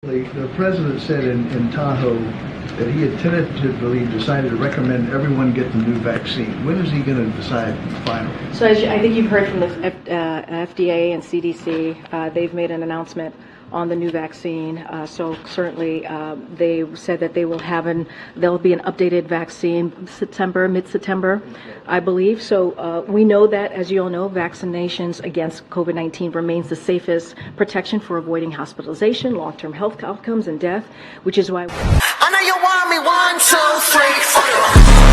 The president said in Tahoe that he had tentatively decided to recommend everyone get the new vaccine. When is he going to decide finally? So I think you've heard from the FDA and CDC. They've made an announcement on the new vaccine. So certainly they said that there'll be an updated vaccine mid-September, I believe. So we know that, as you all know, vaccinations against COVID-19 remains the safest protection for avoiding hospitalization, long-term health outcomes, and death, which is why... I know you want me 1, 2, 3, 4.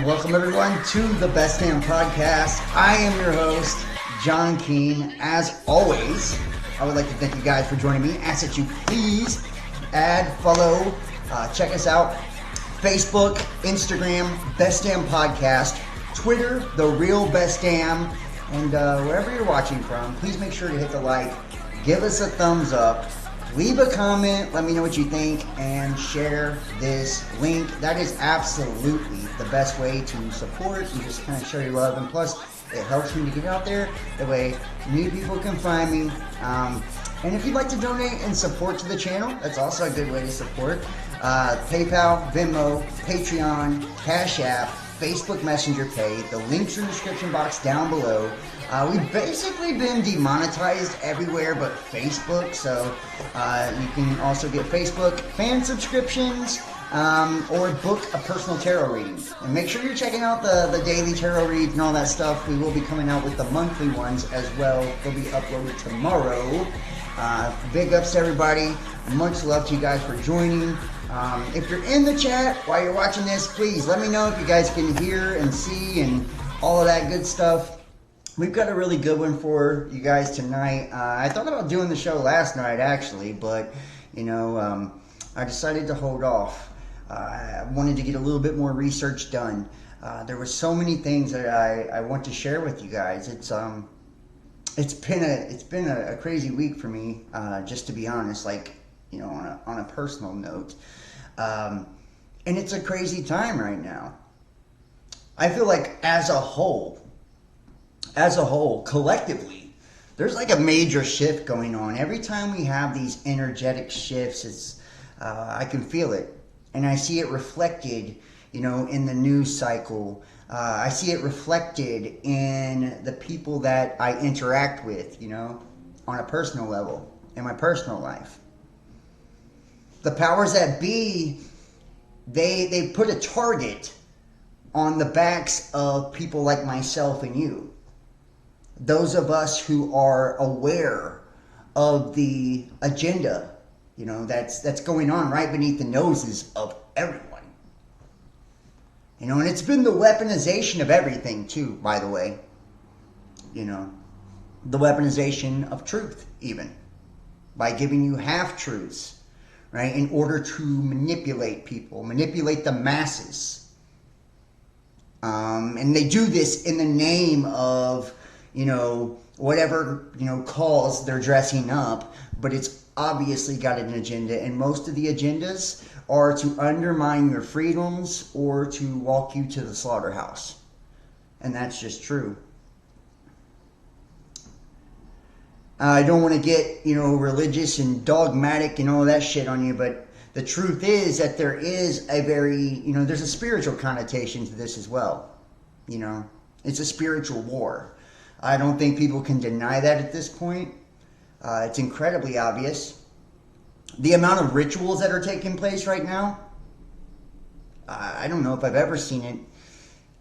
Welcome everyone to the Best Damn Podcast. I am your host, John Keane. As always, I would like to thank you guys for joining me. Ask that you please add, follow, check us out. Facebook, Instagram, Best Damn Podcast, Twitter, The Real Best Damn, and wherever you're watching from, please make sure to hit the like, give us a thumbs up, leave a comment, let me know what you think, and share this link. That is absolutely the best way to support and just kind of show your love. And plus, it helps me to get out there. That way, new people can find me. And if you'd like to donate and support to the channel, that's also a good way to support. PayPal, Venmo, Patreon, Cash App, Facebook Messenger Pay. The links are in the description box down below. We've basically been demonetized everywhere but Facebook, so you can also get Facebook fan subscriptions or book a personal tarot reading. And make sure you're checking out the daily tarot reads and all that stuff. We will be coming out with the monthly ones as well. They'll be uploaded tomorrow. Big ups to everybody. Much love to you guys for joining. If you're in the chat while you're watching this, please let me know if you guys can hear and see and all of that good stuff. We've got a really good one for you guys tonight. I thought about doing the show last night, actually, but, I decided to hold off. I wanted to get a little bit more research done. There were so many things that I want to share with you guys. It's been a crazy week for me, just to be honest, on a personal note. And it's a crazy time right now. I feel like as a whole, collectively, there's like a major shift going on. Every time we have these energetic shifts, I can feel it. And I see it reflected, in the news cycle. I see it reflected in the people that I interact with, on a personal level, in my personal life. The powers that be, they put a target on the backs of people like myself and you. Those of us who are aware of the agenda, that's going on right beneath the noses of everyone. And it's been the weaponization of everything too, by the way. The weaponization of truth, even. By giving you half-truths, right? In order to manipulate people, manipulate the masses. And they do this in the name of, whatever, cause they're dressing up. But it's obviously got an agenda. And most of the agendas are to undermine your freedoms or to walk you to the slaughterhouse. And that's just true. I don't want to get, religious and dogmatic and all that shit on you, but the truth is that there is a very, there's a spiritual connotation to this as well. It's a spiritual war. I don't think people can deny that at this point. It's incredibly obvious. The amount of rituals that are taking place right now, I don't know if I've ever seen it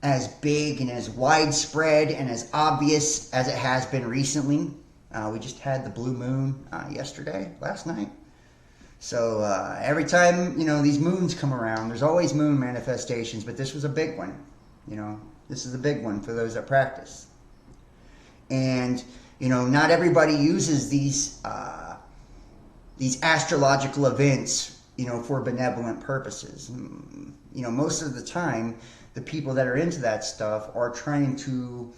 as big and as widespread and as obvious as it has been recently. We just had the blue moon last night. So every time, these moons come around, there's always moon manifestations, but this was a big one. This is a big one for those that practice. And, not everybody uses these astrological events, for benevolent purposes. Most of the time, the people that are into that stuff are trying to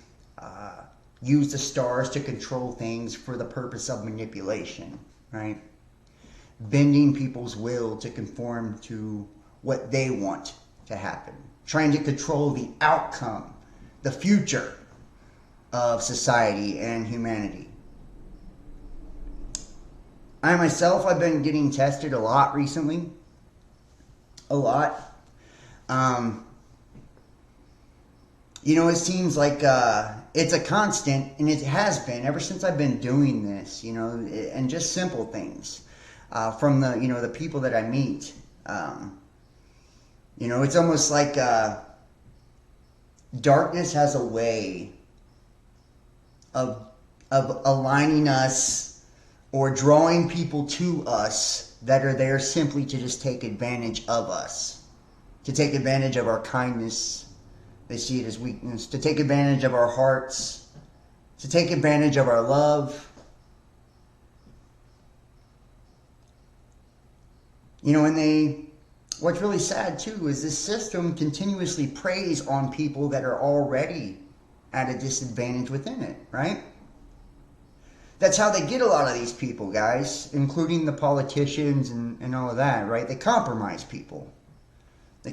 use the stars to control things for the purpose of manipulation, right? Bending people's will to conform to what they want to happen. Trying to control the outcome, the future of society and humanity. I myself, I've been getting tested a lot recently. A lot. It seems like it's a constant, and it has been ever since I've been doing this, and just simple things from the people that I meet. It's almost like darkness has a way of aligning us or drawing people to us that are there simply to just take advantage of us, to take advantage of our kindness. They see it as weakness, to take advantage of our hearts, to take advantage of our love. What's really sad too is this system continuously preys on people that are already at a disadvantage within it, right? That's how they get a lot of these people, guys, including the politicians and all of that, right? They compromise people. They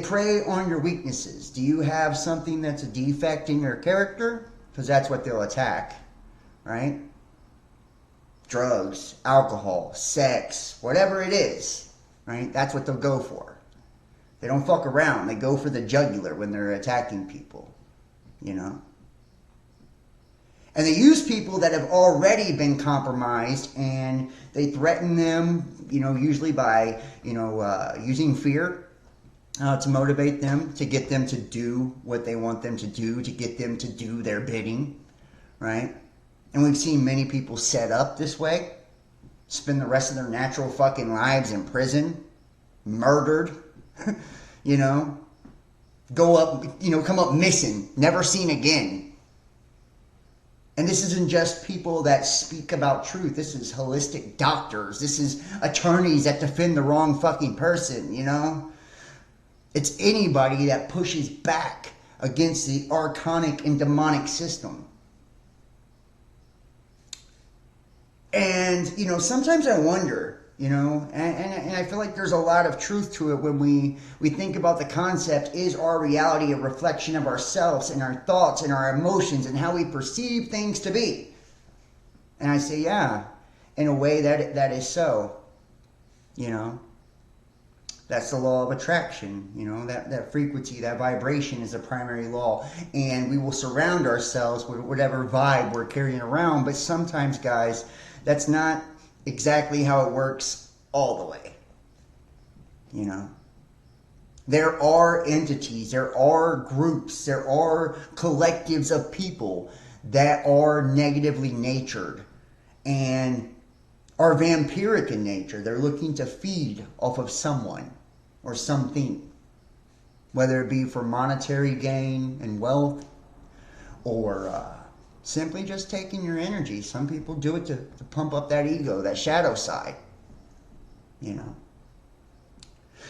prey on your weaknesses. Do you have something that's a defect in your character? Because that's what they'll attack, right? Drugs, alcohol, sex, whatever it is, right? That's what they'll go for. They don't fuck around. They go for the jugular when they're attacking people, And they use people that have already been compromised, and they threaten them, usually by, using fear. To motivate them, to get them to do what they want them to do, to get them to do their bidding, right? And we've seen many people set up this way, spend the rest of their natural fucking lives in prison, murdered, go up, come up missing, never seen again. And this isn't just people that speak about truth. This is holistic doctors. This is attorneys that defend the wrong fucking person, It's anybody that pushes back against the archonic and demonic system. And, sometimes I wonder, and I feel like there's a lot of truth to it when we think about the concept, is our reality a reflection of ourselves and our thoughts and our emotions and how we perceive things to be? And I say, yeah, in a way that is so, That's the law of attraction, that frequency, that vibration is a primary law. And we will surround ourselves with whatever vibe we're carrying around. But sometimes, guys, that's not exactly how it works all the way. There are entities, there are groups, there are collectives of people that are negatively natured and are vampiric in nature. They're looking to feed off of someone or something, whether it be for monetary gain and wealth or simply just taking your energy. Some people do it to pump up that ego, that shadow side, And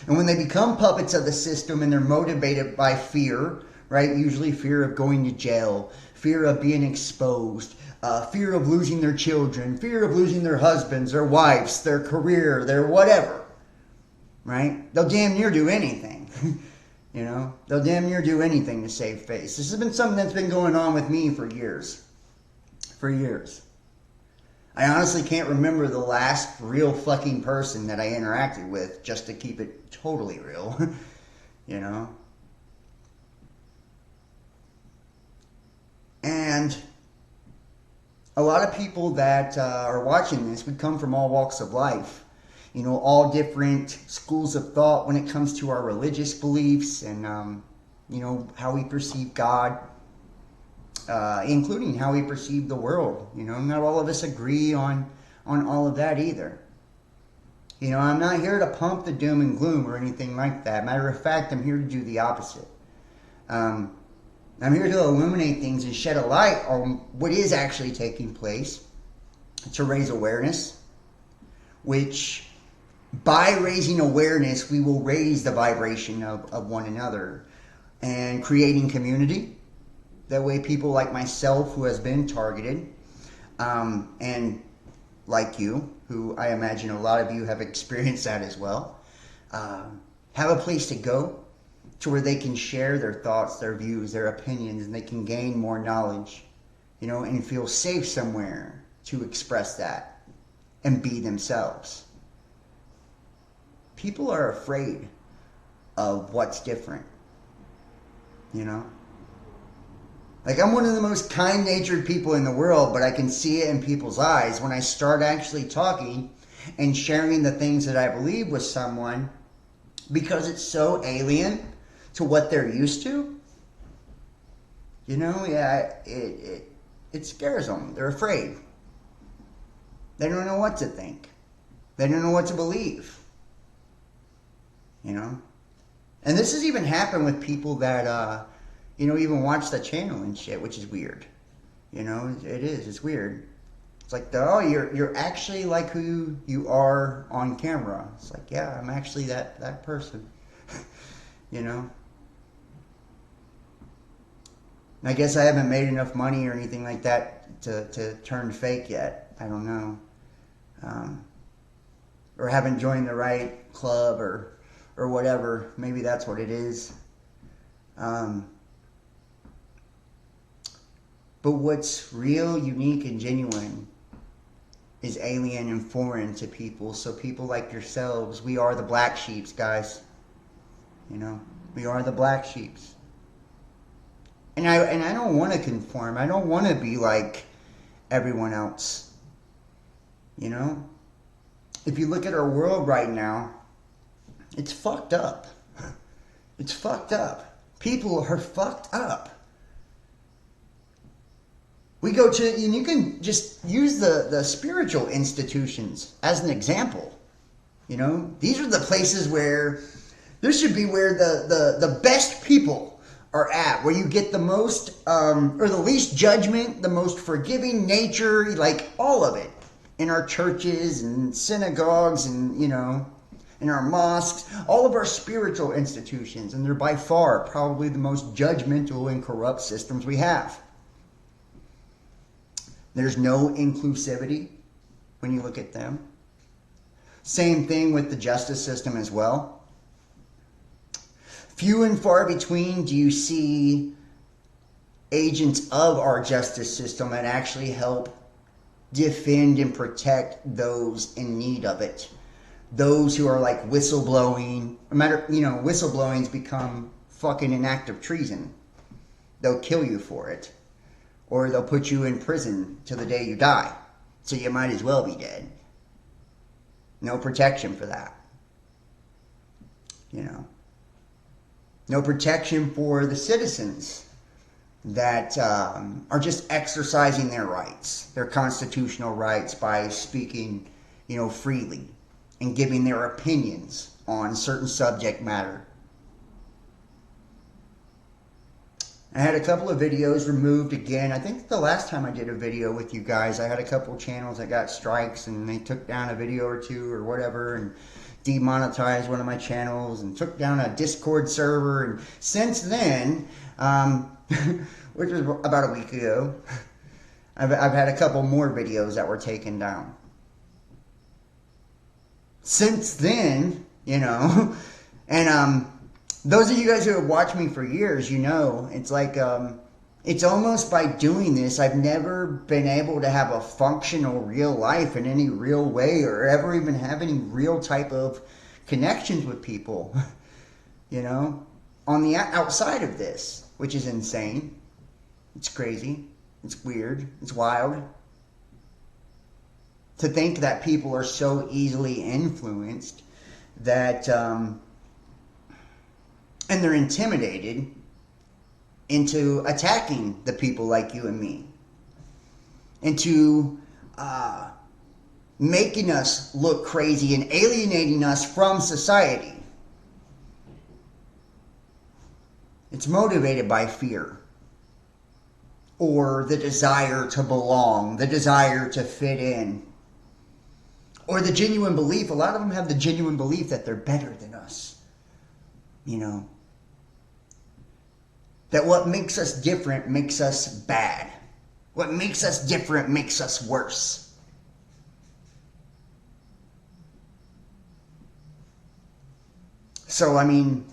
when they become puppets of the system and they're motivated by fear, right? Usually fear of going to jail, fear of being exposed, fear of losing their children, fear of losing their husbands, their wives, their career, their whatever, right? They'll damn near do anything, They'll damn near do anything to save face. This has been something that's been going on with me for years. I honestly can't remember the last real fucking person that I interacted with, just to keep it totally real, And a lot of people that are watching this would come from all walks of life. All different schools of thought when it comes to our religious beliefs and, how we perceive God, including how we perceive the world. Not all of us agree on all of that either. I'm not here to pump the doom and gloom or anything like that. Matter of fact, I'm here to do the opposite. I'm here to illuminate things and shed a light on what is actually taking place, to raise awareness, which by raising awareness, we will raise the vibration of one another and creating community. That way people like myself, who has been targeted, and like you, who I imagine a lot of you have experienced that as well, have a place to go, to where they can share their thoughts, their views, their opinions, and they can gain more knowledge, you know, and feel safe somewhere to express that and be themselves. People are afraid of what's different, you know? Like, I'm one of the most kind-natured people in the world, but I can see it in people's eyes when I start actually talking and sharing the things that I believe with someone, because it's so alien to what they're used to. You know, yeah, it scares them. They're afraid. They don't know what to think. They don't know what to believe. You know? And this has even happened with people that, you know, even watch the channel and shit, which is weird. You know, it is. It's weird. It's like, oh, you're actually like who you are on camera. It's like, yeah, I'm actually that person. You know? And I guess I haven't made enough money or anything like that to turn fake yet. I don't know. Or haven't joined the right club or whatever. Maybe that's what it is. But what's real, unique, and genuine is alien and foreign to people. So people like yourselves, we are the black sheeps, guys. You know, we are the black sheeps. And I don't want to conform. I don't want to be like everyone else. You know? If you look at our world right now, it's fucked up. It's fucked up. People are fucked up. We go to, and you can just use the spiritual institutions as an example. You know, these are the places where, this should be where the best people are at, where you get the most, or the least judgment, the most forgiving nature, like all of it. In our churches and synagogues and, you know, in our mosques, all of our spiritual institutions. And they're by far probably the most judgmental and corrupt systems we have. There's no inclusivity when you look at them. Same thing with the justice system as well. Few and far between do you see agents of our justice system that actually help defend and protect those in need of it. Those who are like whistleblowing. Whistleblowing's become fucking an act of treason. They'll kill you for it. Or they'll put you in prison till the day you die. So you might as well be dead. No protection for that. You know. No protection for the citizens that are just exercising their rights, their constitutional rights, by speaking, you know, freely and giving their opinions on certain subject matter. I had a couple of videos removed again. I think the last time I did a video with you guys, I had a couple channels that got strikes and they took down a video or two or whatever and demonetized one of my channels and took down a Discord server. And since then, which was about a week ago, I've had a couple more videos that were taken down. Since then, you know, and those of you guys who have watched me for years, you know, it's like, it's almost by doing this, I've never been able to have a functional real life in any real way or ever even have any real type of connections with people, you know, on the outside of this, which is insane. It's crazy. It's weird. It's wild. To think that people are so easily influenced that, and they're intimidated into attacking the people like you and me. Into making us look crazy and alienating us from society. It's motivated by fear. Or the desire to belong, the desire to fit in. Or the genuine belief, a lot of them have the genuine belief that they're better than us. You know. That what makes us different makes us bad. What makes us different makes us worse. So, I mean,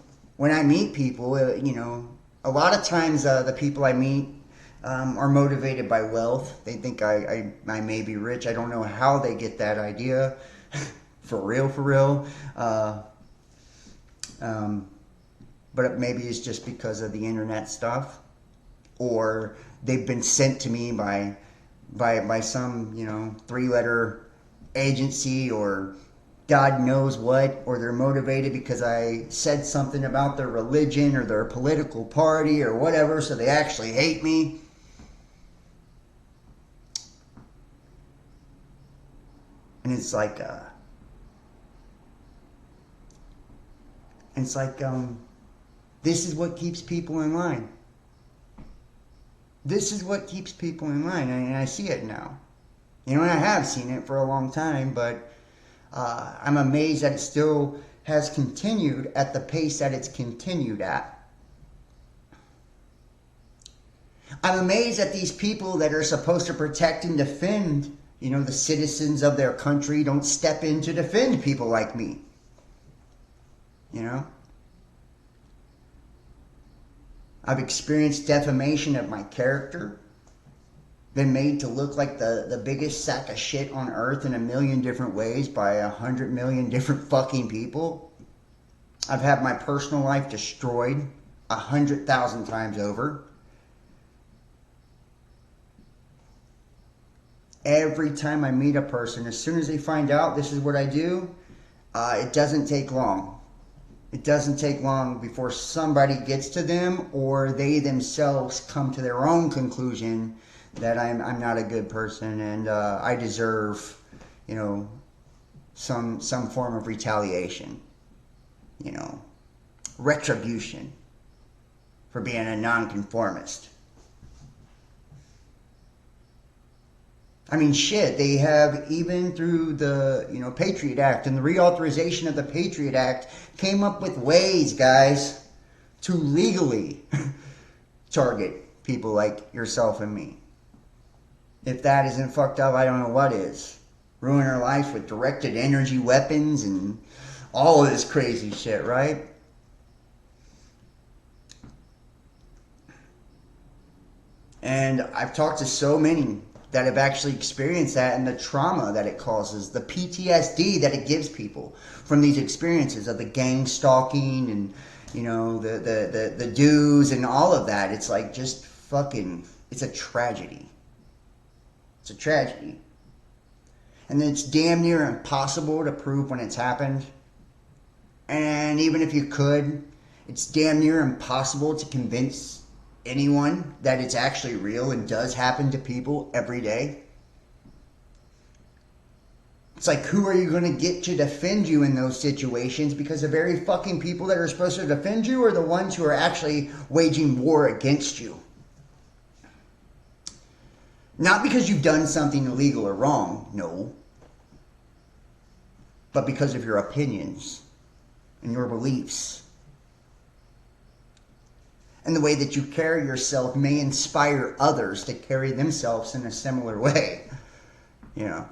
when I meet people, a lot of times the people I meet are motivated by wealth. They think I may be rich. I don't know how they get that idea. For real. But maybe it's just because of the internet stuff, or they've been sent to me by some 3-letter agency, or God knows what, or they're motivated because I said something about their religion or their political party or whatever, so they actually hate me. And it's like this is what keeps people in line. This is what keeps people in line, and I see it now. And I have seen it for a long time, but I'm amazed that it still has continued at the pace that it's continued at. I'm amazed that these people that are supposed to protect and defend, the citizens of their country don't step in to defend people like me. I've experienced defamation of my character, been made to look like the biggest sack of shit on earth in a million different ways by 100 million different fucking people. I've had my personal life destroyed 100,000 times over. Every time I meet a person, as soon as they find out this is what I do, it doesn't take long. It doesn't take long before somebody gets to them, or they themselves come to their own conclusion that I'm not a good person, and I deserve, some form of retaliation, retribution for being a nonconformist. I mean, shit, they have, even through the, Patriot Act and the reauthorization of the Patriot Act, came up with ways, guys, to legally target people like yourself and me. If that isn't fucked up, I don't know what is. Ruin our life with directed energy weapons and all of this crazy shit, right? And I've talked to so many that have actually experienced that, and the trauma that it causes, the PTSD that it gives people from these experiences of the gang stalking and, the dues and all of that. It's like just fucking, it's a tragedy. It's a tragedy. And it's damn near impossible to prove when it's happened. And even if you could, it's damn near impossible to convince anyone that it's actually real and does happen to people every day. It's like, who are you going to get to defend you in those situations? Because the very fucking people that are supposed to defend you are the ones who are actually waging war against you. Not because you've done something illegal or wrong, no. But because of your opinions and your beliefs. And the way that you carry yourself may inspire others to carry themselves in a similar way. And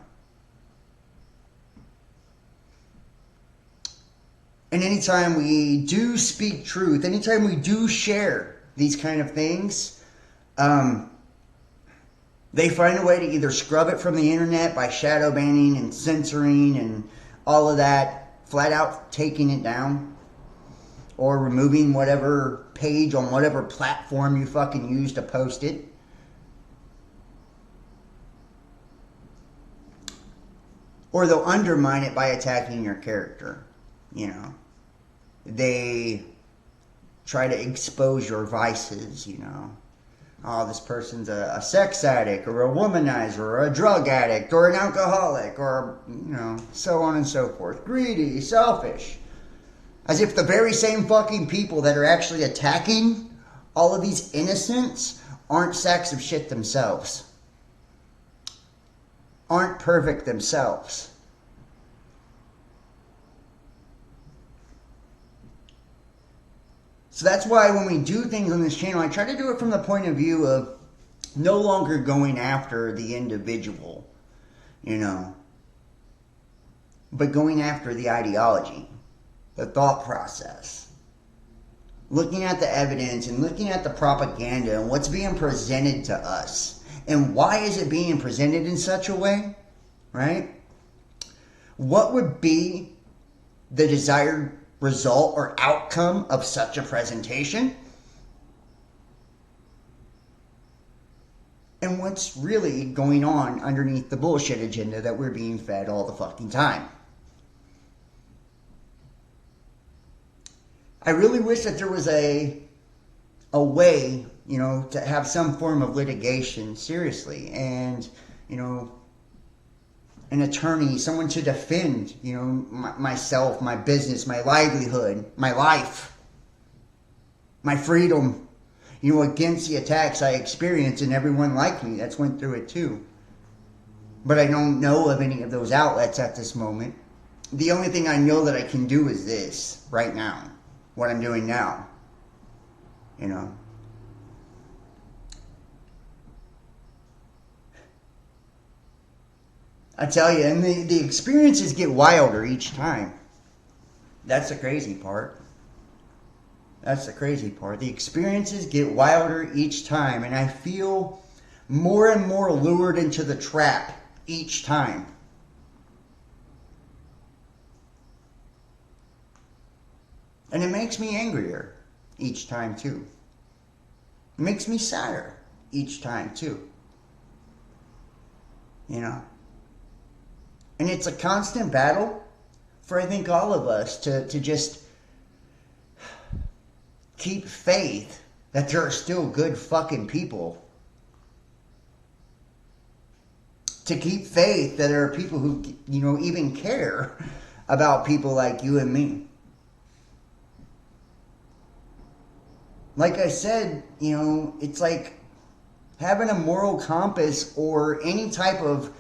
anytime we do speak truth, anytime we do share these kind of things, they find a way to either scrub it from the internet by shadow banning and censoring and all of that, flat out taking it down, or removing whatever page on whatever platform you fucking use to post it. Or they'll undermine it by attacking your character. They try to expose your vices, Oh, this person's a sex addict, or a womanizer, or a drug addict, or an alcoholic, or, so on and so forth. Greedy, selfish. As if the very same fucking people that are actually attacking all of these innocents aren't sacks of shit themselves. Aren't perfect themselves. So that's why when we do things on this channel, I try to do it from the point of view of no longer going after the individual, but going after the ideology, the thought process, looking at the evidence and looking at the propaganda and what's being presented to us, and why is it being presented in such a way, right? What would be the desired result or outcome of such a presentation? And what's really going on underneath the bullshit agenda that we're being fed all the fucking time? I really wish that there was a way, to have some form of litigation, seriously, and, an attorney, someone to defend, myself, my business, my livelihood, my life, my freedom, against the attacks I experienced, and everyone like me that's went through it too. But I don't know of any of those outlets at this moment. The only thing I know that I can do is this right now, what I'm doing now, I tell you, and the experiences get wilder each time. That's the crazy part. That's the crazy part. The experiences get wilder each time, and I feel more and more lured into the trap each time. And it makes me angrier each time too. It makes me sadder each time too. And it's a constant battle for, I think, all of us to just keep faith that there are still good fucking people. To keep faith that there are people who, even care about people like you and me. Like I said, it's like having a moral compass or any type of,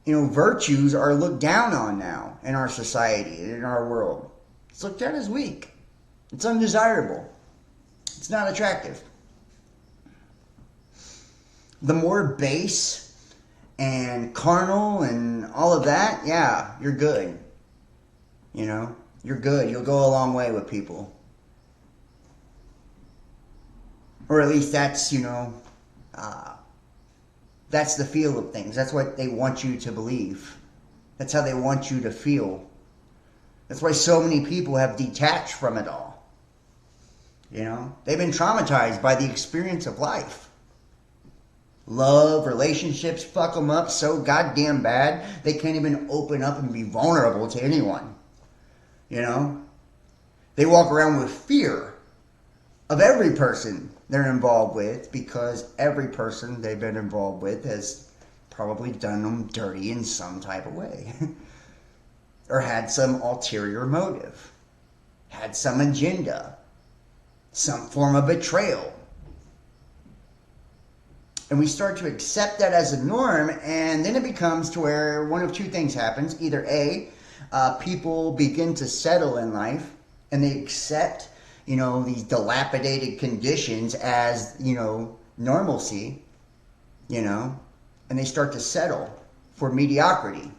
virtues are looked down on now in our society and in our world. It's looked at as weak. It's undesirable. It's not attractive. The more base and carnal and all of that, yeah, you're good. You're good. You'll go a long way with people. Or at least that's, that's the feel of things. That's what they want you to believe. That's how they want you to feel. That's why so many people have detached from it all. They've been traumatized by the experience of life. Love, relationships fuck them up so goddamn bad, they can't even open up and be vulnerable to anyone. They walk around with fear of every person they're involved with, because every person they've been involved with has probably done them dirty in some type of way. Or had some ulterior motive. Had some agenda. Some form of betrayal. And we start to accept that as a norm, and then it becomes to where one of two things happens. Either A, people begin to settle in life, and they accept these dilapidated conditions as, normalcy, and they start to settle for mediocrity,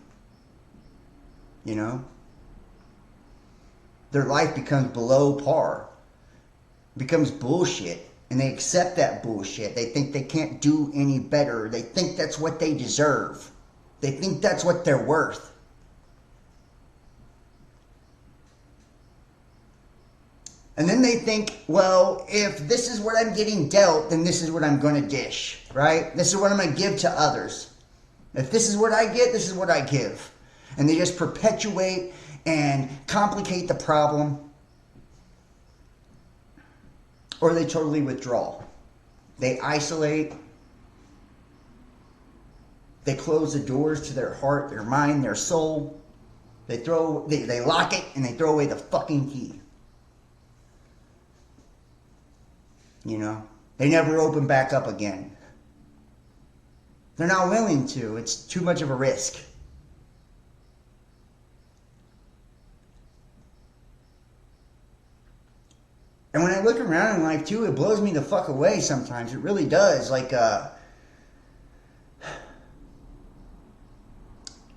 Their life becomes below par, becomes bullshit, and they accept that bullshit. They think they can't do any better. They think that's what they deserve. They think that's what they're worth. And then they think, well, if this is what I'm getting dealt, then this is what I'm going to dish, right? This is what I'm going to give to others. If this is what I get, this is what I give. And they just perpetuate and complicate the problem. Or they totally withdraw. They isolate. They close the doors to their heart, their mind, their soul. They lock it and they throw away the fucking key. They never open back up again. They're not willing to. It's too much of a risk. And when I look around in life too, it blows me the fuck away sometimes. It really does. Like,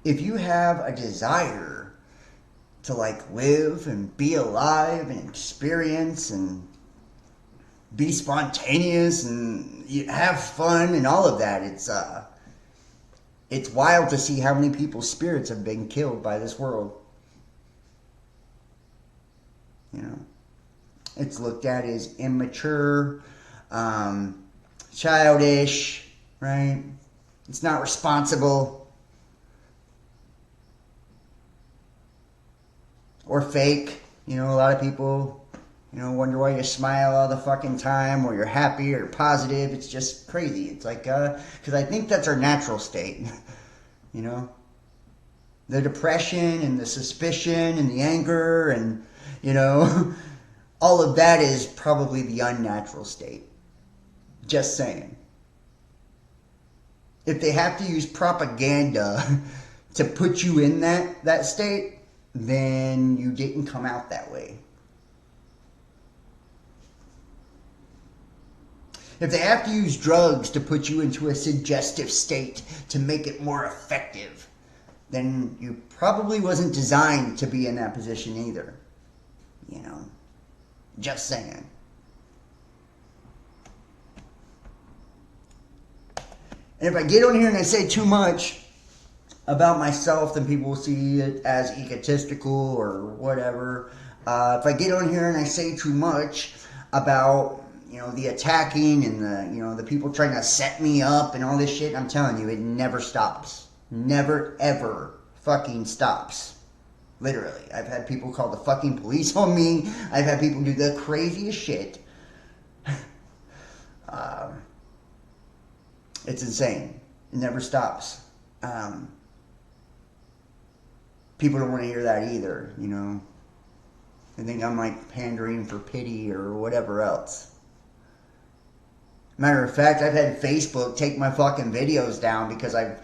if you have a desire to live and be alive and experience and be spontaneous and have fun and all of that. It's wild to see how many people's spirits have been killed by this world. You know, it's looked at as immature, childish, right? It's not responsible or fake. You know, a lot of people, wonder why you smile all the fucking time, or you're happy or positive. It's just crazy. It's like, because I think that's our natural state. The depression and the suspicion and the anger and, all of that is probably the unnatural state. Just saying. If they have to use propaganda to put you in that state, then you didn't come out that way. If they have to use drugs to put you into a suggestive state to make it more effective, then you probably wasn't designed to be in that position either. Just saying. And if I get on here and I say too much about myself, then people will see it as egotistical or whatever. If I get on here and I say too much about, the attacking and the people trying to set me up and all this shit, I'm telling you, it never stops. Never, ever fucking stops. Literally. I've had people call the fucking police on me. I've had people do the craziest shit. It's insane. It never stops. People don't want to hear that either, They think I'm like pandering for pity or whatever else. Matter of fact, I've had Facebook take my fucking videos down because I've,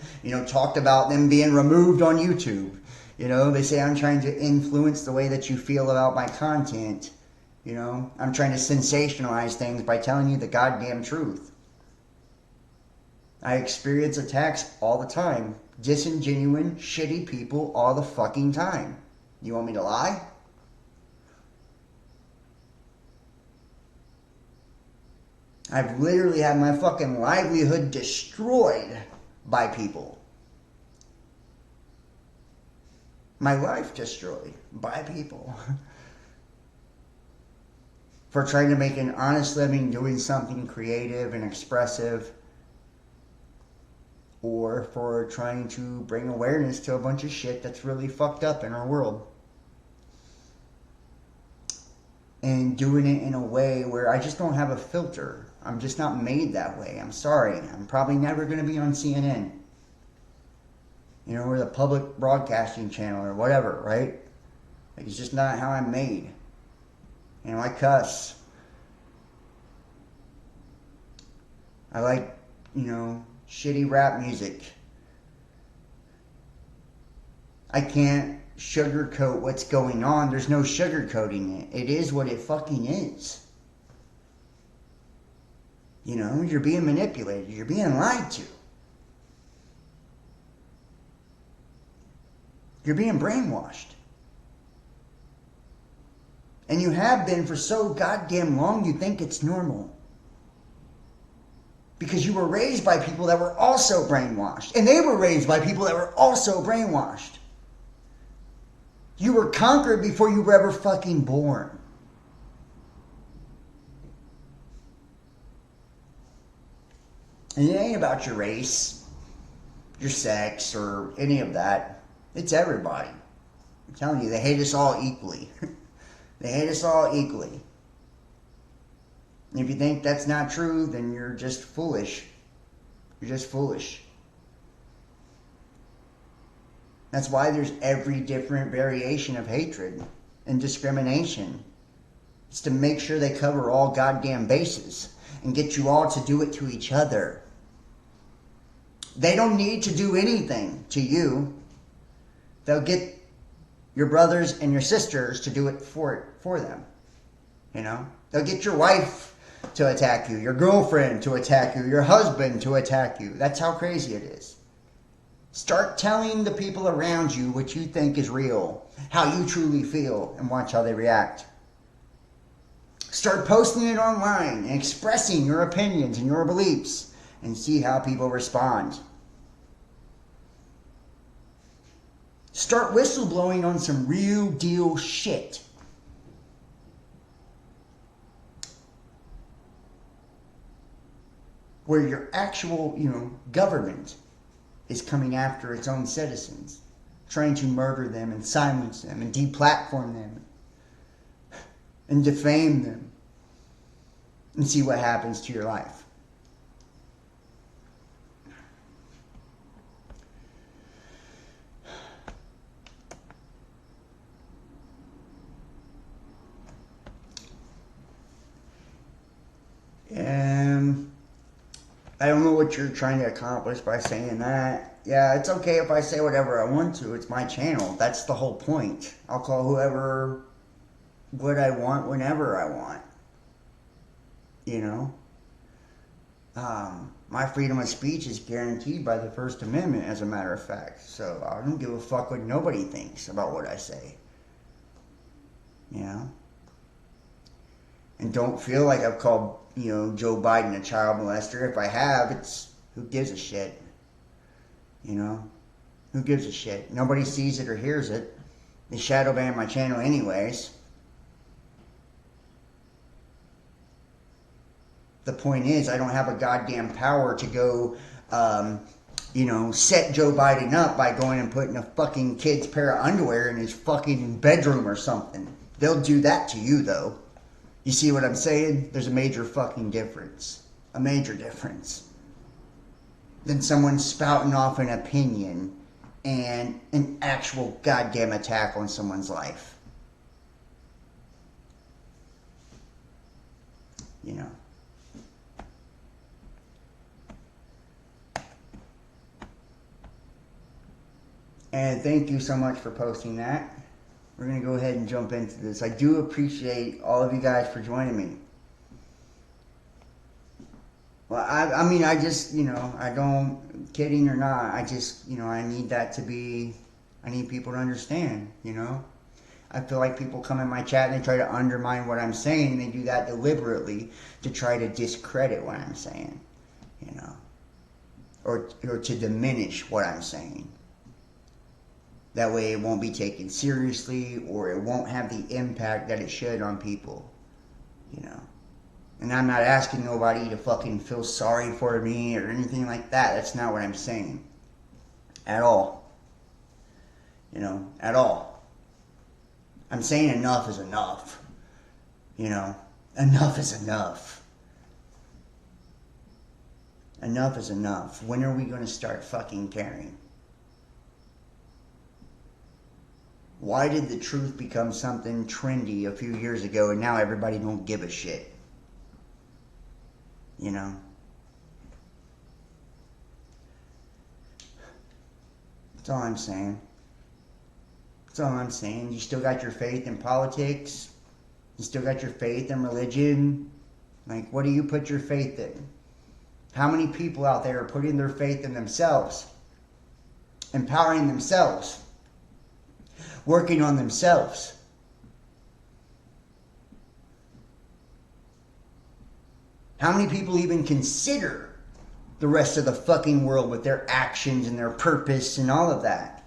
talked about them being removed on YouTube. They say I'm trying to influence the way that you feel about my content. I'm trying to sensationalize things by telling you the goddamn truth. I experience attacks all the time. Disingenuous, shitty people all the fucking time. You want me to lie? I've literally had my fucking livelihood destroyed by people. My life destroyed by people. For trying to make an honest living doing something creative and expressive. Or for trying to bring awareness to a bunch of shit that's really fucked up in our world. And doing it in a way where I just don't have a filter. I'm just not made that way. I'm sorry. I'm probably never going to be on CNN. Or the public broadcasting channel or whatever, right? Like, it's just not how I'm made. I cuss. I like, shitty rap music. I can't sugarcoat what's going on. There's no sugarcoating it. It is what it fucking is. You're being manipulated. You're being lied to. You're being brainwashed. And you have been for so goddamn long you think it's normal. Because you were raised by people that were also brainwashed. And they were raised by people that were also brainwashed. You were conquered before you were ever fucking born. And it ain't about your race, your sex, or any of that. It's everybody. I'm telling you, they hate us all equally. They hate us all equally. And if you think that's not true, then you're just foolish. You're just foolish. That's why there's every different variation of hatred and discrimination. It's to make sure they cover all goddamn bases and get you all to do it to each other. They don't need to do anything to you. They'll get your brothers and your sisters to do it for them. They'll get your wife to attack you, your girlfriend to attack you, your husband to attack you. That's how crazy it is. Start telling the people around you what you think is real, how you truly feel, and watch how they react. Start posting it online and expressing your opinions and your beliefs and see how people respond. Start whistleblowing on some real deal shit. Where your actual, government is coming after its own citizens, trying to murder them and silence them and deplatform them and defame them, and see what happens to your life. I don't know what you're trying to accomplish by saying that. Yeah, it's okay if I say whatever I want to. It's my channel. That's the whole point. I'll call whoever what I want whenever I want. My freedom of speech is guaranteed by the First Amendment, as a matter of fact. So I don't give a fuck what nobody thinks about what I say. And don't feel like I've called, Joe Biden a child molester. If I have, it's, who gives a shit? Who gives a shit? Nobody sees it or hears it. They shadow ban my channel anyways. The point is, I don't have a goddamn power to go, set Joe Biden up by going and putting a fucking kid's pair of underwear in his fucking bedroom or something. They'll do that to you, though. You see what I'm saying? There's a major fucking difference. A major difference. Than someone spouting off an opinion and an actual goddamn attack on someone's life. And thank you so much for posting that. We're going to go ahead and jump into this. I do appreciate all of you guys for joining me. Well, I just, I don't, kidding or not, I just, I need that to be, I need people to understand, I feel like people come in my chat and they try to undermine what I'm saying, and they do that deliberately to try to discredit what I'm saying, or to diminish what I'm saying. That way it won't be taken seriously, or it won't have the impact that it should on people, And I'm not asking nobody to fucking feel sorry for me or anything like that. That's not what I'm saying. At all. At all. I'm saying enough is enough. Enough is enough. Enough is enough. When are we going to start fucking caring? Why did the truth become something trendy a few years ago and now everybody don't give a shit? That's all I'm saying. That's all I'm saying. You still got your faith in politics? You still got your faith in religion? Like, what do you put your faith in? How many people out there are putting their faith in themselves? Empowering themselves? Working on themselves? How many people even consider the rest of the fucking world with their actions and their purpose and all of that?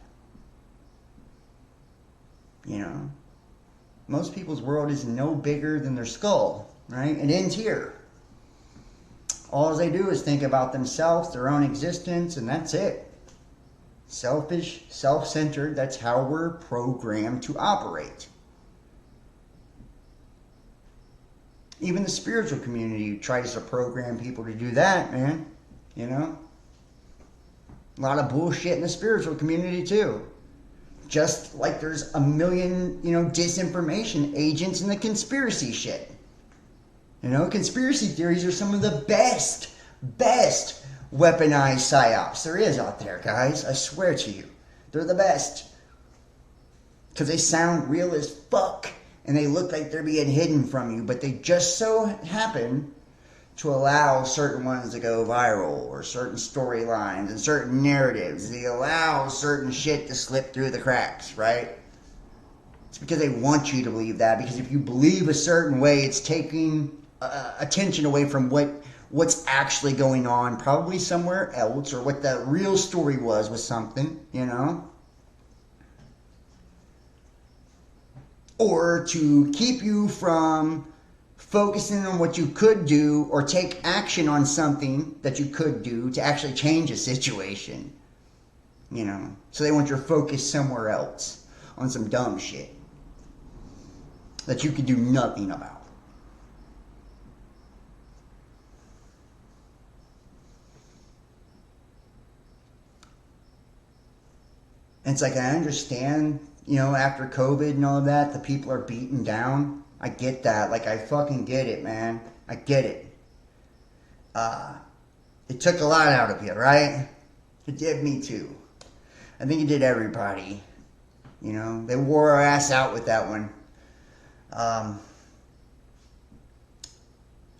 Most people's world is no bigger than their skull, right? It ends here. All they do is think about themselves, their own existence, and that's it. Selfish, self-centered, that's how we're programmed to operate. Even the spiritual community tries to program people to do that, man. A lot of bullshit in the spiritual community, too. Just like there's a million, disinformation agents in the conspiracy shit. Conspiracy theories are some of the best weaponized psyops there is out there, guys. I swear to you. They're the best. Because they sound real as fuck. And they look like they're being hidden from you. But they just so happen to allow certain ones to go viral. Or certain storylines and certain narratives. They allow certain shit to slip through the cracks, right? It's because they want you to believe that. Because if you believe a certain way, it's taking attention away from what's actually going on, probably somewhere else, or what the real story was with something, you know? Or to keep you from focusing on what you could do or take action on something that you could do to actually change a situation. You know? So they want your focus somewhere else on some dumb shit that you could do nothing about. And it's like, I understand, you know, after COVID and all of that, the people are beaten down. I get that. Like, I fucking get it, man. I get it. It took a lot out of you, right? It did me too. I think it did everybody. You know, they wore our ass out with that one.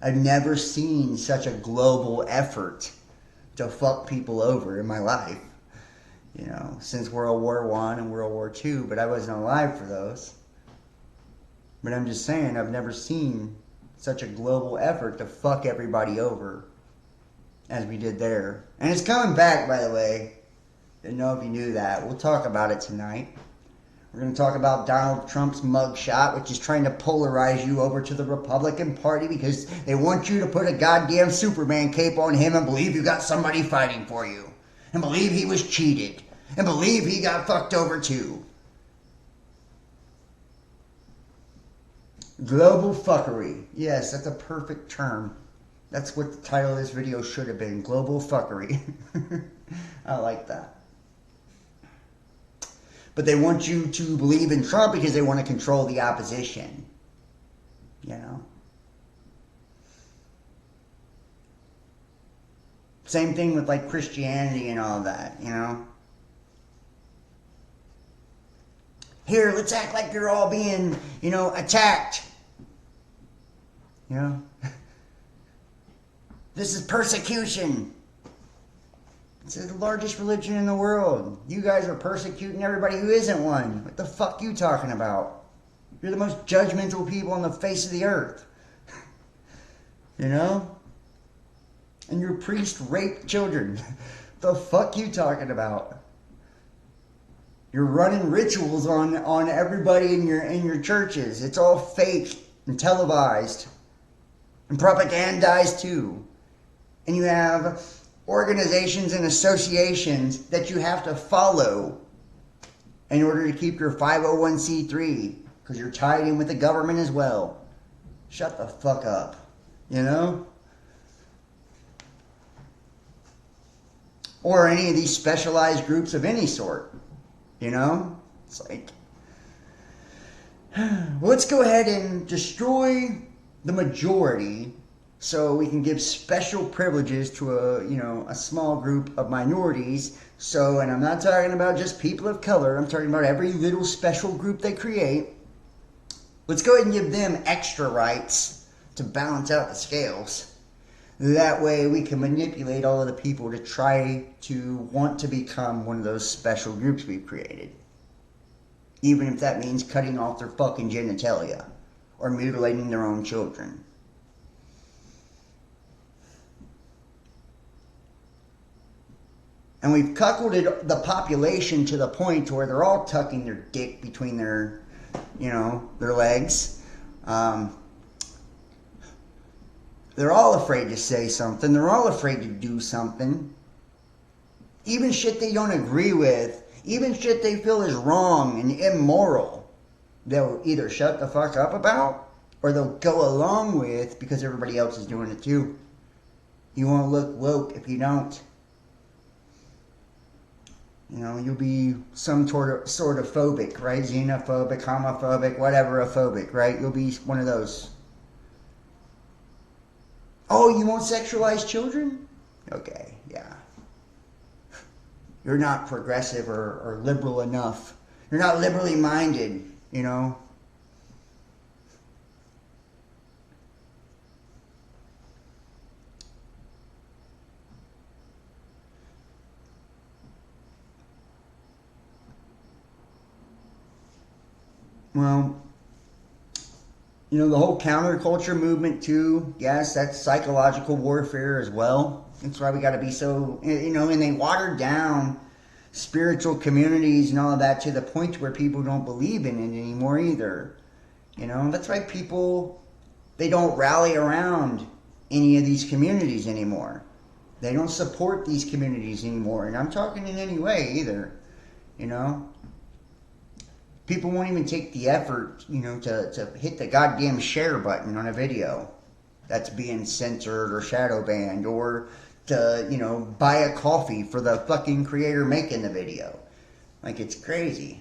I've never seen such a global effort to fuck people over in my life. You know, since World War I and World War II, but I wasn't alive for those. But I'm just saying, I've never seen such a global effort to fuck everybody over as we did there. And it's coming back, by the way. Didn't know if you knew that. We'll talk about it tonight. We're going to talk about Donald Trump's mugshot, which is trying to polarize you over to the Republican Party because they want you to put a goddamn Superman cape on him and believe you got somebody fighting for you. And believe he was cheated. And believe he got fucked over too. Global fuckery. Yes, that's a perfect term. That's what the title of this video should have been. Global fuckery. I like that. But they want you to believe in Trump because they want to control the opposition. You know? Same thing with like Christianity and all that, you know? Here, let's act like you're all being, you know, attacked. You know? This is persecution. It's the largest religion in the world. You guys are persecuting everybody who isn't one. What the fuck you talking about? You're the most judgmental people on the face of the earth. You know? And your priest raped children. The fuck you talking about? You're running rituals on everybody in your churches. It's all fake and televised and propagandized too. And you have organizations and associations that you have to follow in order to keep your 501c3 because you're tied in with the government as well. Shut the fuck up. You know? Or any of these specialized groups of any sort. You know? It's like, let's go ahead and destroy the majority so we can give special privileges to a small group of minorities. So, and I'm not talking about just people of color, I'm talking about every little special group they create. Let's go ahead and give them extra rights to balance out the scales. That way we can manipulate all of the people to try to want to become one of those special groups we've created. Even if that means cutting off their fucking genitalia or mutilating their own children. And we've cuckolded the population to the point where they're all tucking their dick between their legs. They're all afraid to say something. They're all afraid to do something. Even shit they don't agree with, even shit they feel is wrong and immoral, they'll either shut the fuck up about or they'll go along with because everybody else is doing it too. You won't look woke if you don't. You know, you'll be some sort of phobic, right? Xenophobic, homophobic, whatever, a phobic, right? You'll be one of those. Oh, you won't sexualize children? Okay, yeah. You're not progressive or liberal enough. You're not liberally minded, you know? Well, you know, the whole counterculture movement too, yes, that's psychological warfare as well. That's why we got to be so, you know, and they watered down spiritual communities and all of that to the point where people don't believe in it anymore either. You know, that's why people, they don't rally around any of these communities anymore. They don't support these communities anymore. And I'm talking in any way either, you know. People won't even take the effort, you know, to hit the goddamn share button on a video that's being censored or shadow banned, or to, you know, buy a coffee for the fucking creator making the video. Like, it's crazy.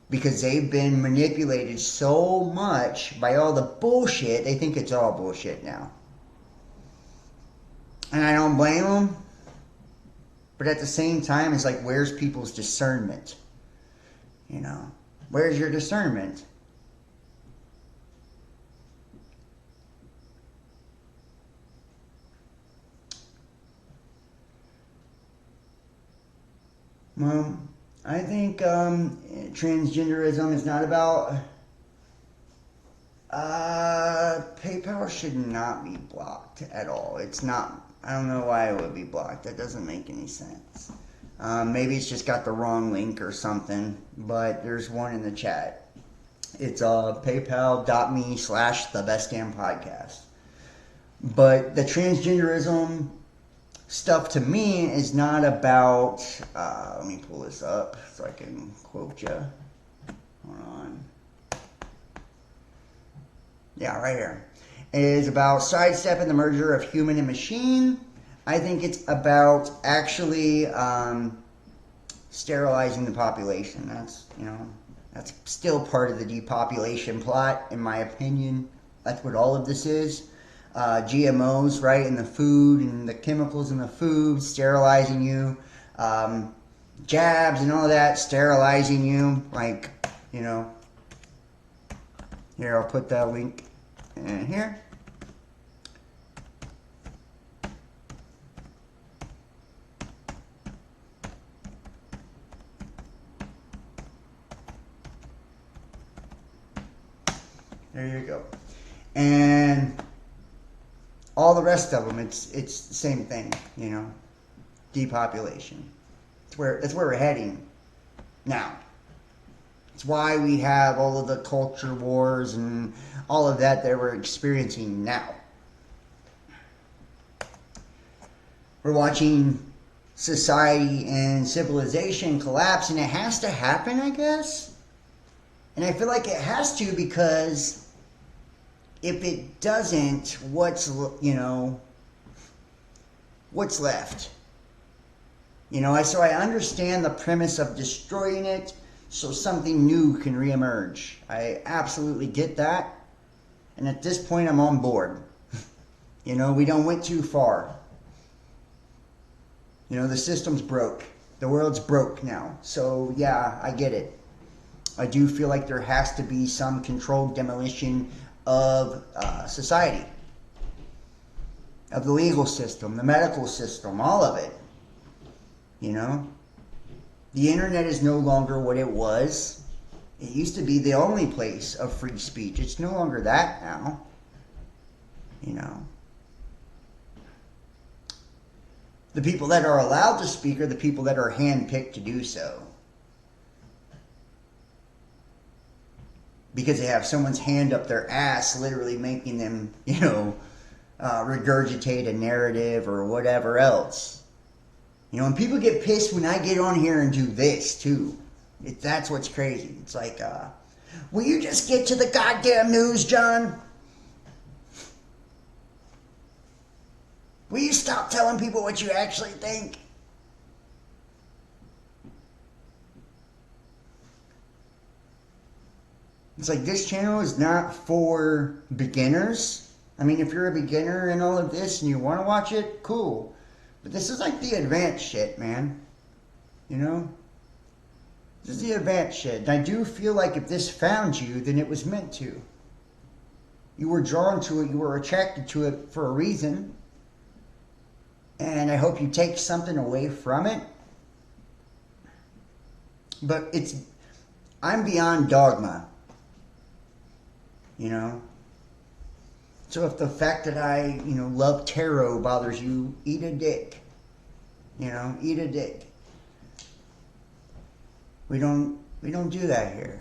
Because they've been manipulated so much by all the bullshit, they think it's all bullshit now. And I don't blame them. But at the same time, it's like, where's people's discernment? You know? Where's your discernment? Well, I think transgenderism is not about... PayPal should not be blocked at all. It's not... I don't know why it would be blocked. That doesn't make any sense. Maybe it's just got the wrong link or something, but there's one in the chat. It's paypal.me/thebestdamnpodcast. But the transgenderism stuff to me is not about, let me pull this up so I can quote you. Hold on. Yeah, right here. It is about sidestepping the merger of human and machine. I think it's about actually sterilizing the population. That's, you know, that's still part of the depopulation plot, in my opinion. That's what all of this is. GMOs, right, in the food and the chemicals in the food, sterilizing you. Jabs and all of that, sterilizing you. Like, you know. Here, I'll put that link in here. There you go. And all the rest of them, it's the same thing, you know. Depopulation. That's where we're heading now. It's why we have all of the culture wars and all of that we're experiencing now. We're watching society and civilization collapse, and it has to happen, I guess. And I feel like it has to, because if it doesn't, what's left? You know, so I understand the premise of destroying it so something new can reemerge. I absolutely get that. And at this point, I'm on board. You know, we don't went too far. You know, the system's broke. The world's broke now. So, yeah, I get it. I do feel like there has to be some controlled demolition of society, of the legal system, the medical system, all of it. You know, the internet is no longer what it was. It used to be the only place of free speech. It's no longer that now. You know, the people that are allowed to speak are the people that are handpicked to do so. Because they have someone's hand up their ass, literally making them, you know, regurgitate a narrative or whatever else. You know, and people get pissed when I get on here and do this, too. That's what's crazy. It's like, will you just get to the goddamn news, John? Will you stop telling people what you actually think? It's like, this channel is not for beginners. I mean, if you're a beginner in all of this and you want to watch it, cool. But this is like the advanced shit, man. You know? This is the advanced shit. And I do feel like if this found you, then it was meant to. You were drawn to it. You were attracted to it for a reason. And I hope you take something away from it. But I'm beyond dogma. you know? So if the fact that I, love tarot bothers you, eat a dick. Eat a dick. We don't do that here.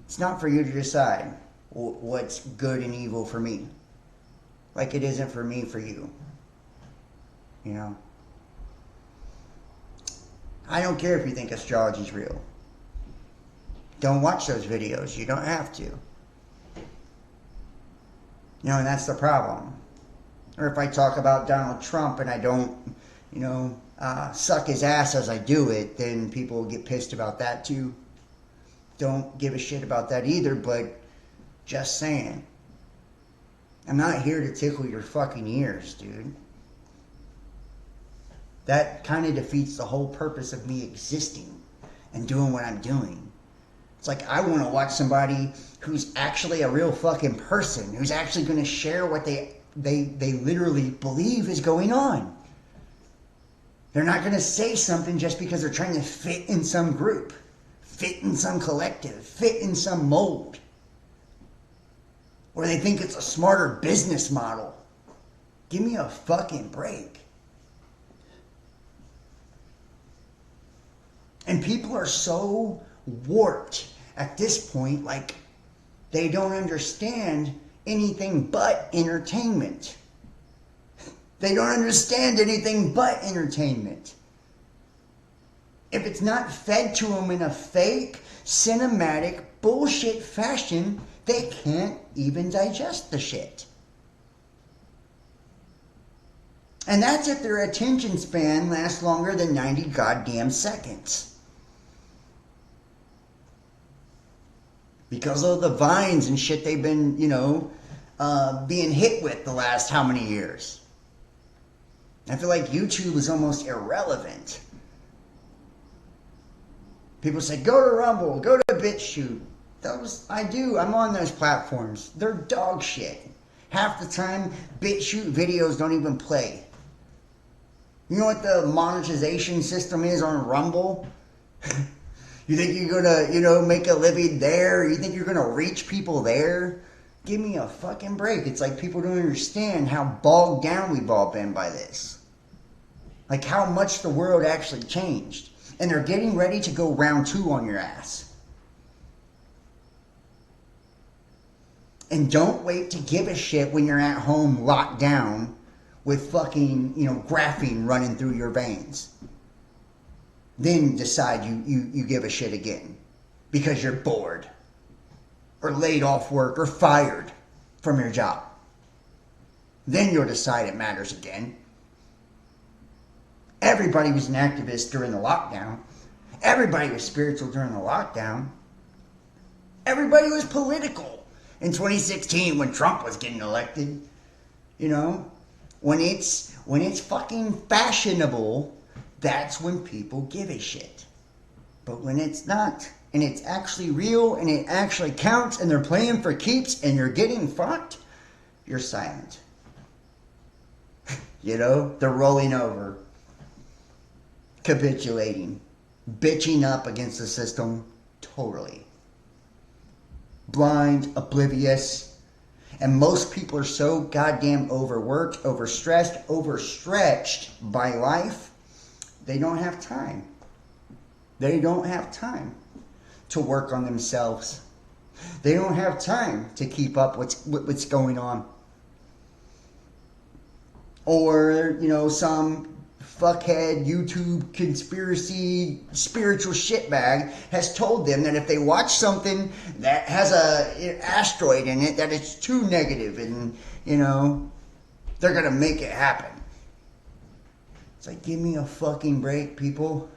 It's not for you to decide what's good and evil for me. Like it isn't for me for you. I don't care if you think astrology's real. Don't watch those videos. You don't have to. And that's the problem. Or if I talk about Donald Trump and I don't, suck his ass as I do it, then people will get pissed about that too. Don't give a shit about that either, but just saying. I'm not here to tickle your fucking ears, dude. That kind of defeats the whole purpose of me existing and doing what I'm doing. It's like I want to watch somebody who's actually a real fucking person, who's actually going to share what they literally believe is going on. They're not going to say something just because they're trying to fit in some group, fit in some collective, fit in some mold. Or they think it's a smarter business model. Give me a fucking break. And people are so warped at this point, like they don't understand anything but entertainment. They don't understand anything but entertainment. If it's not fed to them in a fake, cinematic, bullshit fashion, they can't even digest the shit. And that's if their attention span lasts longer than 90 goddamn seconds. Because of the vines and shit they've been, being hit with the last how many years. I feel like YouTube is almost irrelevant. People say, go to Rumble, go to BitChute. I'm on those platforms. They're dog shit. Half the time, BitChute videos don't even play. You know what the monetization system is on Rumble? You think you're gonna, make a living there? You think you're gonna reach people there? Give me a fucking break. It's like people don't understand how bogged down we've all been by this. Like how much the world actually changed. And they're getting ready to go round 2 on your ass. And don't wait to give a shit when you're at home locked down with fucking, graphene running through your veins. Then decide you give a shit again because you're bored or laid off work or fired from your job. Then you'll decide it matters again. Everybody was an activist during the lockdown. Everybody was spiritual during the lockdown. Everybody was political in 2016 when Trump was getting elected. When it's fucking fashionable, that's when people give a shit. But when it's not, and it's actually real, and it actually counts, and they're playing for keeps, and you're getting fucked, you're silent. They're rolling over, capitulating, bitching up against the system, totally. Blind, oblivious, and most people are so goddamn overworked, overstressed, overstretched by life, they don't have time. They don't have time to work on themselves. They don't have time to keep up what's going on. Or, some fuckhead YouTube conspiracy spiritual shitbag has told them that if they watch something that has an asteroid in it, that it's too negative and, they're going to make it happen. It's like, give me a fucking break, people.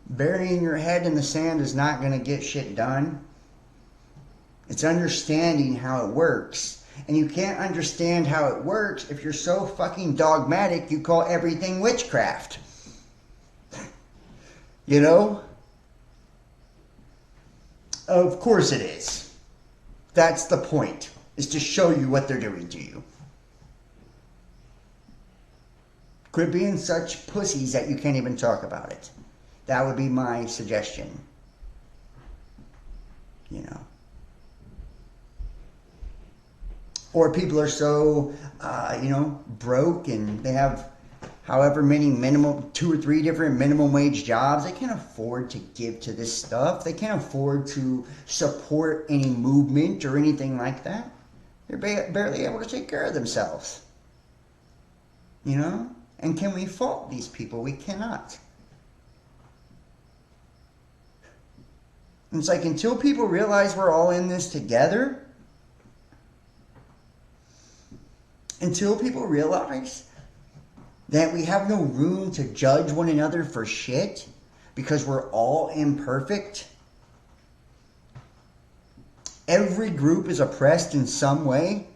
Burying your head in the sand is not going to get shit done. It's understanding how it works. And you can't understand how it works if you're so fucking dogmatic you call everything witchcraft. Of course it is. That's the point, is to show you what they're doing to you. Quit being such pussies that you can't even talk about it. That would be my suggestion. Or people are so, broke and they have however many minimum, 2 or 3 different minimum wage jobs. They can't afford to give to this stuff. They can't afford to support any movement or anything like that. They're barely able to take care of themselves. And can we fault these people? We cannot. And it's like, until people realize we're all in this together, until people realize that we have no room to judge one another for shit because we're all imperfect. Every group is oppressed in some way.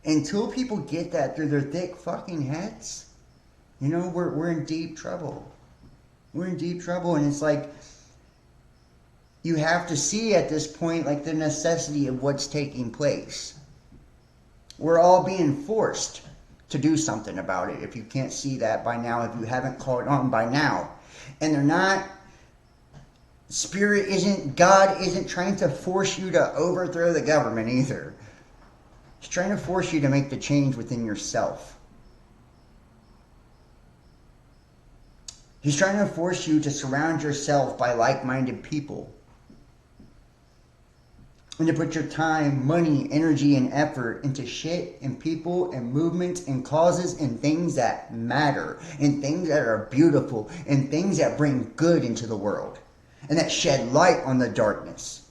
Until people get that through their thick fucking heads, we're in deep trouble. We're in deep trouble, and it's like, you have to see at this point, like, the necessity of what's taking place. We're all being forced to do something about it. If you can't see that by now, if you haven't caught on by now. And they're not, God isn't trying to force you to overthrow the government either. He's trying to force you to make the change within yourself. He's trying to force you to surround yourself by like-minded people. And to put your time, money, energy, and effort into shit and people and movements and causes and things that matter and things that are beautiful and things that bring good into the world and that shed light on the darkness.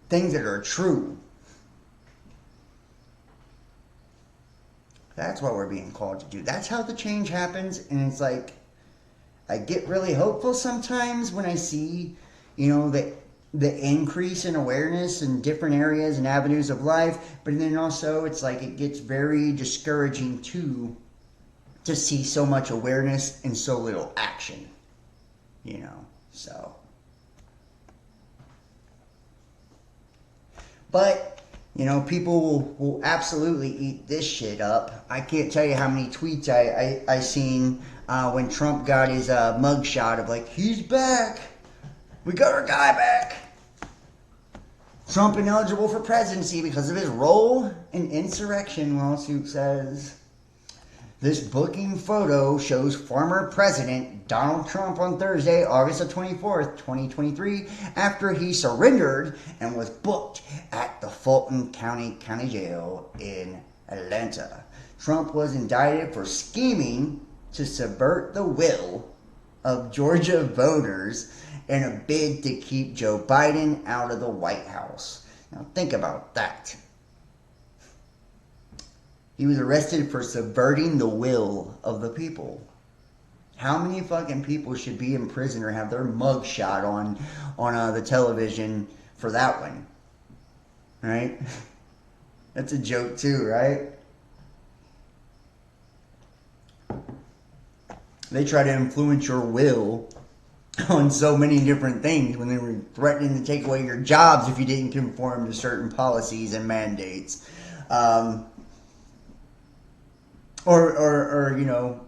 Things that are true. That's what we're being called to do. That's how the change happens. And it's like, I get really hopeful sometimes when I see, the increase in awareness in different areas and avenues of life. But then also it's like, it gets very discouraging too, to see so much awareness and so little action. So. But, people will absolutely eat this shit up. I can't tell you how many tweets I seen when Trump got his mugshot of like, he's back. We got our guy back. Trump ineligible for presidency because of his role in insurrection lawsuit says. This booking photo shows former President Donald Trump on Thursday, August 24th, 2023, after he surrendered and was booked at the Fulton County Jail in Atlanta. Trump was indicted for scheming to subvert the will of Georgia voters in a bid to keep Joe Biden out of the White House. Now think about that. He was arrested for subverting the will of the people. How many fucking people should be in prison or have their mug shot on the television for that one? Right? That's a joke too, right? They try to influence your will on so many different things when they were threatening to take away your jobs if you didn't conform to certain policies and mandates. Or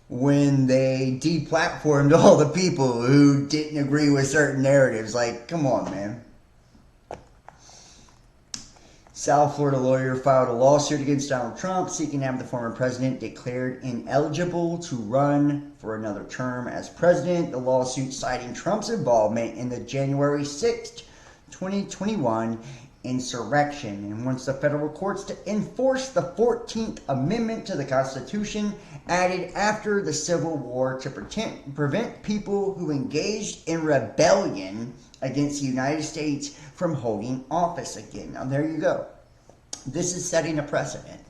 when they deplatformed all the people who didn't agree with certain narratives. Like, come on, man. South Florida lawyer filed a lawsuit against Donald Trump seeking to have the former president declared ineligible to run for another term as president. The lawsuit citing Trump's involvement in the January 6th, 2021 insurrection and wants the federal courts to enforce the 14th Amendment to the Constitution added after the Civil War to prevent people who engaged in rebellion against the United States from holding office again. Now there you go. This is setting a precedent.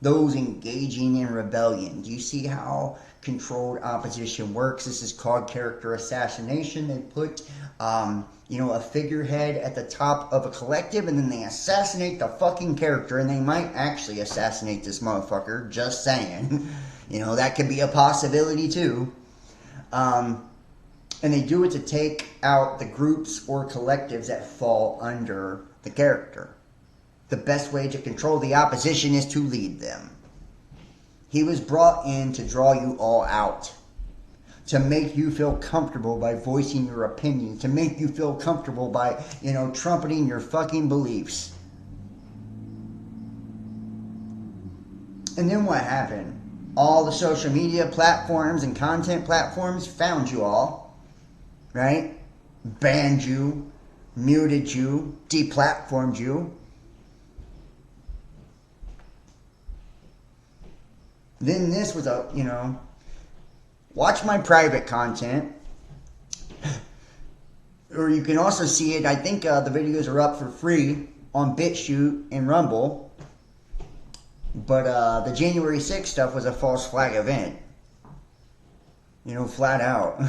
Those engaging in rebellion. Do you see how controlled opposition works? This is called character assassination. They put a figurehead at the top of a collective and then they assassinate the fucking character, and they might actually assassinate this motherfucker, just saying. That could be a possibility too. And they do it to take out the groups or collectives that fall under the character. The best way to control the opposition is to lead them. He was brought in to draw you all out. To make you feel comfortable by voicing your opinion. To make you feel comfortable by, trumpeting your fucking beliefs. And then what happened? All the social media platforms and content platforms found you all, right? Banned you, muted you, deplatformed you. Then this was a, watch my private content. Or you can also see it, I think the videos are up for free on BitChute and Rumble. But the January 6th stuff was a false flag event. Flat out.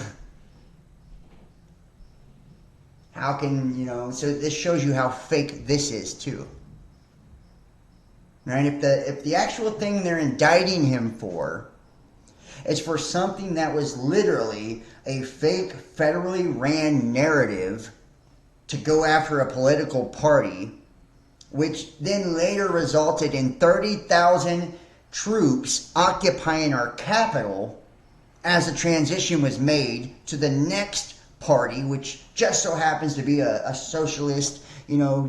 How can, so this shows you how fake this is too. Right? If the actual thing they're indicting him for is for something that was literally a fake federally ran narrative to go after a political party, which then later resulted in 30,000 troops occupying our capital as the transition was made to the next party, which just so happens to be a socialist,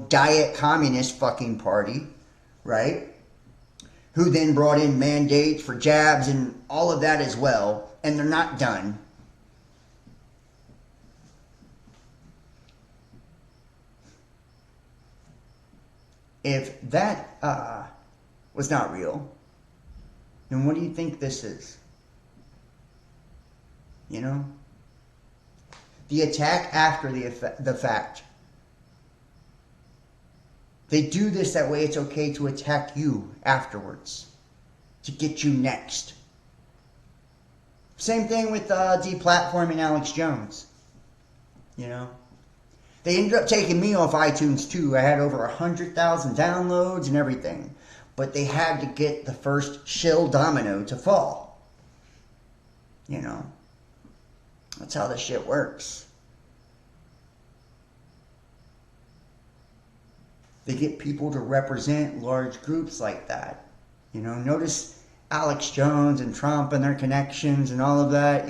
diet communist fucking party, right? Who then brought in mandates for jabs and all of that as well, and they're not done. If that was not real, then what do you think this is? The attack after the fact. They do this that way it's okay to attack you afterwards. To get you next. Same thing with deplatforming Alex Jones. They ended up taking me off iTunes too. I had over 100,000 downloads and everything. But they had to get the first shill domino to fall. That's how this shit works. They get people to represent large groups like that. Notice Alex Jones and Trump and their connections and all of that,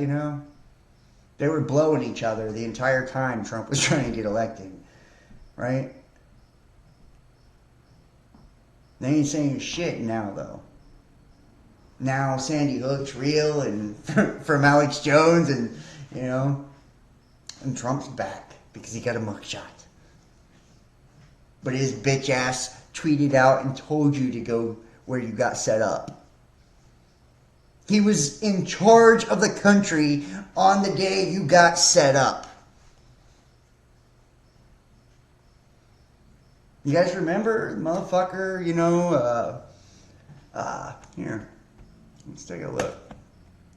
They were blowing each other the entire time Trump was trying to get elected. Right? They ain't saying shit now, though. Now Sandy Hook's real and from Alex Jones and, and Trump's back because he got a mugshot. But his bitch ass tweeted out and told you to go where you got set up. He was in charge of the country on the day you got set up. You guys remember, motherfucker, here, let's take a look.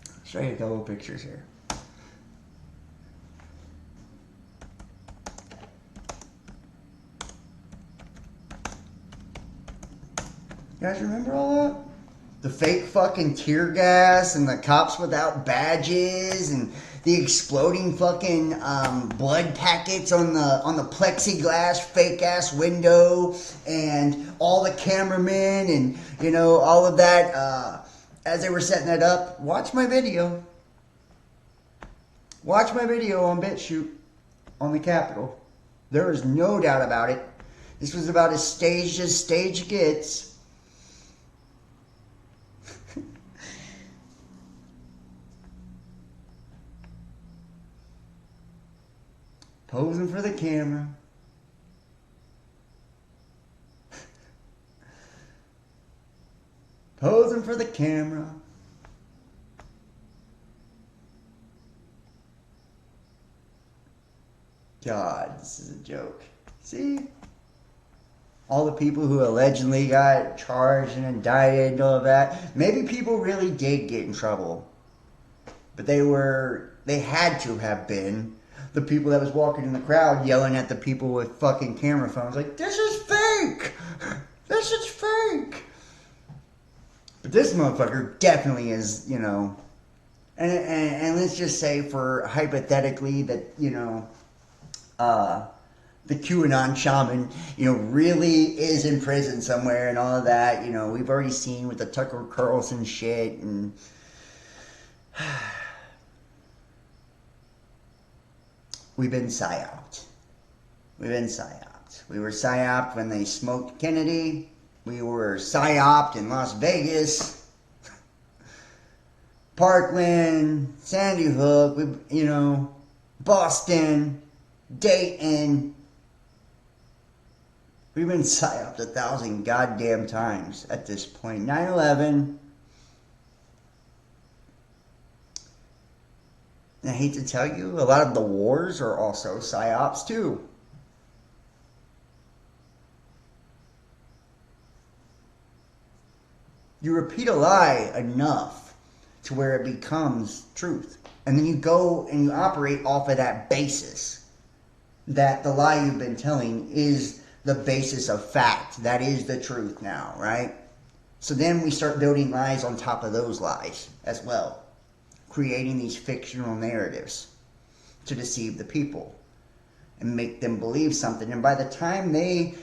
I'll show you a couple pictures here. You guys remember all that? The fake fucking tear gas and the cops without badges and the exploding fucking blood packets on the plexiglass fake ass window and all the cameramen and all of that as they were setting that up. Watch my video. Watch my video on BitChute on the Capitol. There is no doubt about it. This was about as staged as stage gets. Posing for the camera. Posing for the camera. God, this is a joke. See? All the people who allegedly got charged and indicted and all of that. Maybe people really did get in trouble. But they had to have been. The people that was walking in the crowd yelling at the people with fucking camera phones like, this is fake! This is fake! But this motherfucker definitely is, and let's just say for hypothetically that, the QAnon shaman, really is in prison somewhere and all of that, we've already seen with the Tucker Carlson shit and we've been psyoped. We've been psyoped. We were psyoped when they smoked Kennedy. We were psyoped in Las Vegas. Parkland, Sandy Hook, Boston, Dayton. We've been psyoped 1,000 goddamn times at this point. 9/11. And I hate to tell you, a lot of the wars are also psyops too. You repeat a lie enough to where it becomes truth. And then you go and you operate off of that basis. That the lie you've been telling is the basis of fact. That is the truth now, right? So then we start building lies on top of those lies as well. Creating these fictional narratives to deceive the people and make them believe something. And by the time they,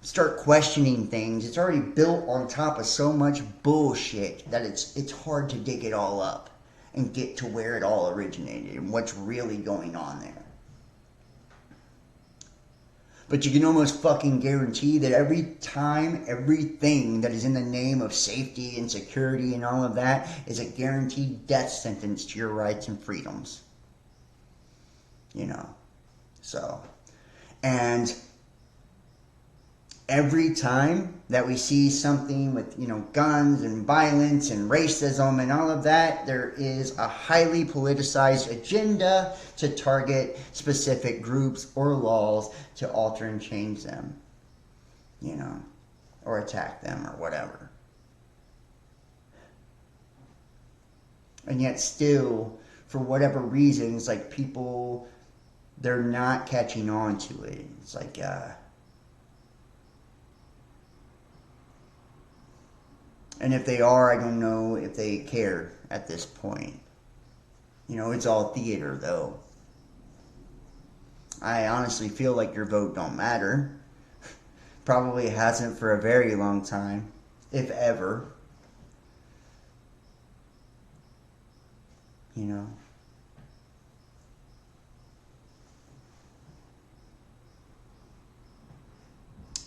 start questioning things, it's already built on top of so much bullshit that it's hard to dig it all up and get to where it all originated and what's really going on there. But you can almost fucking guarantee that every time, everything that is in the name of safety and security and all of that is a guaranteed death sentence to your rights and freedoms. So, and every time that we see something with, guns and violence and racism and all of that, there is a highly politicized agenda to target specific groups or laws to alter and change them, or attack them or whatever. And yet still, for whatever reason, it's like people, they're not catching on to it. It's like, and if they are, I don't know if they care at this point. It's all theater, though. I honestly feel like your vote don't matter. Probably hasn't for a very long time, if ever.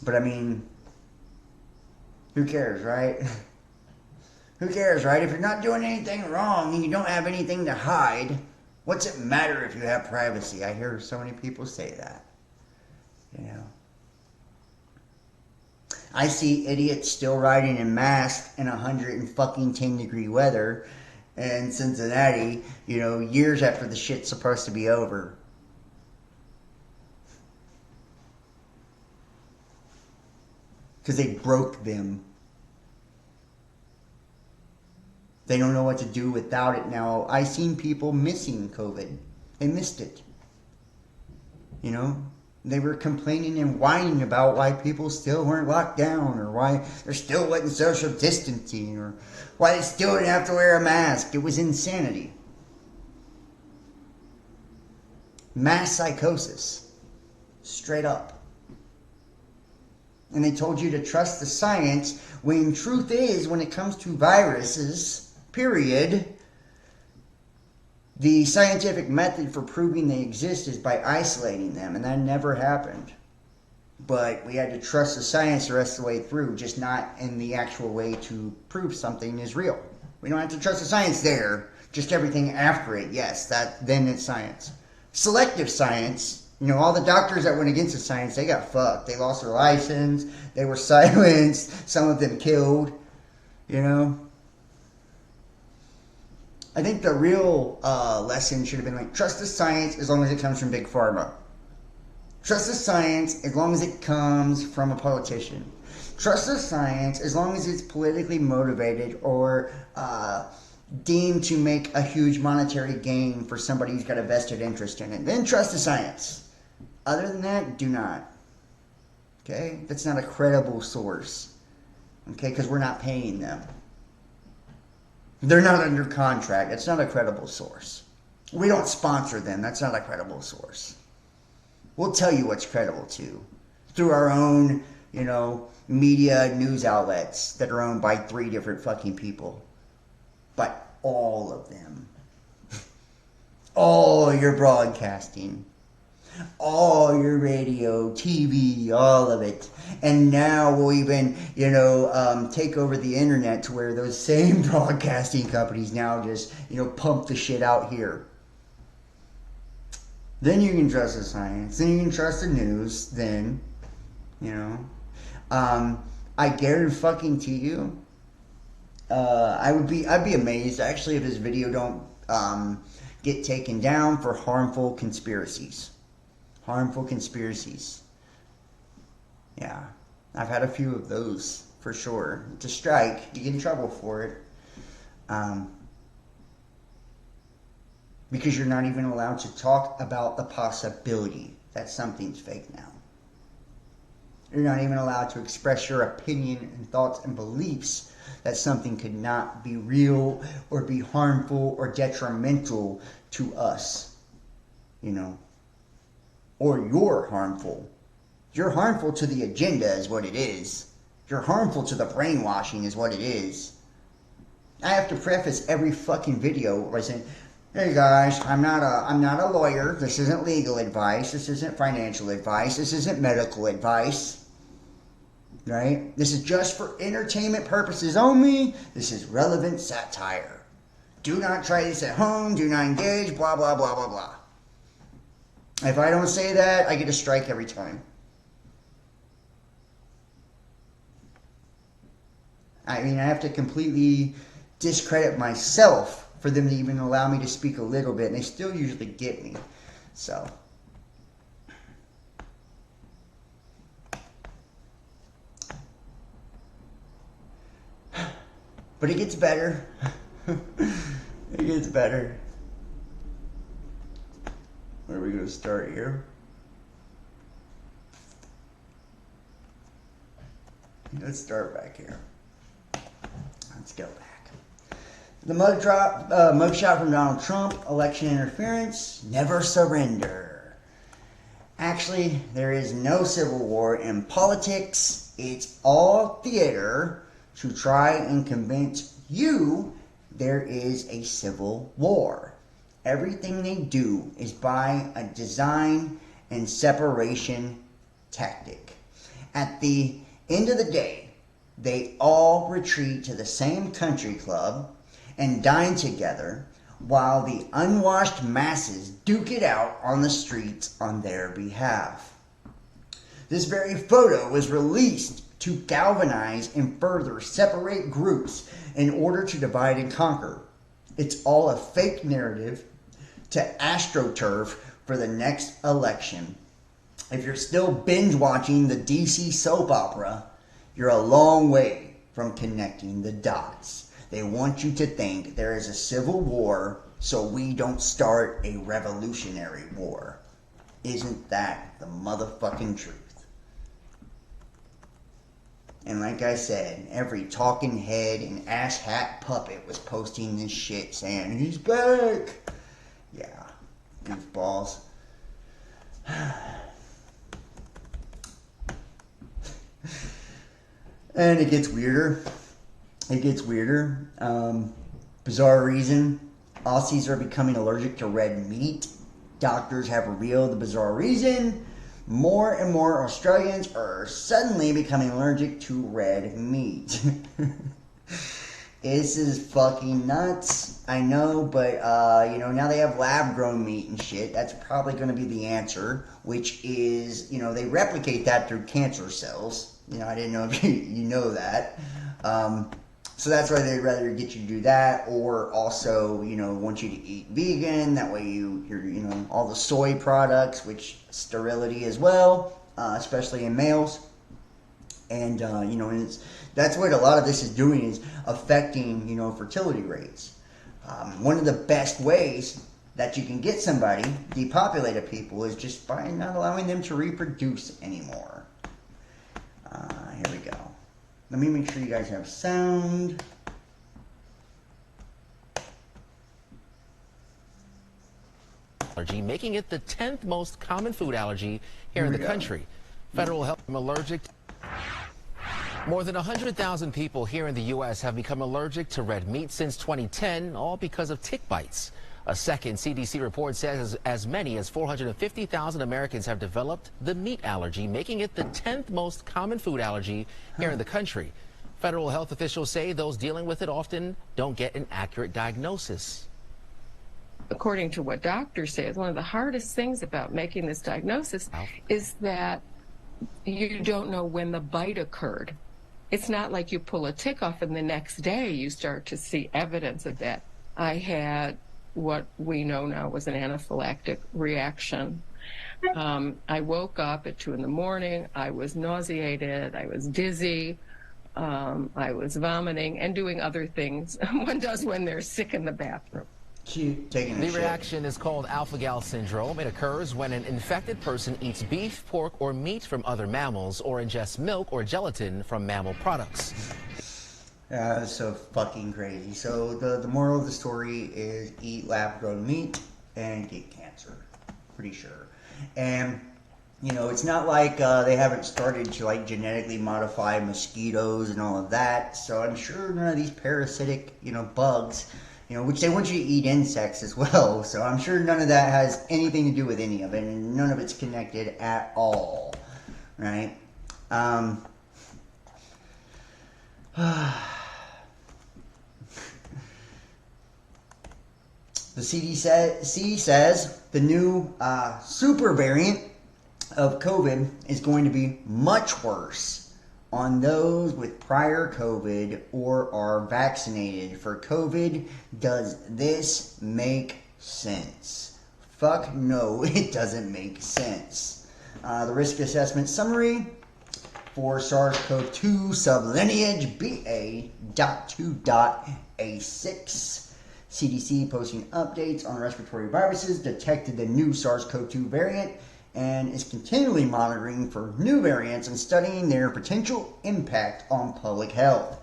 But I mean, who cares, right? Who cares, right? If you're not doing anything wrong and you don't have anything to hide, what's it matter if you have privacy? I hear so many people say that. I see idiots still riding in masks in 110-degree weather in Cincinnati, years after the shit's supposed to be over. Because they broke them. They don't know what to do without it now. I've seen people missing COVID. They missed it. They were complaining and whining about why people still weren't locked down, or why there still wasn't social distancing, or why they still didn't have to wear a mask. It was insanity. Mass psychosis. Straight up. And they told you to trust the science, when truth is, when it comes to viruses, period, the scientific method for proving they exist is by isolating them, and that never happened. But we had to trust the science the rest of the way through, just not in the actual way to prove something is real. We don't have to trust the science there, just everything after it, yes, then it's science. Selective science, all the doctors that went against the science, they got fucked. They lost their license, they were silenced, some of them killed, I think the real lesson should have been trust the science as long as it comes from Big Pharma. Trust the science as long as it comes from a politician. Trust the science as long as it's politically motivated or deemed to make a huge monetary gain for somebody who's got a vested interest in it. Then trust the science. Other than that, do not. Okay? That's not a credible source. Okay? Because we're not paying them. They're not under contract. That's not a credible source. We don't sponsor them. That's not a credible source. We'll tell you what's credible too. Through our own, media news outlets that are owned by 3 different fucking people. But all of them. All your broadcasting. All your radio, TV, all of it. And now we'll even, take over the internet to where those same broadcasting companies now just, pump the shit out here. Then you can trust the science. Then you can trust the news. Then, I guarantee you, I'd be amazed actually if this video don't get taken down for harmful conspiracies. Harmful conspiracies. Yeah, I've had a few of those for sure. To strike, you get in trouble for it. Because you're not even allowed to talk about the possibility that something's fake now. You're not even allowed to express your opinion and thoughts and beliefs that something could not be real or be harmful or detrimental to us. Or you're harmful. You're harmful to the agenda is what it is. You're harmful to the brainwashing is what it is. I have to preface every fucking video by saying, hey guys, I'm not a lawyer. This isn't legal advice. This isn't financial advice. This isn't medical advice. Right? This is just for entertainment purposes only. This is relevant satire. Do not try this at home. Do not engage. Blah, blah, blah, blah, blah. If I don't say that, I get a strike every time. I mean, I have to completely discredit myself for them to even allow me to speak a little bit, and they still usually get me. So. But it gets better. It gets better. Where are we going to start here? Let's start back here. Let's go back. The mugshot from Donald Trump, election interference, never surrender. Actually, there is no civil war in politics. It's all theater to try and convince you there is a civil war. Everything they do is by a design and separation tactic. At the end of the day, they all retreat to the same country club and dine together while the unwashed masses duke it out on the streets on their behalf. This very photo was released to galvanize and further separate groups in order to divide and conquer. It's all a fake narrative to astroturf for the next election. If you're still binge watching the DC soap opera, you're a long way from connecting the dots. They want you to think there is a civil war so we don't start a revolutionary war. Isn't that the motherfucking truth? And like I said, every talking head and ass hat puppet was posting this shit saying, he's back. Yeah, goofballs. And it gets weirder. It gets weirder. Bizarre reason. Aussies are becoming allergic to red meat. Doctors have revealed the bizarre reason. More and more Australians are suddenly becoming allergic to red meat. This is fucking nuts. I know, but, now they have lab-grown meat and shit. That's probably going to be the answer, which is, they replicate that through cancer cells. I didn't know if you know that. So that's why they'd rather get you to do that, or also, want you to eat vegan. That way you're all the soy products, which sterility as well, especially in males. And, that's what a lot of this is doing, is affecting, fertility rates. One of the best ways that you can get somebody, depopulate people, is just by not allowing them to reproduce anymore. Here we go. Let me make sure you guys have sound. Allergy, making it the 10th most common food allergy here in the country. Federal health allergic. More than 100,000 people here in the U.S. have become allergic to red meat since 2010, all because of tick bites. A second CDC report says as many as 450,000 Americans have developed the meat allergy, making it the 10th most common food allergy here in the country. Federal health officials say those dealing with it often don't get an accurate diagnosis. According to what doctors say, one of the hardest things about making this diagnosis is that you don't know when the bite occurred. It's not like you pull a tick off and the next day you start to see evidence of that. I had what we know now was an anaphylactic reaction. I woke up at 2 a.m. I was nauseated. I was dizzy. I was vomiting and doing other things one does when they're sick in the bathroom. Taking The reaction is called alpha-gal syndrome. It occurs when an infected person eats beef, pork, or meat from other mammals or ingests milk or gelatin from mammal products. That's so fucking crazy. So the moral of the story is eat lab-grown meat and get cancer. Pretty sure. And, you know, it's not like they haven't started to, like, genetically modify mosquitoes and all of that. So I'm sure none of these parasitic, you know, bugs, you know, which they want you to eat insects as well. So I'm sure none of that has anything to do with any of it. And none of it's connected at all. Right? The CDC says the new super variant of COVID is going to be much worse on those with prior COVID or are vaccinated for COVID. Does this make sense? Fuck no, it doesn't make sense. The risk assessment summary for SARS-CoV-2 sublineage BA.2.A6. CDC posting updates on respiratory viruses, detected the new SARS-CoV-2 variant, and is continually monitoring for new variants and studying their potential impact on public health.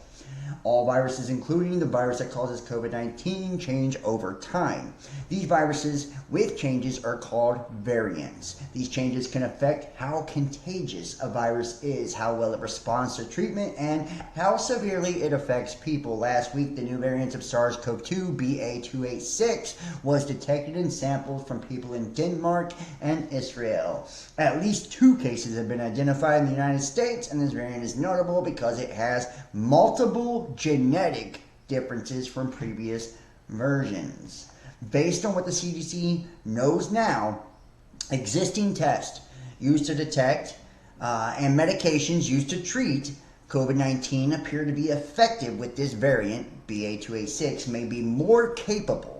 All viruses, including the virus that causes COVID-19, change over time. These viruses with changes are called variants. These changes can affect how contagious a virus is, how well it responds to treatment, and how severely it affects people. Last week, the new variant of SARS-CoV-2, BA.2.86, was detected in samples from people in Denmark and Israel. At least 2 cases have been identified in the United States, and this variant is notable because it has multiple genetic differences from previous versions. Based on what the CDC knows now, existing tests used to detect and medications used to treat COVID-19 appear to be effective with this variant. BA.2.86 may be more capable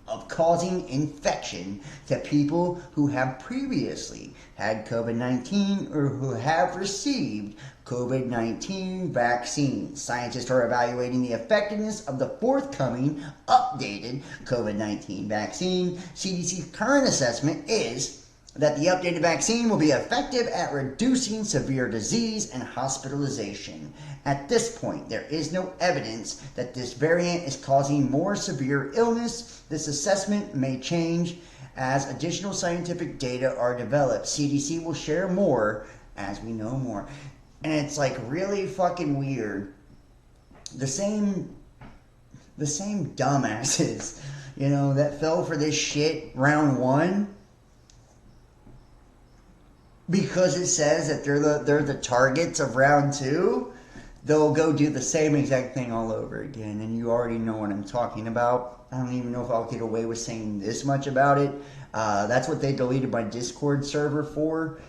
of causing infection to people who have previously had COVID-19 or who have received COVID-19 vaccines. Scientists are evaluating the effectiveness of the forthcoming updated COVID-19 vaccine. CDC's current assessment is that the updated vaccine will be effective at reducing severe disease and hospitalization. At this point, there is no evidence that this variant is causing more severe illness. This assessment may change as additional scientific data are developed. CDC will share more as we know more. And it's like really fucking weird. The same dumbasses, you know, that fell for this shit round 1 because it says that they're the targets of round 2. They'll go do the same exact thing all over again, and you already know what I'm talking about. I don't even know if I'll get away with saying this much about it. That's what they deleted my Discord server for.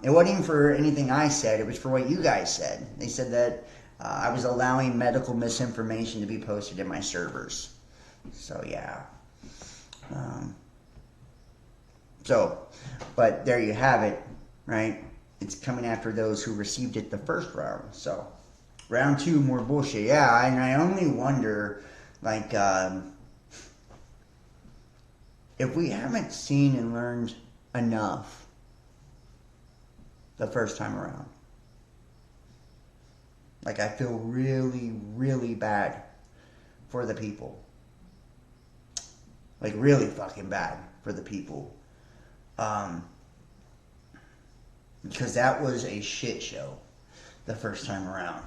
It wasn't even for anything I said. It was for what you guys said. They said that I was allowing medical misinformation to be posted in my servers. So, yeah. But there you have it, right? It's coming after those who received it the first round. So, round 2, more bullshit. Yeah, and I only wonder, like, if we haven't seen and learned enough the first time around. Like, I feel really, really bad for the people. Like, really fucking bad for the people. Because that was a shit show the first time around.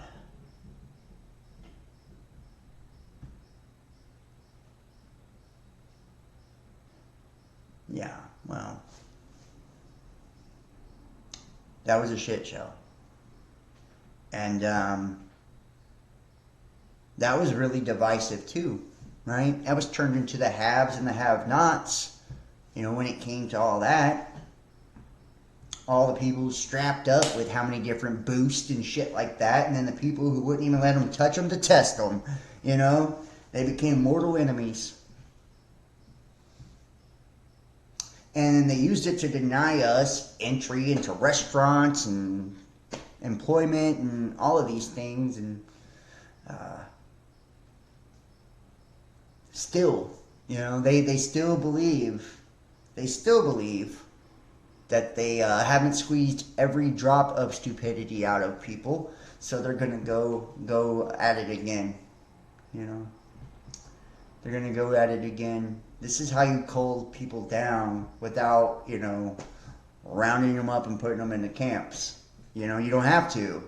Well, that was a shit show. And that was really divisive too, right? That was turned into the haves and the have-nots, when it came to all that. All the people strapped up with how many different boosts and shit like that, and then the people who wouldn't even let them touch them to test them, they became mortal enemies. And they used it to deny us entry into restaurants and employment and all of these things. And still, they still believe that they haven't squeezed every drop of stupidity out of people, so they're gonna go at it again. They're gonna go at it again. This is how you cold people down without, rounding them up and putting them into camps. You don't have to.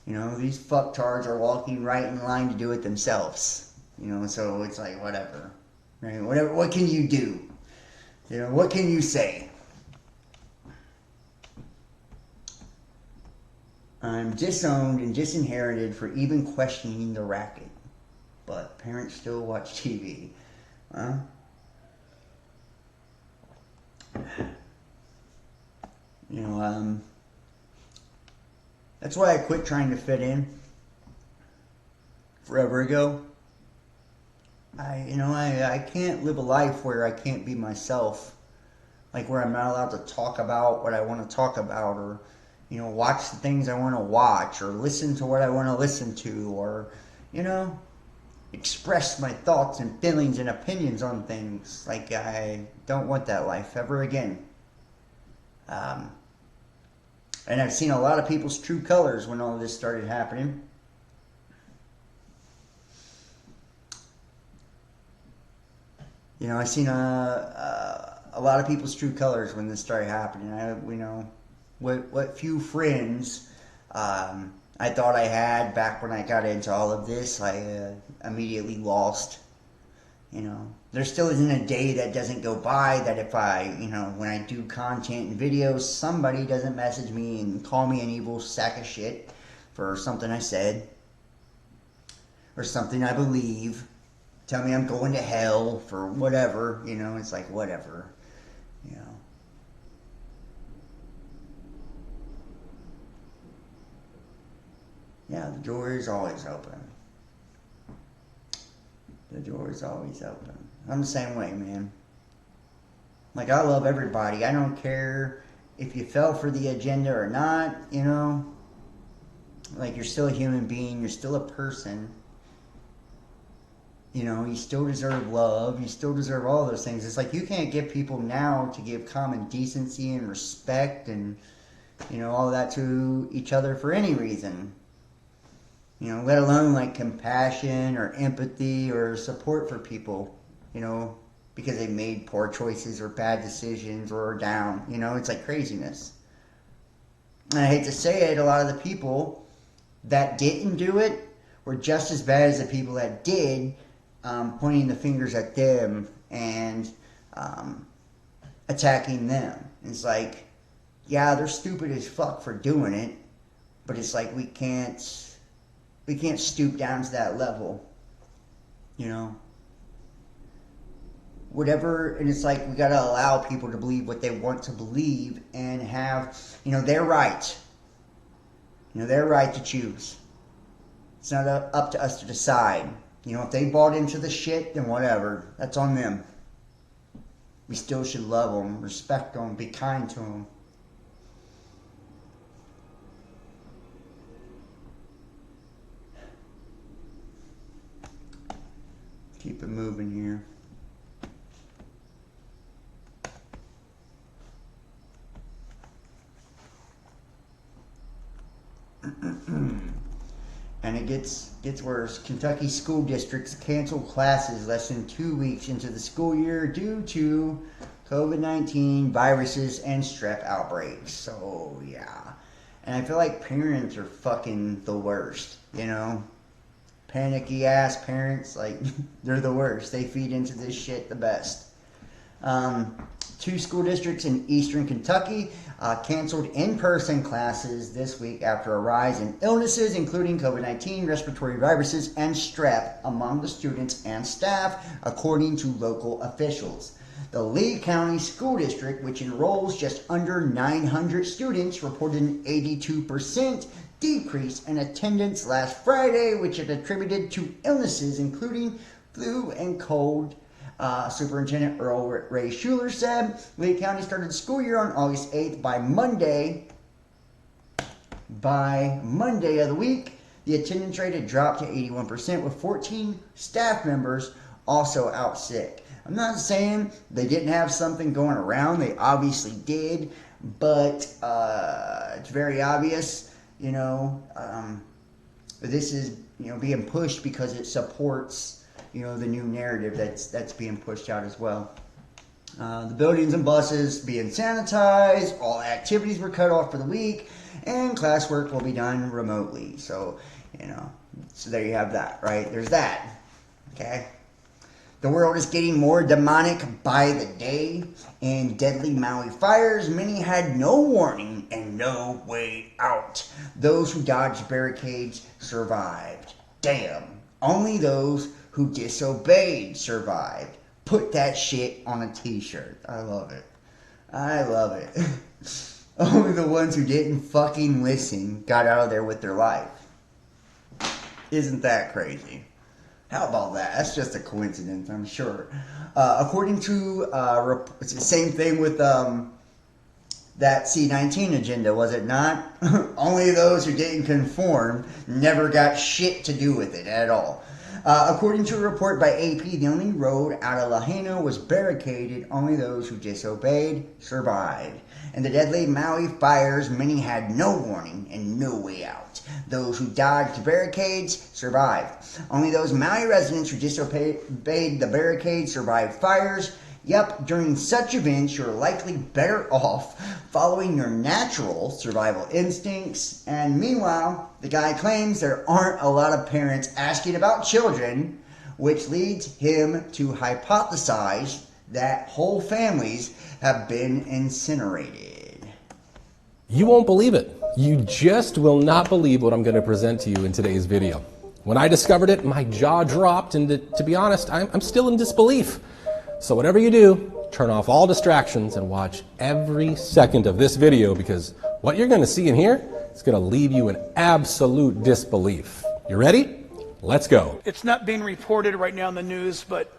These fucktards are walking right in line to do it themselves. So it's like, whatever. Right? Whatever. What can you do? What can you say? I'm disowned and disinherited for even questioning the racket. But parents still watch TV. Huh? That's why I quit trying to fit in forever ago. I can't live a life where I can't be myself. Like where I'm not allowed to talk about what I want to talk about, or watch the things I want to watch, or listen to what I want to listen to, or express my thoughts and feelings and opinions on things. Like, I don't want that life ever again. And I've seen a lot of people's true colors when all of this started happening. I've seen a lot of people's true colors when this started happening. What few friends I thought I had back when I got into all of this, I immediately lost. There still isn't a day that doesn't go by that if I, when I do content and videos, somebody doesn't message me and call me an evil sack of shit for something I said or something I believe. Tell me I'm going to hell for whatever, it's like, whatever, Yeah, the door is always open. The door is always open. I'm the same way, man. Like, I love everybody. I don't care if you fell for the agenda or not, Like, you're still a human being. You're still a person. You still deserve love. You still deserve all those things. It's like you can't get people now to give common decency and respect and, all that to each other for any reason. Let alone like compassion or empathy or support for people, because they made poor choices or bad decisions or are down. It's like craziness. And I hate to say it, a lot of the people that didn't do it were just as bad as the people that did, pointing the fingers at them and attacking them. It's like, yeah, they're stupid as fuck for doing it, but it's like we can't stoop down to that level, Whatever, and it's like we gotta allow people to believe what they want to believe and have, their right. Their right to choose. It's not up to us to decide. If they bought into the shit, then whatever. That's on them. We still should love them, respect them, be kind to them. Keep it moving here. And it gets worse. Kentucky school districts cancel classes less than 2 weeks into the school year due to COVID-19 viruses and strep outbreaks. So, yeah. And I feel like parents are fucking the worst, Panicky ass parents, like, they're the worst. They feed into this shit the best. 2 school districts in eastern Kentucky canceled in-person classes this week after a rise in illnesses, including COVID-19, respiratory viruses, and strep among the students and staff, according to local officials. The Lee County School District, which enrolls just under 900 students, reported an 82% decrease in attendance last Friday, which it attributed to illnesses including flu and cold. Superintendent Earl Ray Schuler said Lee County started the school year on August 8th. By Monday of the week, the attendance rate had dropped to 81%, with 14 staff members also out sick. I'm not saying they didn't have something going around. They obviously did, but it's very obvious, this is, being pushed because it supports the new narrative that's being pushed out as well. The buildings and buses being sanitized, all activities were cut off for the week, and classwork will be done remotely. So, so there you have that, right? There's that, okay? The world is getting more demonic by the day. In deadly Maui fires, many had no warning and no way out. Those who dodged barricades survived. Damn. Only those who disobeyed survived. Put that shit on a t-shirt. I love it. I love it. Only the ones who didn't fucking listen got out of there with their life. Isn't that crazy? How about that? That's just a coincidence, I'm sure. According to, it's the same thing with that C-19 agenda, was it not? Only those who didn't conform never got shit to do with it at all. According to a report by AP, the only road out of Lahaina was barricaded. Only those who disobeyed survived. In the deadly Maui fires, many had no warning and no way out. Those who dodged barricades survived. Only those Maui residents who disobeyed the barricades survived fires. Yep, during such events, you're likely better off following your natural survival instincts. And meanwhile, the guy claims there aren't a lot of parents asking about children, which leads him to hypothesize that whole families have been incinerated. You won't believe it. You just will not believe what I'm going to present to you in today's video. When I discovered it, my jaw dropped, and to be honest, I'm still in disbelief. So whatever you do, turn off all distractions and watch every second of this video, because what you're going to see in here is going to leave you in absolute disbelief. You ready? Let's go. It's not being reported right now in the news, but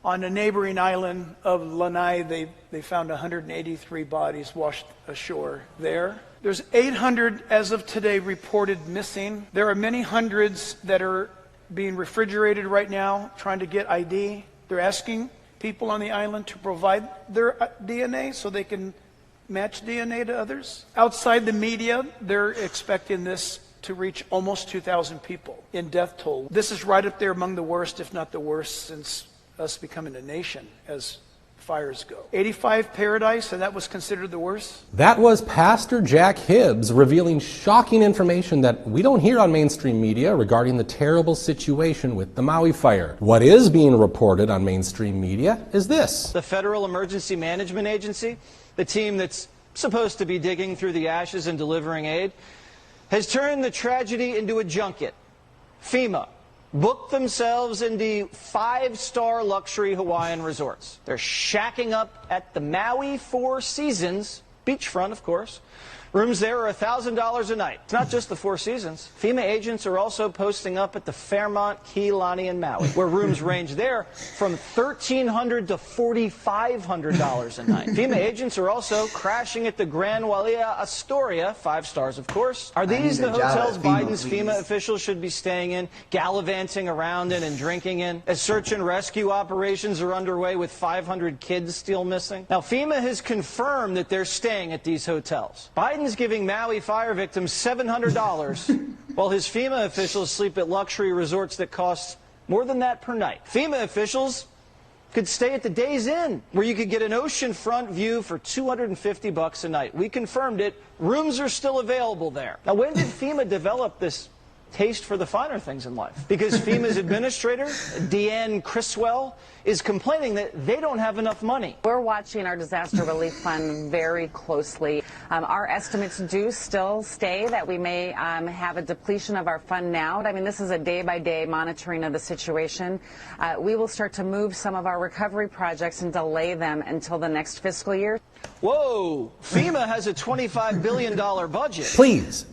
on the neighboring island of Lanai, they found 183 bodies washed ashore there. There's 800 as of today reported missing. There are many hundreds that are being refrigerated right now, trying to get ID. They're asking people on the island to provide their DNA so they can match DNA to others. Outside the media, they're expecting this to reach almost 2,000 people in death toll. This is right up there among the worst, if not the worst, since us becoming a nation as fires go. 85 Paradise, and that was considered the worst? That was Pastor Jack Hibbs revealing shocking information that we don't hear on mainstream media regarding the terrible situation with the Maui fire. What is being reported on mainstream media is this. The Federal Emergency Management Agency, the team that's supposed to be digging through the ashes and delivering aid, has turned the tragedy into a junket. FEMA booked themselves into 5-star luxury Hawaiian resorts. They're shacking up at the Maui Four Seasons, beachfront of course. Rooms there are $1,000 a night. It's not just the Four Seasons. FEMA agents are also posting up at the Fairmont Key Lani in Maui, where rooms range there from $1,300 to $4,500 a night. FEMA agents are also crashing at the Grand Wailea Astoria, 5 stars of course. Are these the hotels Biden's FEMA officials should be staying in, gallivanting around in and drinking in, as search and rescue operations are underway with 500 kids still missing? Now, FEMA has confirmed that they're staying at these hotels. Biden's giving Maui fire victims $700 while his FEMA officials sleep at luxury resorts that cost more than that per night. FEMA officials could stay at the Days Inn, where you could get an oceanfront view for $250 a night. We confirmed it. Rooms are still available there. Now, when did FEMA develop this taste for the finer things in life. Because FEMA's administrator, Deanne Criswell, is complaining that they don't have enough money. We're watching our disaster relief fund very closely. Our estimates do still stay that we may have a depletion of our fund now. I mean, this is a day-by-day monitoring of the situation. We will start to move some of our recovery projects and delay them until the next fiscal year. Whoa, FEMA has a $25 billion budget. Please.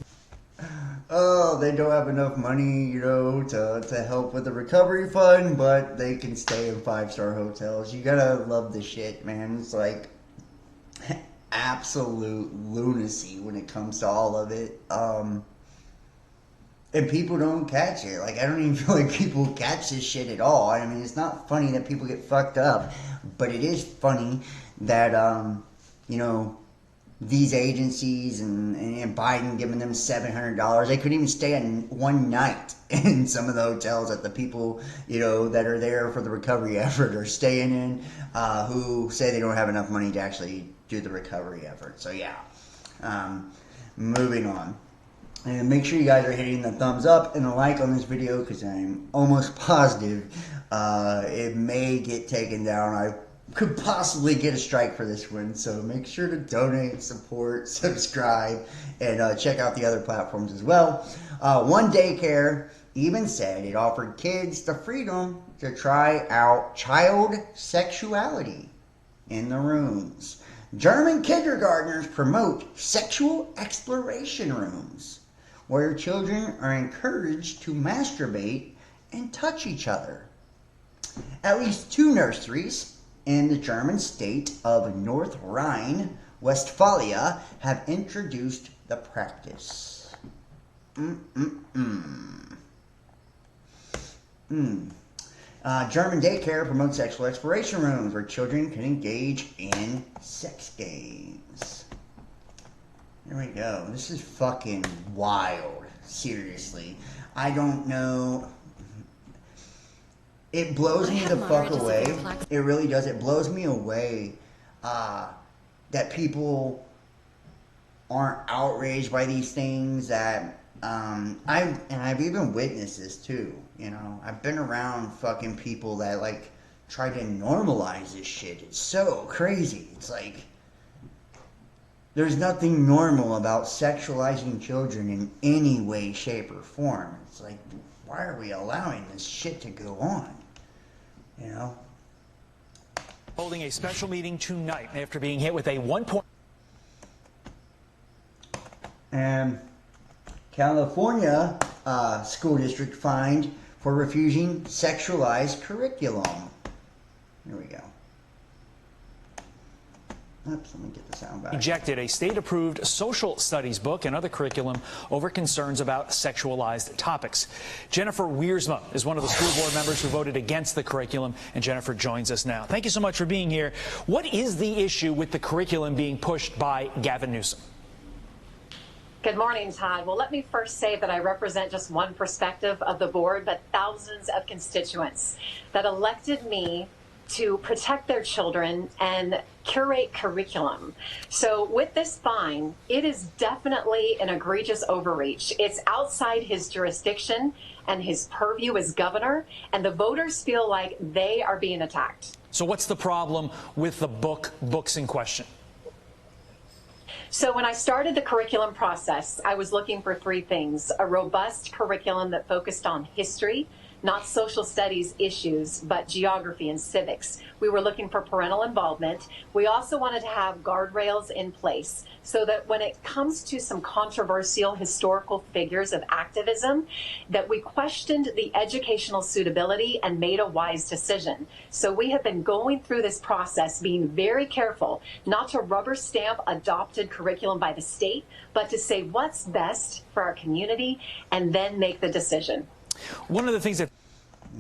Oh, they don't have enough money, you know, to help with the recovery fund, but they can stay in 5-star hotels. You gotta love the shit, man. It's like absolute lunacy when it comes to all of it. And people don't catch it. Like, I don't even feel like people catch this shit at all. I mean, it's not funny that people get fucked up, but it is funny that, you know, these agencies and Biden giving them $700. They couldn't even stay in one night in some of the hotels that the people, you know, that are there for the recovery effort are staying in, who say they don't have enough money to actually do the recovery effort. So yeah, moving on. And make sure you guys are hitting the thumbs up and the like on this video, because I'm almost positive it may get taken down. I could possibly get a strike for this one, so make sure to donate, support, subscribe, and check out the other platforms as well. One daycare even said it offered kids the freedom to try out child sexuality in the rooms. German kindergartners promote sexual exploration rooms, where children are encouraged to masturbate and touch each other. At least 2 nurseries in the German state of North Rhine-Westphalia have introduced the practice. German daycare promotes sexual exploration rooms where children can engage in sex games. There we go. This is fucking wild. Seriously. I don't know. It blows me the fuck away. It really does. It blows me away that people aren't outraged by these things. That I've even witnessed this too. You know, I've been around fucking people that like try to normalize this shit. It's so crazy. It's like there's nothing normal about sexualizing children in any way, shape, or form. It's like, why are we allowing this shit to go on? You know? Holding a special meeting tonight after being hit with a 1 And California school district fined for refusing sexualized curriculum. Here we go. Oops, let me get the sound back. Rejected a state-approved social studies book and other curriculum over concerns about sexualized topics. Jennifer Wiersma is one of the school board members who voted against the curriculum, and Jennifer joins us now. Thank you so much for being here. What is the issue with the curriculum being pushed by Gavin Newsom? Good morning, Todd. Well, let me first say that I represent just one perspective of the board, but thousands of constituents that elected me to protect their children and curate curriculum. So with this fine, it is definitely an egregious overreach. It's outside his jurisdiction and his purview as governor, and the voters feel like they are being attacked. So what's the problem with the books in question? So when I started the curriculum process, I was looking for 3 things: a robust curriculum that focused on history, not social studies issues, but geography and civics. We were looking for parental involvement. We also wanted to have guardrails in place so that when it comes to some controversial historical figures of activism, that we questioned the educational suitability and made a wise decision. So we have been going through this process being very careful not to rubber stamp adopted curriculum by the state, but to say what's best for our community and then make the decision. One of the things that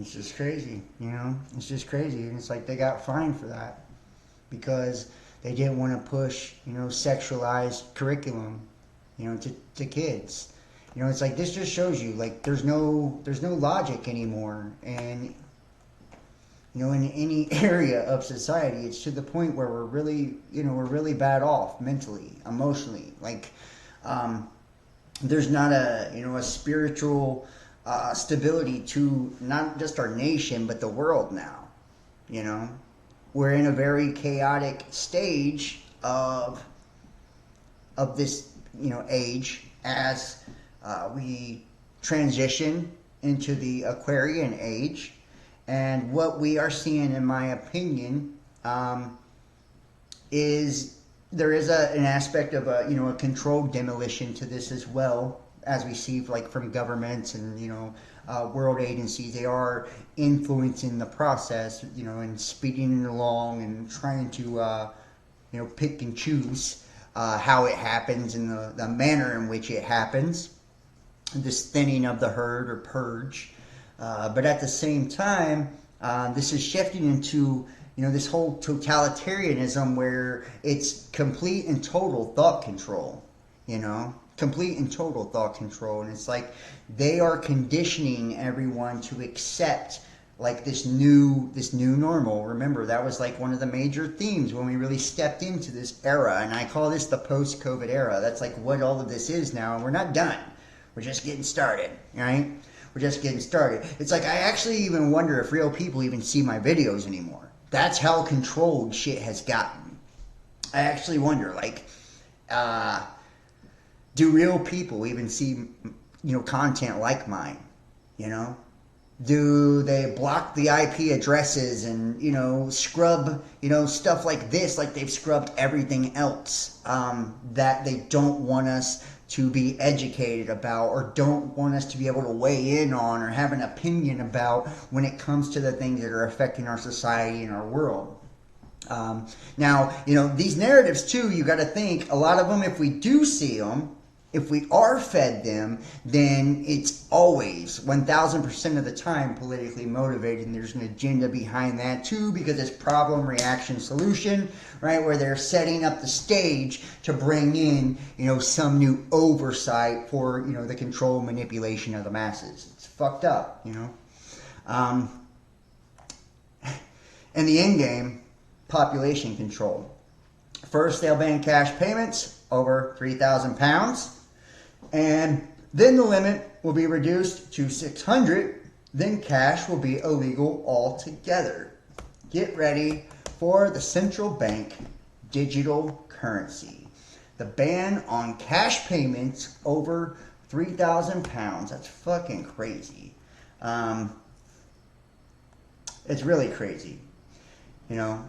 it's just crazy, you know, it's just crazy. And it's like they got fined for that because they didn't want to push, you know, sexualized curriculum, you know, to kids. You know, it's like this just shows you like there's no logic anymore. And you know, in any area of society, it's to the point where we're really, you know, we're really bad off mentally, emotionally. Like there's not a, a spiritual stability to not just our nation, but the world now. We're in a very chaotic stage of this, age as we transition into the Aquarian age. And what we are seeing, in my opinion, is there is an aspect of a controlled demolition to this as well, as we see like from governments and world agencies. They are influencing the process, and speeding it along and trying to pick and choose how it happens and the manner in which it happens. This thinning of the herd or purge. But at the same time, this is shifting into, this whole totalitarianism where it's complete and total thought control, complete and total thought control. And it's like they are conditioning everyone to accept like this new normal. Remember, that was like one of the major themes when we really stepped into this era. And I call this the post-COVID era. That's like what all of this is now. And we're not done. We're just getting started, right? We're just getting started. It's like I actually even wonder if real people even see my videos anymore. That's how controlled shit has gotten. I actually wonder, like, do real people even see, content like mine? Do they block the IP addresses and, scrub, stuff like this, like they've scrubbed everything else that they don't want us to be educated about or don't want us to be able to weigh in on or have an opinion about when it comes to the things that are affecting our society and our world. Now, these narratives too, you got to think a lot of them, if we do see them, if we are fed them, then it's always 1000% of the time politically motivated, and there's an agenda behind that too, because it's problem, reaction, solution, right? Where they're setting up the stage to bring in, some new oversight for, the control and manipulation of the masses. It's fucked up, And the end game, population control. First, they'll ban cash payments over £3,000. And then the limit will be reduced to 600. Then cash will be illegal altogether. Get ready for the central bank digital currency. The ban on cash payments over £3,000. That's fucking crazy. It's really crazy.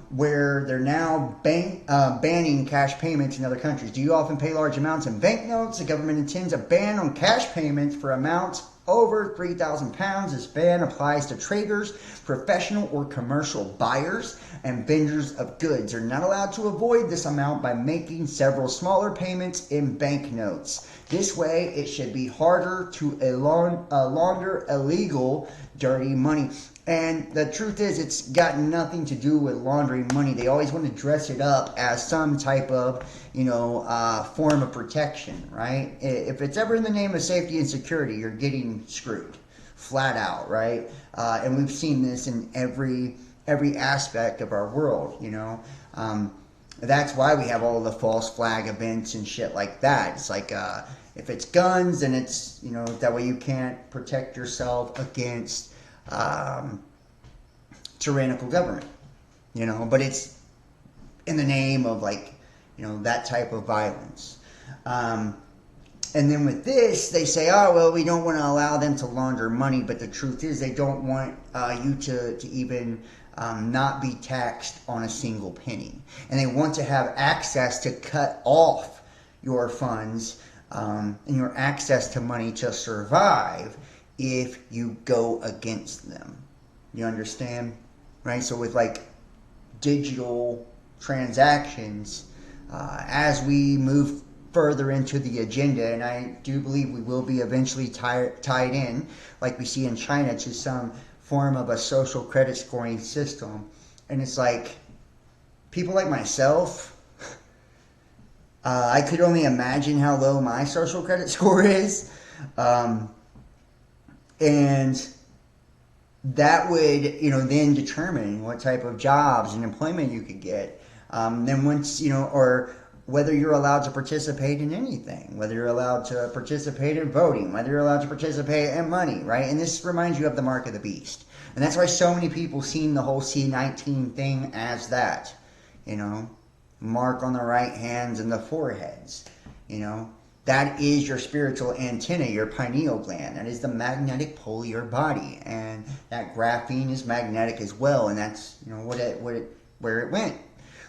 Where they're now banning cash payments in other countries. Do you often pay large amounts in banknotes? The government intends a ban on cash payments for amounts over £3,000. This ban applies to traders, professional or commercial buyers, and vendors of goods. They're not allowed to avoid this amount by making several smaller payments in banknotes. This way, it should be harder to launder illegal, dirty money. And the truth is, it's got nothing to do with laundering money. They always want to dress it up as some type of, form of protection, right? If it's ever in the name of safety and security, you're getting screwed, flat out, right? And we've seen this in every aspect of our world, That's why we have all the false flag events and shit like that. It's like, if it's guns, then it's, that way you can't protect yourself against tyrannical government, but it's in the name of that type of violence. And then with this, they say, oh, well, we don't want to allow them to launder money, but the truth is they don't want you to even not be taxed on a single penny. And they want to have access to cut off your funds and your access to money to survive if you go against them. You understand? Right? So with digital transactions, as we move further into the agenda, and I do believe we will be eventually tied in, like we see in China, to some form of a social credit scoring system. And it's like, people like myself, I could only imagine how low my social credit score is. And that would, then determine what type of jobs and employment you could get. Then once, or whether you're allowed to participate in anything, whether you're allowed to participate in voting, whether you're allowed to participate in money, right? And this reminds you of the mark of the beast. And that's why so many people seen the whole C-19 thing as that, you know, mark on the right hands and the foreheads, you know. That is your spiritual antenna, your pineal gland. That is the magnetic pole of your body. And that graphene is magnetic as well. And that's, you know, where it went,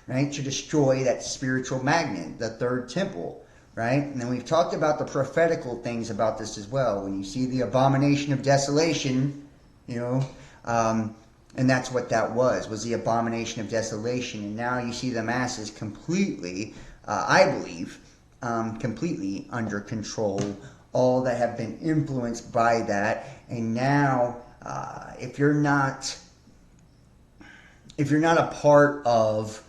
right? To destroy that spiritual magnet, the third temple, right? And then we've talked about the prophetical things about this as well. When you see the abomination of desolation, you know, and that's what that was the abomination of desolation. And now you see the masses completely, I believe, completely under control, all that have been influenced by that. And now, if you're not a part of,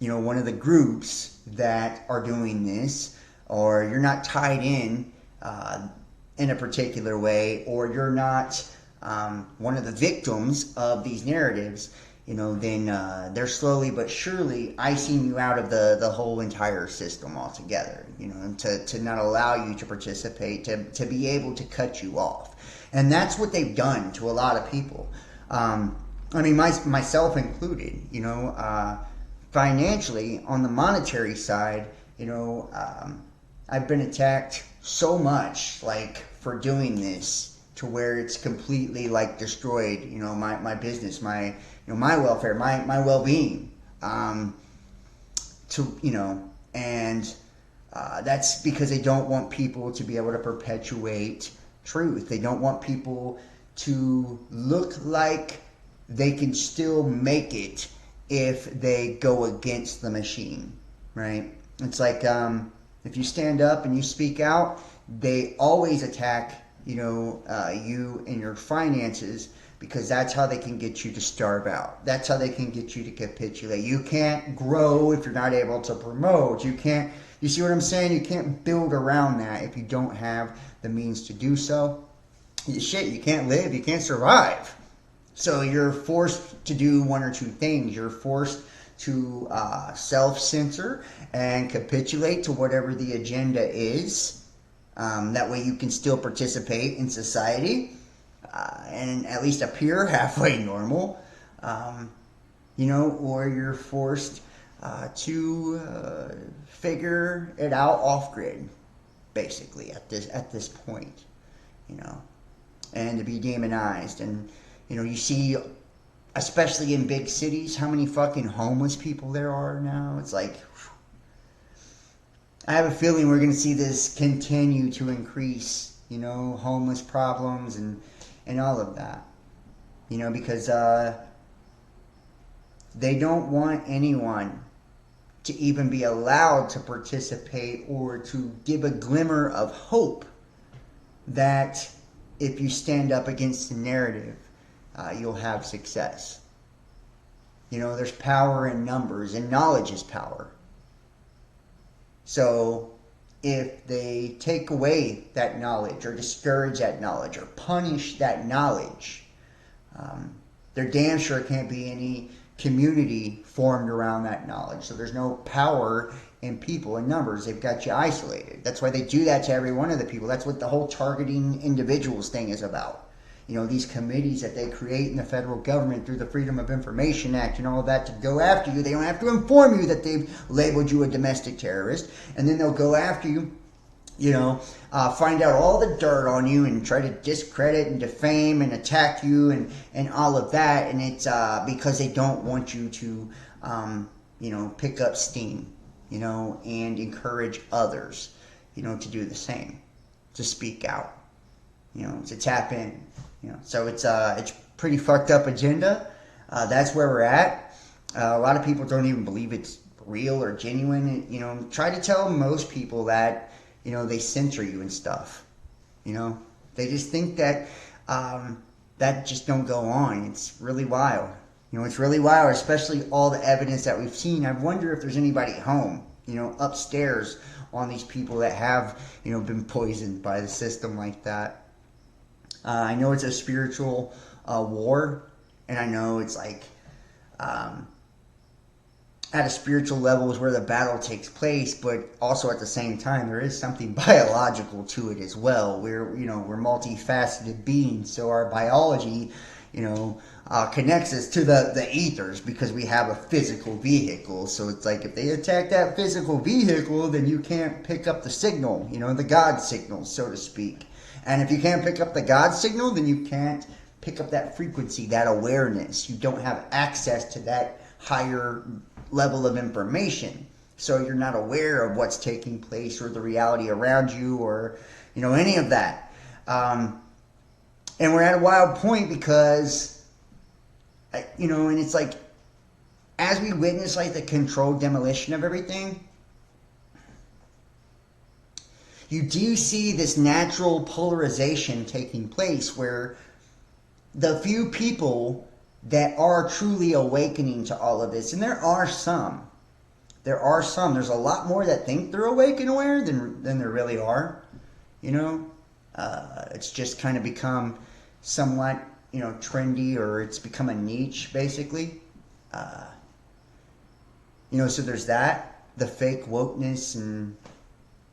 you know, one of the groups that are doing this, or you're not tied in a particular way, or you're not one of the victims of these narratives, you know, then they're slowly but surely icing you out of the whole entire system altogether, you know, to not allow you to participate, to be able to cut you off. And that's what they've done to a lot of people. I mean, myself included, you know, financially, on the monetary side, you know, I've been attacked so much, like, for doing this, to where it's completely, like, destroyed, you know, my business, my, you know, my welfare, my well-being, to, you know, and that's because they don't want people to be able to perpetuate truth. They don't want people to look like they can still make it if they go against the machine, right? It's like, if you stand up and you speak out, they always attack, you know, you and your finances, because that's how they can get you to starve out. That's how they can get you to capitulate. You can't grow if you're not able to promote. You can't, you see what I'm saying? You can't build around that if you don't have the means to do so. Shit, you can't live, you can't survive. So you're forced to do one or two things. You're forced to self-censor and capitulate to whatever the agenda is. That way you can still participate in society and at least appear halfway normal. You know, or you're forced to figure it out off-grid, basically, at this point, you know, and to be demonized. And, you know, you see, especially in big cities, how many fucking homeless people there are now. It's like, I have a feeling we're going to see this continue to increase, you know, homeless problems and all of that, you know, because they don't want anyone to even be allowed to participate or to give a glimmer of hope that if you stand up against the narrative, you'll have success. You know, there's power in numbers, and knowledge is power. So if they take away that knowledge, or discourage that knowledge, or punish that knowledge, there damn sure can't be any community formed around that knowledge. So there's no power in people and numbers. They've got you isolated. That's why they do that to every one of the people. That's what the whole targeting individuals thing is about. You know, these committees that they create in the federal government through the Freedom of Information Act and all of that to go after you. They don't have to inform you that they've labeled you a domestic terrorist. And then they'll go after you, you know, find out all the dirt on you and try to discredit and defame and attack you and all of that. And it's because they don't want you to, you know, pick up steam, you know, and encourage others, you know, to do the same, to speak out, you know, to tap in. You know, so it's pretty fucked up agenda. That's where we're at. A lot of people don't even believe it's real or genuine. You know, try to tell most people that, you know, they censor you and stuff. You know, they just think that that just don't go on. It's really wild. You know, it's really wild, especially all the evidence that we've seen. I wonder if there's anybody home, you know, upstairs on these people that have, you know, been poisoned by the system like that. I know it's a spiritual war, and I know it's like at a spiritual level is where the battle takes place, but also at the same time there is something biological to it as well. We're multifaceted beings, so our biology connects us to the ethers because we have a physical vehicle. So it's like if they attack that physical vehicle, then you can't pick up the signal, the God signal, so to speak. And if you can't pick up the God signal, then you can't pick up that frequency, that awareness. You don't have access to that higher level of information. So you're not aware of what's taking place or the reality around you or, any of that. And we're at a wild point because, and it's like, as we witness like the controlled demolition of everything, you do see this natural polarization taking place where the few people that are truly awakening to all of this, and there are some, there's a lot more that think they're awake and aware than there really are, it's just kind of become somewhat, trendy, or it's become a niche, basically, so there's that, the fake wokeness and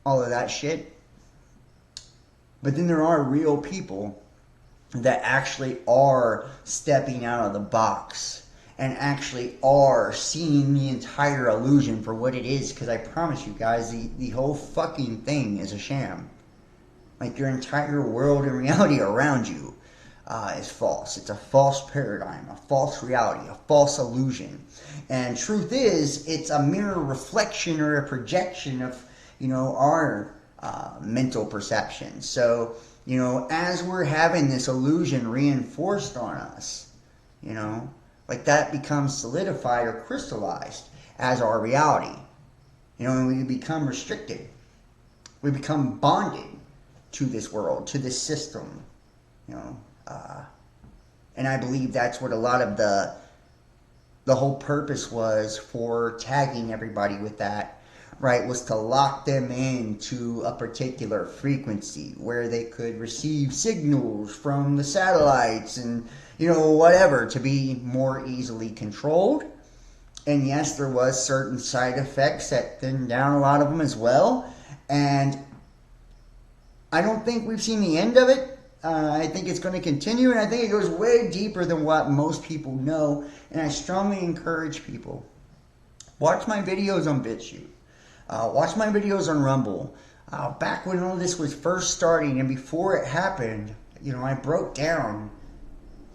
all of that shit, but then there are real people that actually are stepping out of the box and actually are seeing the entire illusion for what it is. Because I promise you guys, the whole fucking thing is a sham. Like, your entire world and reality around you is false. It's a false paradigm, a false reality, a false illusion. And truth is, it's a mirror reflection or a projection of, our mental perception. So, as we're having this illusion reinforced on us, like that becomes solidified or crystallized as our reality, and we become restricted. We become bonded to this world, to this system, and I believe that's what a lot of the whole purpose was for tagging everybody with that. Right, was to lock them into a particular frequency where they could receive signals from the satellites and, whatever, to be more easily controlled. And yes, there was certain side effects that thinned down a lot of them as well. And I don't think we've seen the end of it. I think it's going to continue, and I think it goes way deeper than what most people know. And I strongly encourage people, watch my videos on BitChute. Watch my videos on Rumble. Back when all this was first starting and before it happened, I broke down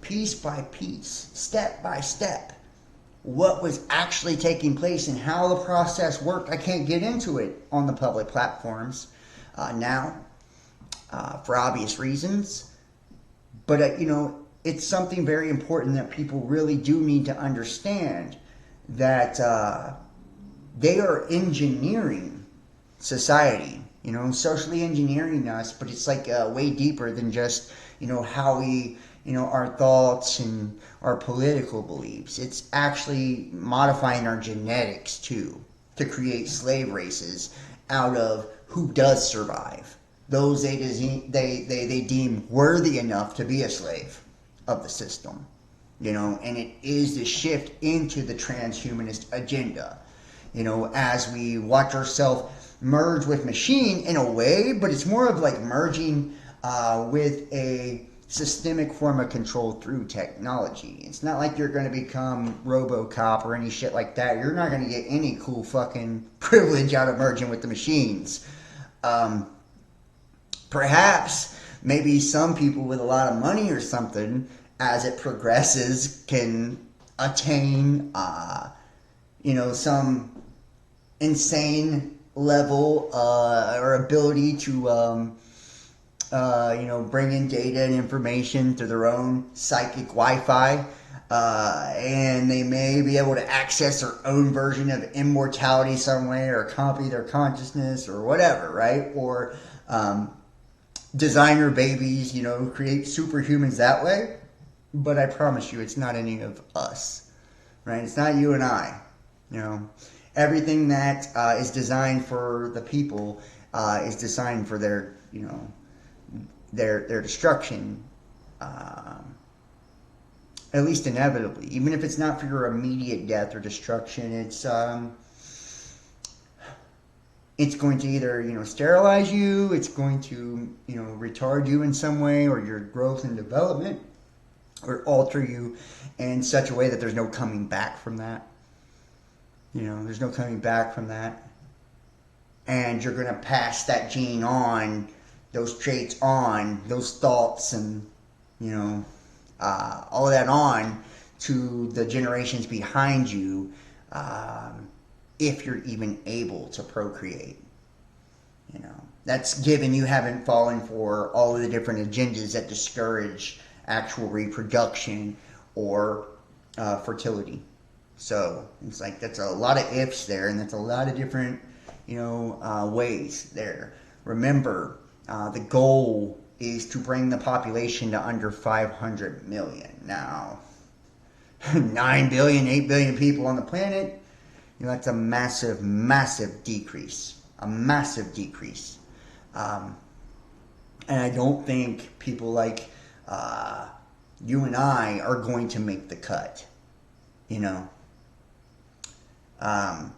piece by piece, step by step, what was actually taking place and how the process worked. I can't get into it on the public platforms now for obvious reasons. But, it's something very important that people really do need to understand, that they are engineering society, socially engineering us, but it's like way deeper than just, how we, our thoughts and our political beliefs. It's actually modifying our genetics too, to create slave races out of who does survive. Those they deem worthy enough to be a slave of the system, and it is the shift into the transhumanist agenda. As we watch ourselves merge with machine in a way, but it's more of like merging with a systemic form of control through technology. It's not like you're going to become RoboCop or any shit like that. You're not going to get any cool fucking privilege out of merging with the machines. Perhaps, maybe some people with a lot of money or something, as it progresses, can attain, some insane level or ability to bring in data and information through their own psychic Wi-Fi, and they may be able to access their own version of immortality some way, or copy their consciousness or whatever, right? Or designer babies, create superhumans that way. But I promise you, it's not any of us, right? It's not you and I, Everything that is designed for the people is designed for their, their destruction. at least inevitably. Even if it's not for your immediate death or destruction, it's going to either, sterilize you, it's going to, retard you in some way, or your growth and development, or alter you in such a way that there's no coming back from that. There's no coming back from that. And you're going to pass that gene on, those traits on, those thoughts, and, all of that on to the generations behind you, if you're even able to procreate. That's given you haven't fallen for all of the different agendas that discourage actual reproduction or fertility. So it's like that's a lot of ifs there, and that's a lot of different ways there. Remember, the goal is to bring the population to under 500 million. Now, 9 billion, 8 billion people on the planet, that's a massive, massive decrease. A massive decrease. And I don't think people like you and I are going to make the cut. I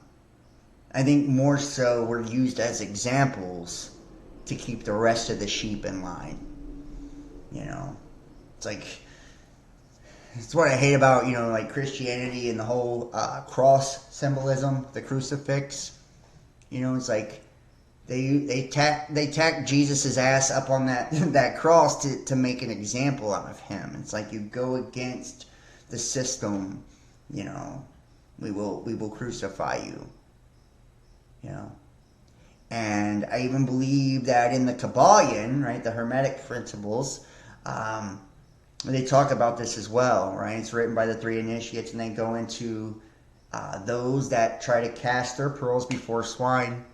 think more so we're used as examples to keep the rest of the sheep in line. It's like, it's what I hate about, like Christianity and the whole cross symbolism, the crucifix. It's like they tack Jesus' ass up on that cross to make an example out of him. It's like you go against the system, we will crucify you. And I even believe that in the Kabbalion, right, the Hermetic principles, they talk about this as well, right? It's written by the 3 initiates, and they go into those that try to cast their pearls before swine,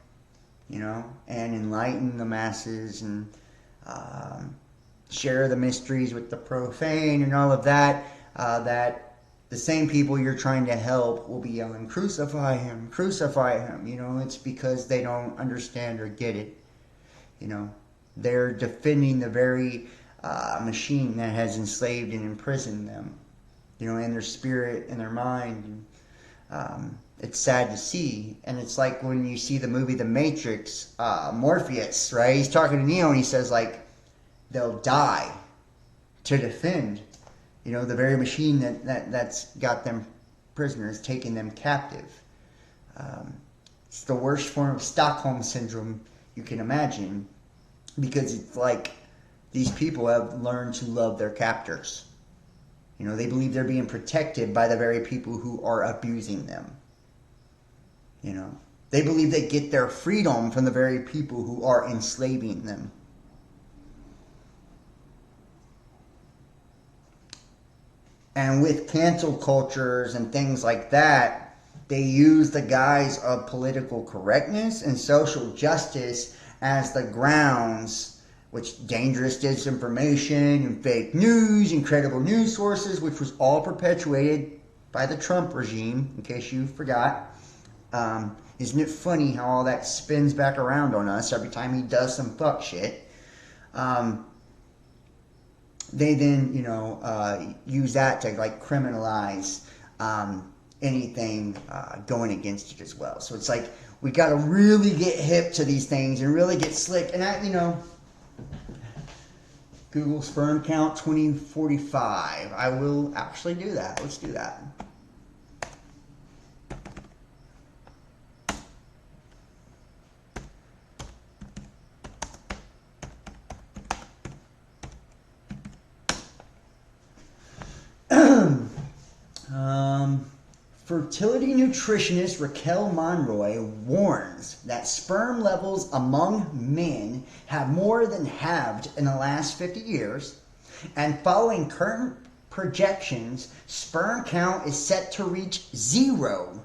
and enlighten the masses and share the mysteries with the profane and all of that, that the same people you're trying to help will be yelling, crucify him, crucify him. It's because they don't understand or get it. They're defending the very machine that has enslaved and imprisoned them, in their spirit and their mind. It's sad to see. And it's like when you see the movie The Matrix, Morpheus, right? He's talking to Neo and he says, like, they'll die to defend, the very machine that's got them prisoners, taking them captive. It's the worst form of Stockholm Syndrome you can imagine, because it's like these people have learned to love their captors. They believe they're being protected by the very people who are abusing them. They believe they get their freedom from the very people who are enslaving them. And with cancel cultures and things like that, they use the guise of political correctness and social justice as the grounds, which dangerous disinformation and fake news, incredible news sources, which was all perpetuated by the Trump regime, in case you forgot. Isn't it funny how all that spins back around on us every time he does some fuck shit? They then, use that to like criminalize anything going against it as well. So it's like we got to really get hip to these things and really get slick. And Google sperm count 2045. I will actually do that. Let's do that. Fertility nutritionist Raquel Monroy warns that sperm levels among men have more than halved in the last 50 years, and following current projections, sperm count is set to reach 0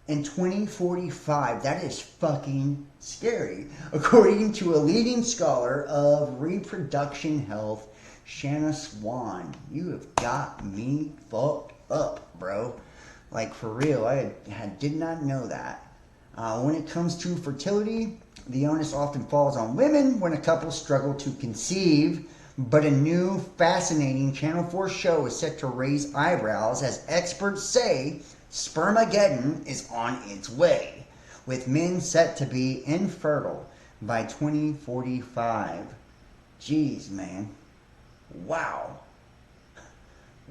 in 2045. That is fucking scary, according to a leading scholar of reproduction health, Shanna Swan. You have got me fucked up, bro. Like, for real, I did not know that. When it comes to fertility, the onus often falls on women when a couple struggle to conceive. But a new, fascinating Channel 4 show is set to raise eyebrows as experts say Spermageddon is on its way, with men set to be infertile by 2045. Jeez, man. Wow.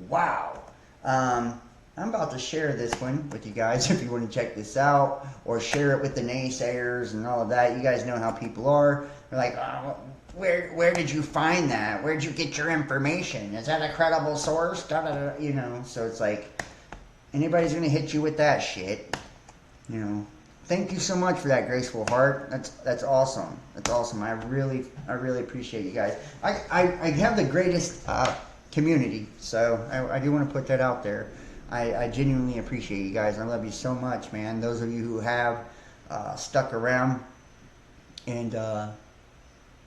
Wow. I'm about to share this one with you guys if you want to check this out, or share it with the naysayers and all of that. You guys know how people are. They're like, oh, where did you find that? Where'd you get your information? Is that a credible source? Da, da, da, you know, so it's like, anybody's going to hit you with that shit. You know, thank you so much for that, Graceful Heart. That's awesome. That's awesome. I really appreciate you guys. I have the greatest community, so I do want to put that out there. I genuinely appreciate you guys. I love you so much, man. Those of you who have stuck around and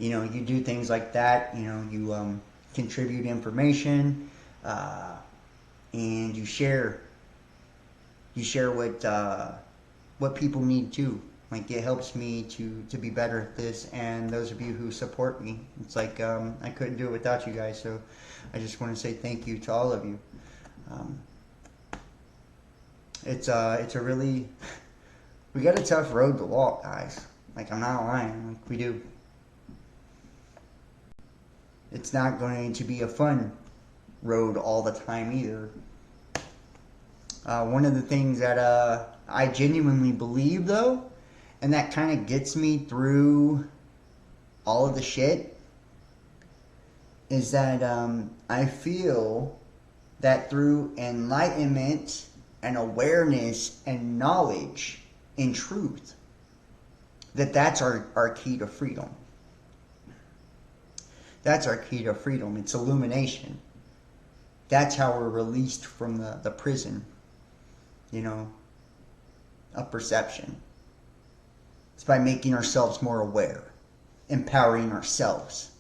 you know, you do things like that. You know, you contribute information and you share what people need too. Like, it helps me to be better at this, and those of you who support me, it's like I couldn't do it without you guys. So I just want to say thank you to all of you. It's a really, we got a tough road to walk, guys. Like, I'm not lying, like, we do. It's not going to be a fun road all the time either. One of the things that I genuinely believe, though, and that kind of gets me through all of the shit, is that I feel that through enlightenment and awareness and knowledge and truth, that's our key to freedom. That's our key to freedom. It's illumination. That's how we're released from the prison, you know, of perception. It's by making ourselves more aware, empowering ourselves.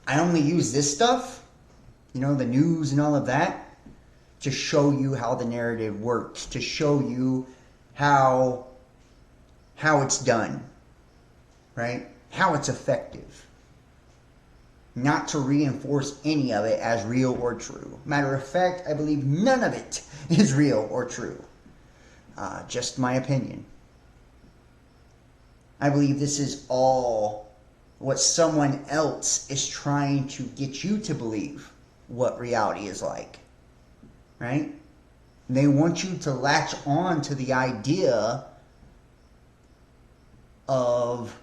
I only use this stuff, you know, the news and all of that, to show you how the narrative works, to show you how it's done, right? How it's effective. Not to reinforce any of it as real or true. Matter of fact, I believe none of it is real or true. Just my opinion. I believe this is all what someone else is trying to get you to believe what reality is like. Right? They want you to latch on to the idea of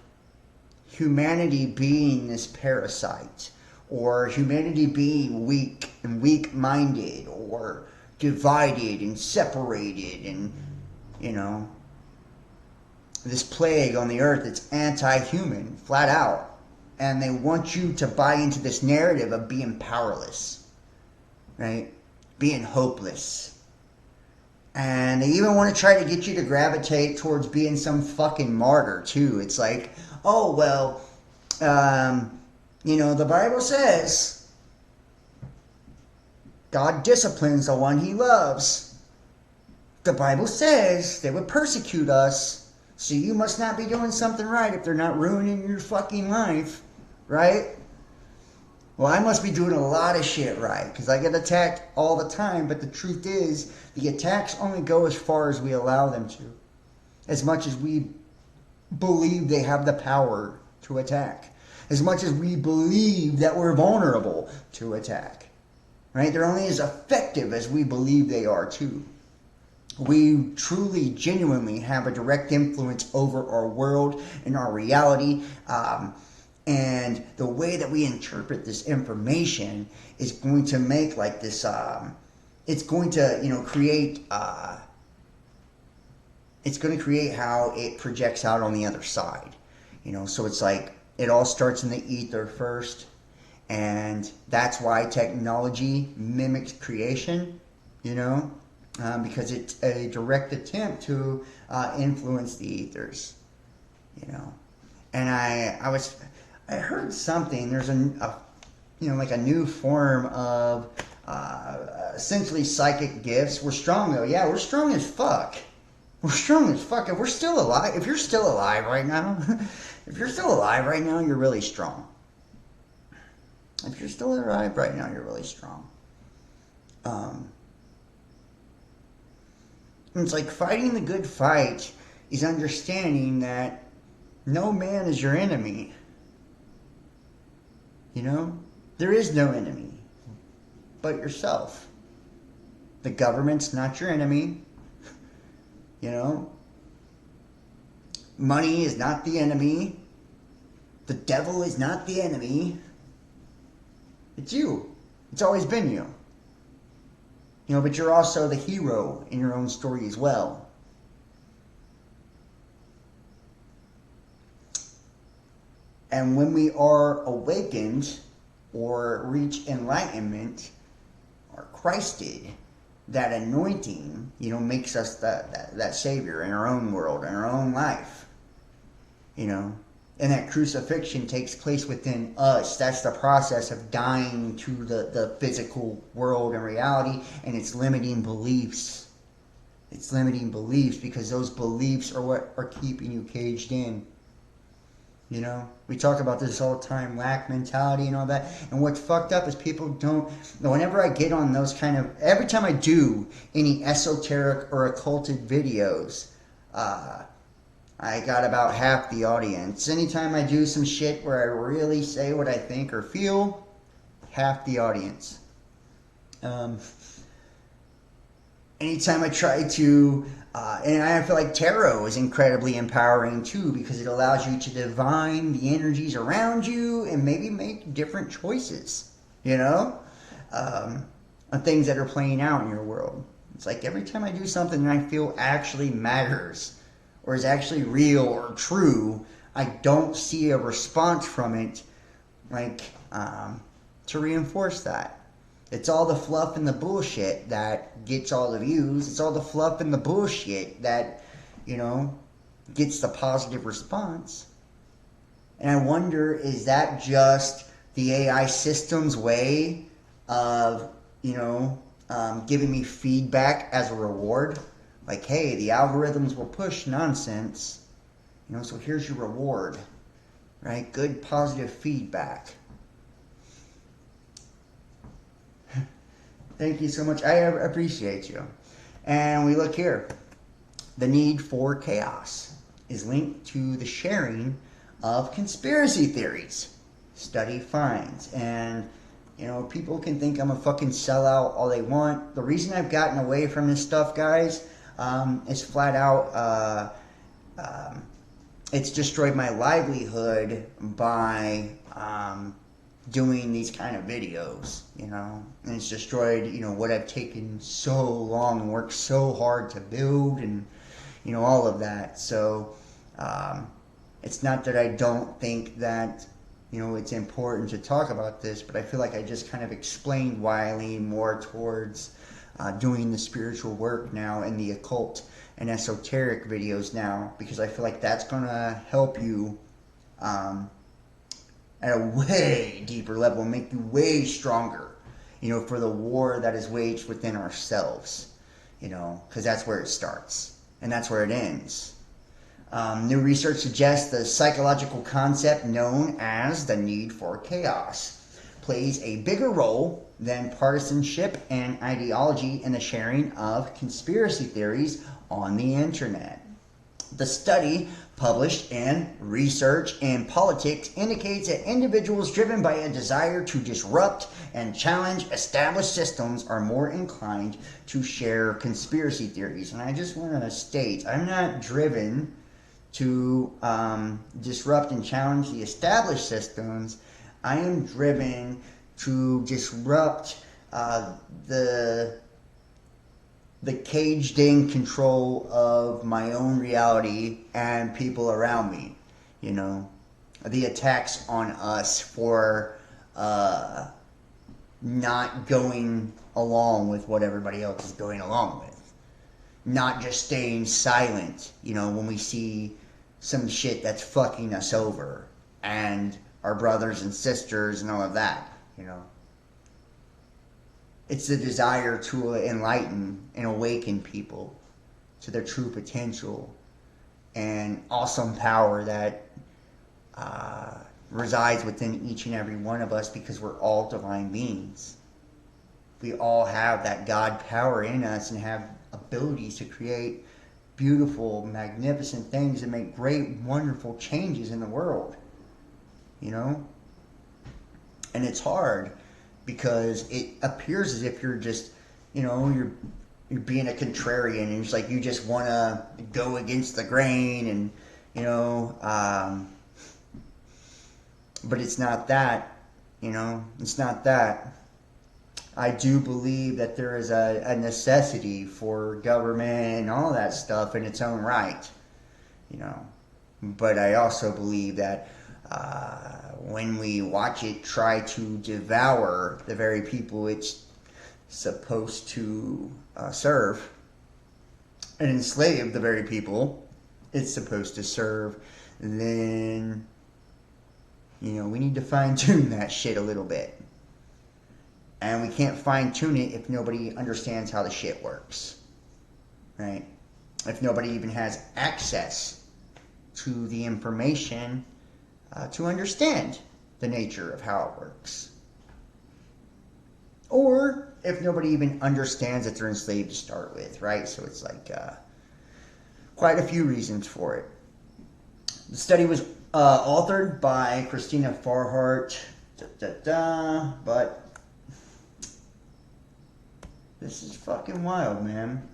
humanity being this parasite, or humanity being weak and weak-minded, or divided and separated, and, you know, this plague on the earth that's anti-human, flat out. And they want you to buy into this narrative of being powerless, right? Being hopeless. And they even want to try to get you to gravitate towards being some fucking martyr, too. It's like, oh, well, you know, the Bible says God disciplines the one he loves. The Bible says they would persecute us, so you must not be doing something right if they're not ruining your fucking life, right? Well, I must be doing a lot of shit right, because I get attacked all the time, but the truth is, the attacks only go as far as we allow them to. As much as we believe they have the power to attack. As much as we believe that we're vulnerable to attack. Right? They're only as effective as we believe they are too. We truly, genuinely have a direct influence over our world and our reality. And the way that we interpret this information is going to make like this, it's going to, you know, create, it's going to create how it projects out on the other side. You know, so it's like, it all starts in the ether first. And that's why technology mimics creation, you know, because it's a direct attempt to influence the ethers, you know. And I heard something, there's you know, like a new form of essentially psychic gifts. We're strong though. Yeah, we're strong as fuck. We're strong as fuck. If we're still alive, if you're still alive right now, you're really strong. If you're still alive right now, you're really strong. It's like fighting the good fight is understanding that no man is your enemy. You know? There is no enemy but yourself. The government's not your enemy. You know? Money is not the enemy. The devil is not the enemy. It's you. It's always been you. You know, but you're also the hero in your own story as well. And when we are awakened or reach enlightenment or Christed, that anointing, you know, makes us that savior in our own world, in our own life. You know, and that crucifixion takes place within us. That's the process of dying to the physical world and reality and its limiting beliefs. It's limiting beliefs because those beliefs are what are keeping you caged in. You know, we talk about this all the time, lack mentality and all that. And what's fucked up is people don't, whenever I get on those kind of, every time I do any esoteric or occulted videos, I got about half the audience. Anytime I do some shit where I really say what I think or feel, half the audience. Anytime I try to, and I feel like tarot is incredibly empowering too, because it allows you to divine the energies around you and maybe make different choices, you know, on things that are playing out in your world. It's like every time I do something that I feel actually matters or is actually real or true, I don't see a response from it, like, to reinforce that. It's all the fluff and the bullshit that gets all the views. It's all the fluff and the bullshit that, you know, gets the positive response. And I wonder, is that just the AI system's way of, you know, giving me feedback as a reward? Like, hey, the algorithms will push nonsense, you know, so here's your reward, right? Good positive feedback. Thank you so much. I appreciate you. And we look here. The need for chaos is linked to the sharing of conspiracy theories. Study finds. And, you know, people can think I'm a fucking sellout all they want. The reason I've gotten away from this stuff, guys, is flat out, it's destroyed my livelihood by doing these kind of videos, you know, and it's destroyed, you know, what I've taken so long and worked so hard to build and, you know, all of that. So it's not that I don't think that, you know, it's important to talk about this, but I feel like I just kind of explained why I lean more towards doing the spiritual work now and the occult and esoteric videos now, because I feel like that's going to help you at a way deeper level and make you way stronger, you know, for the war that is waged within ourselves, you know, because that's where it starts and that's where it ends. New research suggests the psychological concept known as the need for chaos plays a bigger role than partisanship and ideology in the sharing of conspiracy theories on the internet. The study, published in Research in Politics, indicates that individuals driven by a desire to disrupt and challenge established systems are more inclined to share conspiracy theories. And I just want to state, I'm not driven to disrupt and challenge the established systems. I am driven to disrupt the caged-in control of my own reality and people around me. You know, the attacks on us for not going along with what everybody else is going along with. Not just staying silent, you know, when we see some shit that's fucking us over and our brothers and sisters and all of that, you know. It's the desire to enlighten and awaken people to their true potential and awesome power that resides within each and every one of us because we're all divine beings. We all have that God power in us and have abilities to create beautiful, magnificent things and make great, wonderful changes in the world. You know? And it's hard because it appears as if you're just, you know, you're being a contrarian and it's like you just want to go against the grain and, you know, but it's not that, you know, it's not that. I do believe that there is a necessity for government and all that stuff in its own right, you know. But I also believe that when we watch it try to devour the very people it's supposed to serve and enslave the very people it's supposed to serve, then, you know, we need to fine-tune that shit a little bit. And we can't fine-tune it if nobody understands how the shit works, right? If nobody even has access to the information to understand the nature of how it works. Or if nobody even understands that they're enslaved to start with, right? So it's like quite a few reasons for it. The study was authored by Christina Farhart, but this is fucking wild, man.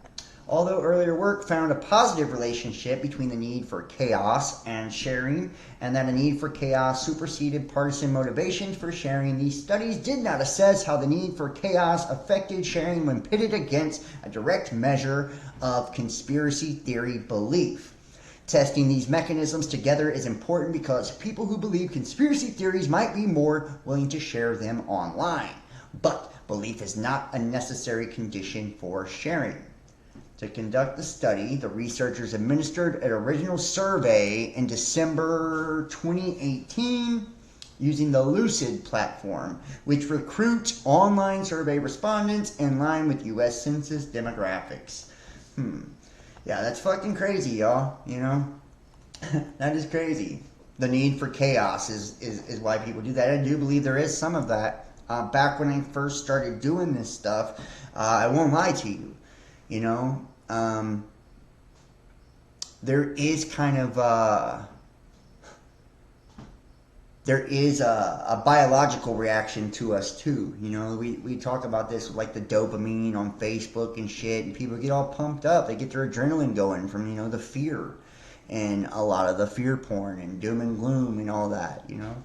Although earlier work found a positive relationship between the need for chaos and sharing, and that a need for chaos superseded partisan motivations for sharing, these studies did not assess how the need for chaos affected sharing when pitted against a direct measure of conspiracy theory belief. Testing these mechanisms together is important because people who believe conspiracy theories might be more willing to share them online. But belief is not a necessary condition for sharing. To conduct the study, the researchers administered an original survey in December 2018 using the Lucid platform, which recruits online survey respondents in line with U.S. Census demographics. Yeah, that's fucking crazy, y'all, you know? That is crazy. The need for chaos is why people do that. I do believe there is some of that. Back when I first started doing this stuff, I won't lie to you, you know? There is kind of there is a biological reaction to us too. You know, we talk about this with like the dopamine on Facebook and shit, and people get all pumped up. They get their adrenaline going from, you know, the fear and a lot of the fear porn and doom and gloom and all that, you know.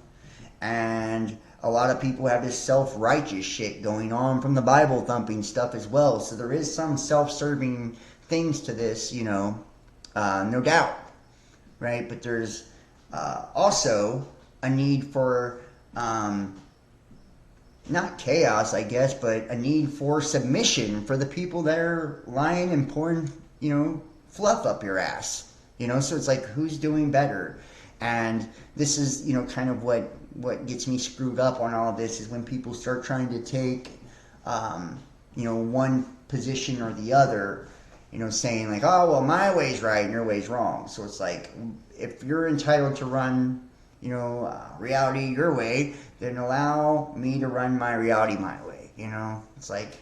And a lot of people have this self-righteous shit going on from the Bible thumping stuff as well. So there is some self-serving things to this, you know, no doubt, right? But there's also a need for not chaos, I guess, but a need for submission for the people that are lying and pouring, you know, fluff up your ass, you know. So it's like, who's doing better? And this is, you know, kind of what gets me screwed up on all of this is when people start trying to take, you know, one position or the other, you know, saying like, oh, well, my way's right and your way's wrong. So it's like, if you're entitled to run, you know, reality your way, then allow me to run my reality my way, you know. It's like,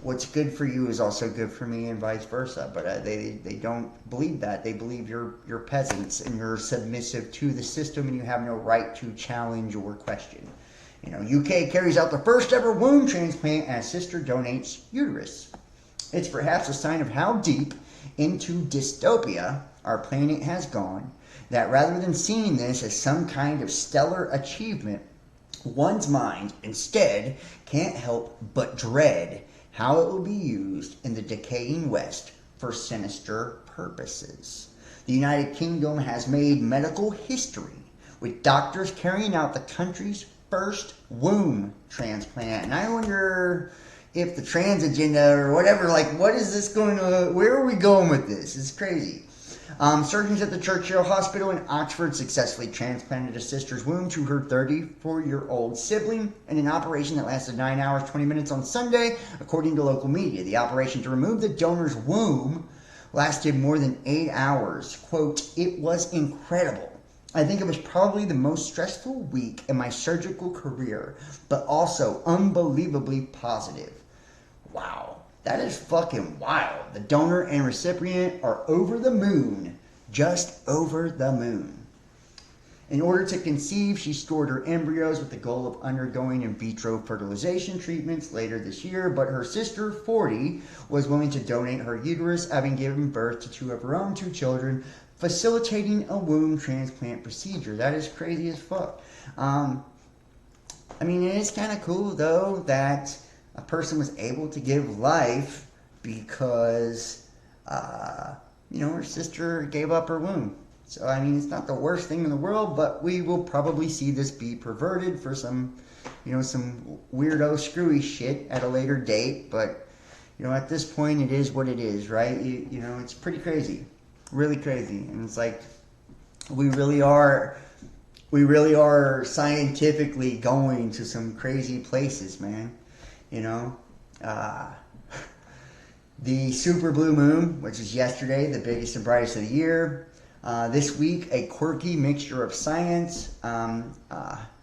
what's good for you is also good for me and vice versa. But they don't believe that. They believe you're peasants and you're submissive to the system and you have no right to challenge or question. You know, UK carries out the first ever womb transplant as sister donates uterus. It's perhaps a sign of how deep into dystopia our planet has gone that rather than seeing this as some kind of stellar achievement, one's mind instead can't help but dread how it will be used in the decaying West for sinister purposes. The United Kingdom has made medical history with doctors carrying out the country's first womb transplant. And I wonder if the trans agenda or whatever, like, what is this going to, where are we going with this? It's crazy. Surgeons at the Churchill Hospital in Oxford successfully transplanted a sister's womb to her 34-year-old sibling in an operation that lasted 9 hours, 20 minutes on Sunday, according to local media. The operation to remove the donor's womb lasted more than 8 hours. Quote, it was incredible. I think it was probably the most stressful week in my surgical career, but also unbelievably positive. Wow, that is fucking wild. The donor and recipient are over the moon, just over the moon. In order to conceive, she stored her embryos with the goal of undergoing in vitro fertilization treatments later this year, but her sister, 40, was willing to donate her uterus, having given birth to two of her own two children, facilitating a womb transplant procedure. That is crazy as fuck. I mean, it is kind of cool, though, that a person was able to give life because, her sister gave up her womb. So, I mean, it's not the worst thing in the world, but we will probably see this be perverted for some weirdo screwy shit at a later date. But, at this point, it is what it is, right? It's pretty crazy. Really crazy. And it's like, we really are scientifically going to some crazy places, man. The super blue moon, which is yesterday, the biggest and brightest of the year. This week, a quirky mixture of science,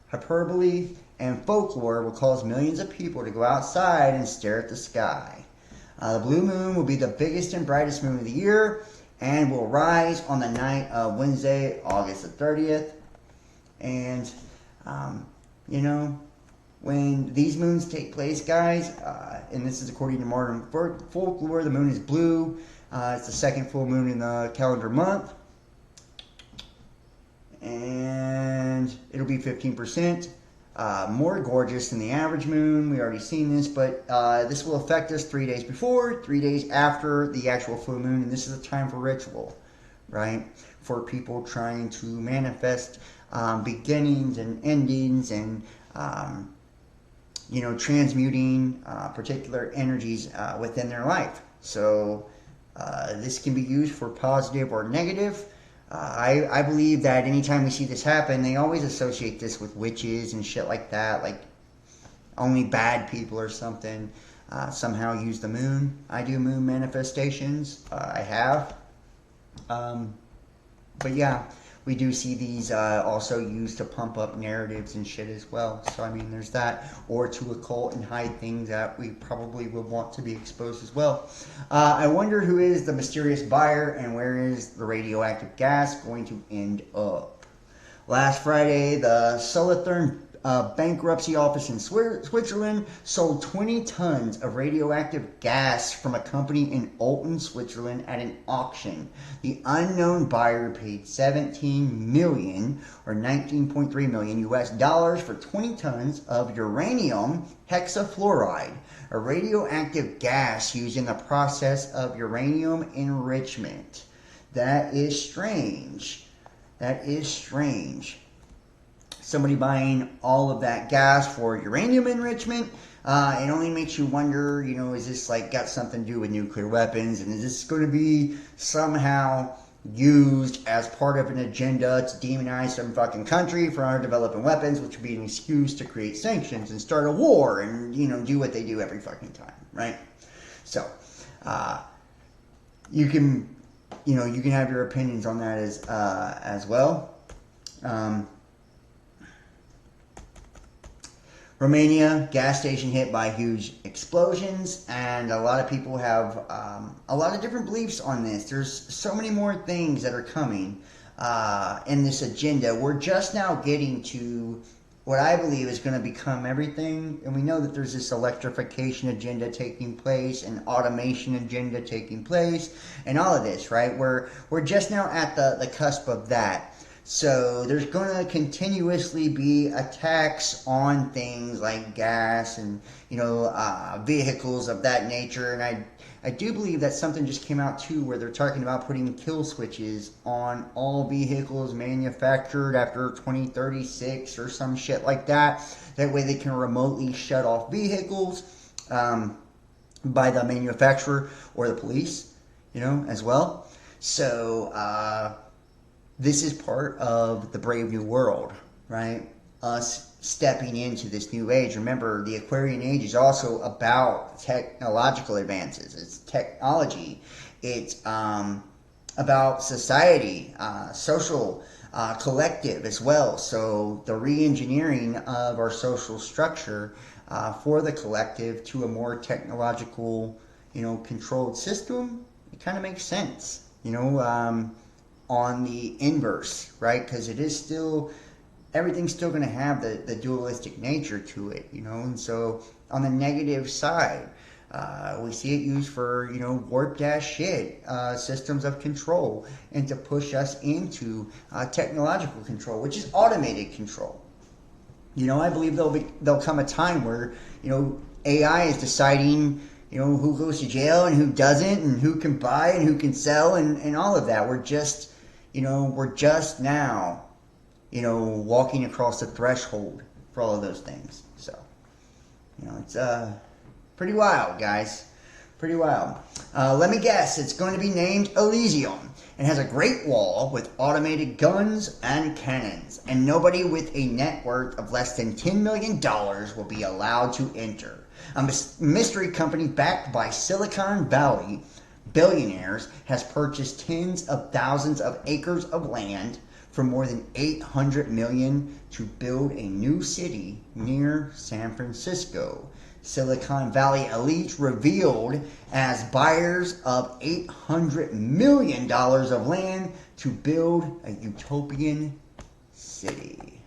hyperbole, and folklore will cause millions of people to go outside and stare at the sky. The blue moon will be the biggest and brightest moon of the year and will rise on the night of Wednesday, August the 30th. And, when these moons take place, guys, and this is according to modern folklore, the moon is blue. It's the second full moon in the calendar month. And it'll be 15% more gorgeous than the average moon. We already seen this, but this will affect us 3 days before, 3 days after the actual full moon, and this is a time for ritual, right? For people trying to manifest beginnings and endings and transmuting particular energies within their life. So this can be used for positive or negative. I believe that anytime we see this happen, they always associate this with witches and shit like that, like only bad people or something somehow use the moon. I do moon manifestations. I have. But yeah, we do see these also used to pump up narratives and shit as well. So, I mean, there's that. Or to occult and hide things that we probably would want to be exposed as well. I wonder who is the mysterious buyer and where is the radioactive gas going to end up. Last Friday, the Solothurn bankruptcy office in Switzerland sold 20 tons of radioactive gas from a company in Olten, Switzerland at an auction. The unknown buyer paid $17 million or $19.3 million US dollars for 20 tons of uranium hexafluoride, a radioactive gas used in the process of uranium enrichment. That is strange. That is strange. Somebody buying all of that gas for uranium enrichment, it only makes you wonder, is this like got something to do with nuclear weapons, and is this going to be somehow used as part of an agenda to demonize some fucking country for developing weapons, which would be an excuse to create sanctions and start a war and, do what they do every fucking time, right? So, you can have your opinions on that as well. Romania, gas station hit by huge explosions, and a lot of people have a lot of different beliefs on this. There's so many more things that are coming in this agenda. We're just now getting to what I believe is going to become everything, and we know that there's this electrification agenda taking place, and automation agenda taking place, and all of this, right? We're just now at the cusp of that. So there's going to continuously be attacks on things like gas and, vehicles of that nature. And I do believe that something just came out too where they're talking about putting kill switches on all vehicles manufactured after 2036 or some shit like that. That way they can remotely shut off vehicles by the manufacturer or the police, as well. So, this is part of the Brave New World, right? Us stepping into this new age. Remember, the Aquarian Age is also about technological advances. It's technology. It's about society, social collective as well. So the re-engineering of our social structure for the collective to a more technological, controlled system, it kind of makes sense, on the inverse, right? Because it is still, everything's still going to have the dualistic nature to it, and so on the negative side, we see it used for, warped ass shit, systems of control, and to push us into technological control, which is automated control. I believe there'll come a time where, AI is deciding, who goes to jail and who doesn't, and who can buy and who can sell, and all of that. We're just now, walking across the threshold for all of those things. So, it's pretty wild, guys. Pretty wild. Let me guess, it's going to be named Elysium and has a great wall with automated guns and cannons, and nobody with a net worth of less than $10 million will be allowed to enter. A mystery company backed by Silicon Valley billionaires has purchased tens of thousands of acres of land for more than $800 million to build a new city near San Francisco. Silicon Valley elite revealed as buyers of $800 million of land to build a utopian city.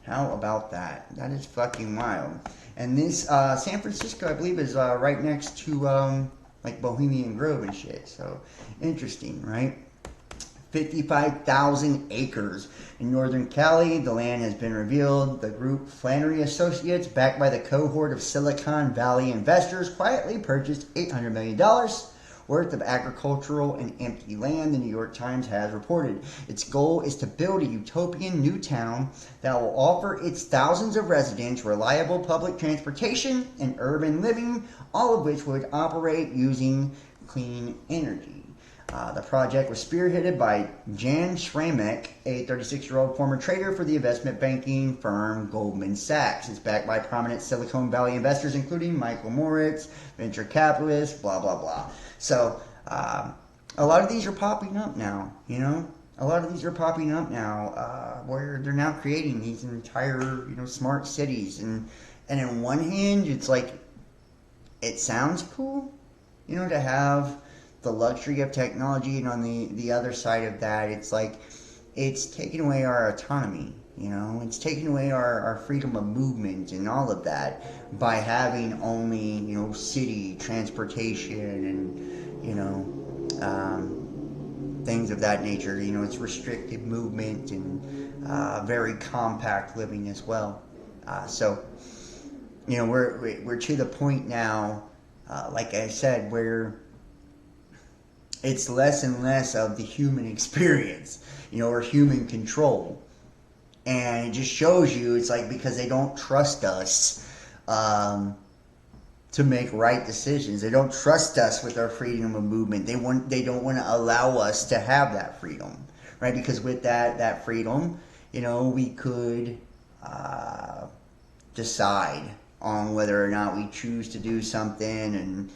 How about that? That is fucking wild. And this San Francisco, I believe, is right next to like Bohemian Grove and shit. So interesting, right? 55,000 acres in Northern Cali. The land has been revealed. The group Flannery Associates, backed by the cohort of Silicon Valley investors, quietly purchased $800 million worth of agricultural and empty land, the New York Times has reported. Its goal is to build a utopian new town that will offer its thousands of residents reliable public transportation and urban living, all of which would operate using clean energy. The project was spearheaded by Jan Schramek, a 36-year-old former trader for the investment banking firm Goldman Sachs. It's backed by prominent Silicon Valley investors, including Michael Moritz, venture capitalists, blah, blah, blah. So, a lot of these are popping up now, A lot of these are popping up now, where they're now creating these entire, smart cities. And in one hand, it's like, it sounds cool, to have the luxury of technology, and on the other side of that, it's like, it's taking away our autonomy, it's taking away our freedom of movement and all of that by having only, city transportation and, things of that nature. It's restricted movement and very compact living as well. So, we're to the point now, like I said, where it's less and less of the human experience, or human control. And it just shows you, it's like, because they don't trust us to make right decisions. They don't trust us with our freedom of movement. They don't want to allow us to have that freedom, right? Because with that freedom, we could decide on whether or not we choose to do something and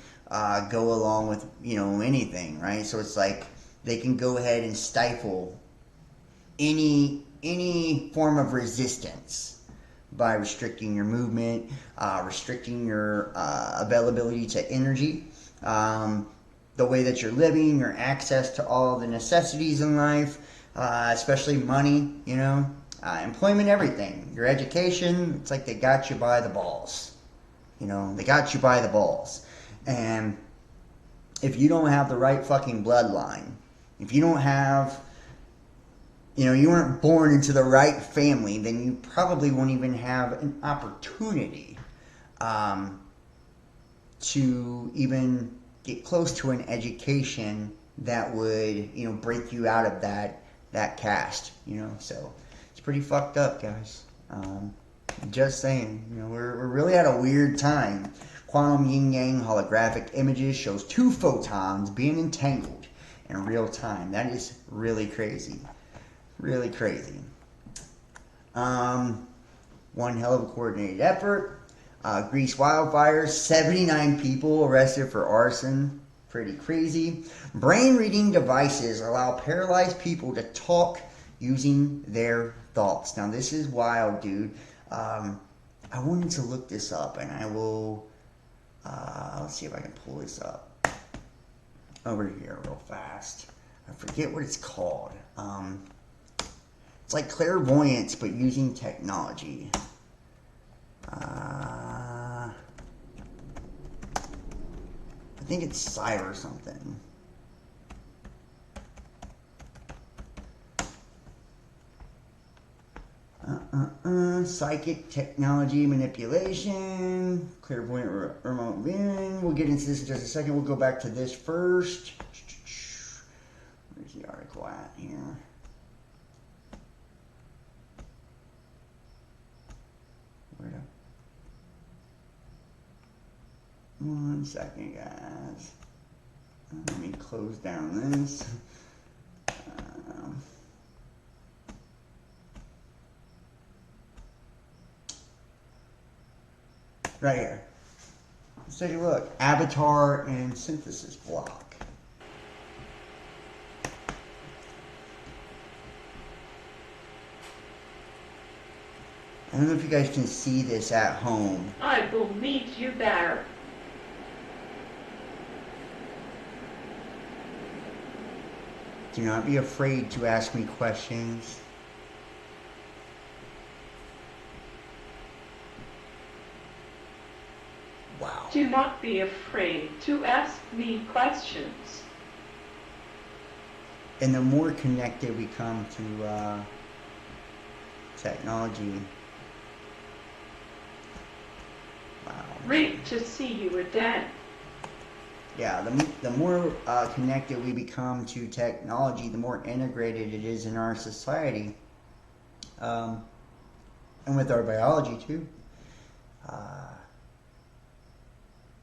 go along with, anything, right? So it's like they can go ahead and stifle any form of resistance by restricting your movement, restricting your availability to energy, the way that you're living, your access to all the necessities in life, especially money, employment, everything, your education. It's like they got you by the balls, they got you by the balls. And if you don't have the right fucking bloodline, if you don't have, you weren't born into the right family, then you probably won't even have an opportunity to even get close to an education that would, break you out of that caste, So it's pretty fucked up, guys. Just saying, we're really at a weird time. Quantum yin-yang holographic images shows two photons being entangled in real time. That is really crazy. Really crazy. One hell of a coordinated effort. Greece wildfires, 79 people arrested for arson. pretty crazy. Brain reading devices allow paralyzed people to talk using their thoughts. Now this is wild, dude. I wanted to look this up, and I will. Let's see if I can pull this up over here real fast. I forget what it's called. It's like clairvoyance, but using technology. I think it's cyber something. Psychic technology manipulation, clairvoyant remote viewing. We'll get into this in just a second. We'll go back to this first. Where's the article at here? One second, guys. Let me close down this. Right here. Let's take a look. Avatar and synthesis block. I don't know if you guys can see this at home. I will meet you there. Do not be afraid to ask me questions. Wow. Do not be afraid to ask me questions. And the more connected we come to technology. Wow. Great to see you again. Yeah, the more connected we become to technology, the more integrated it is in our society. And with our biology too.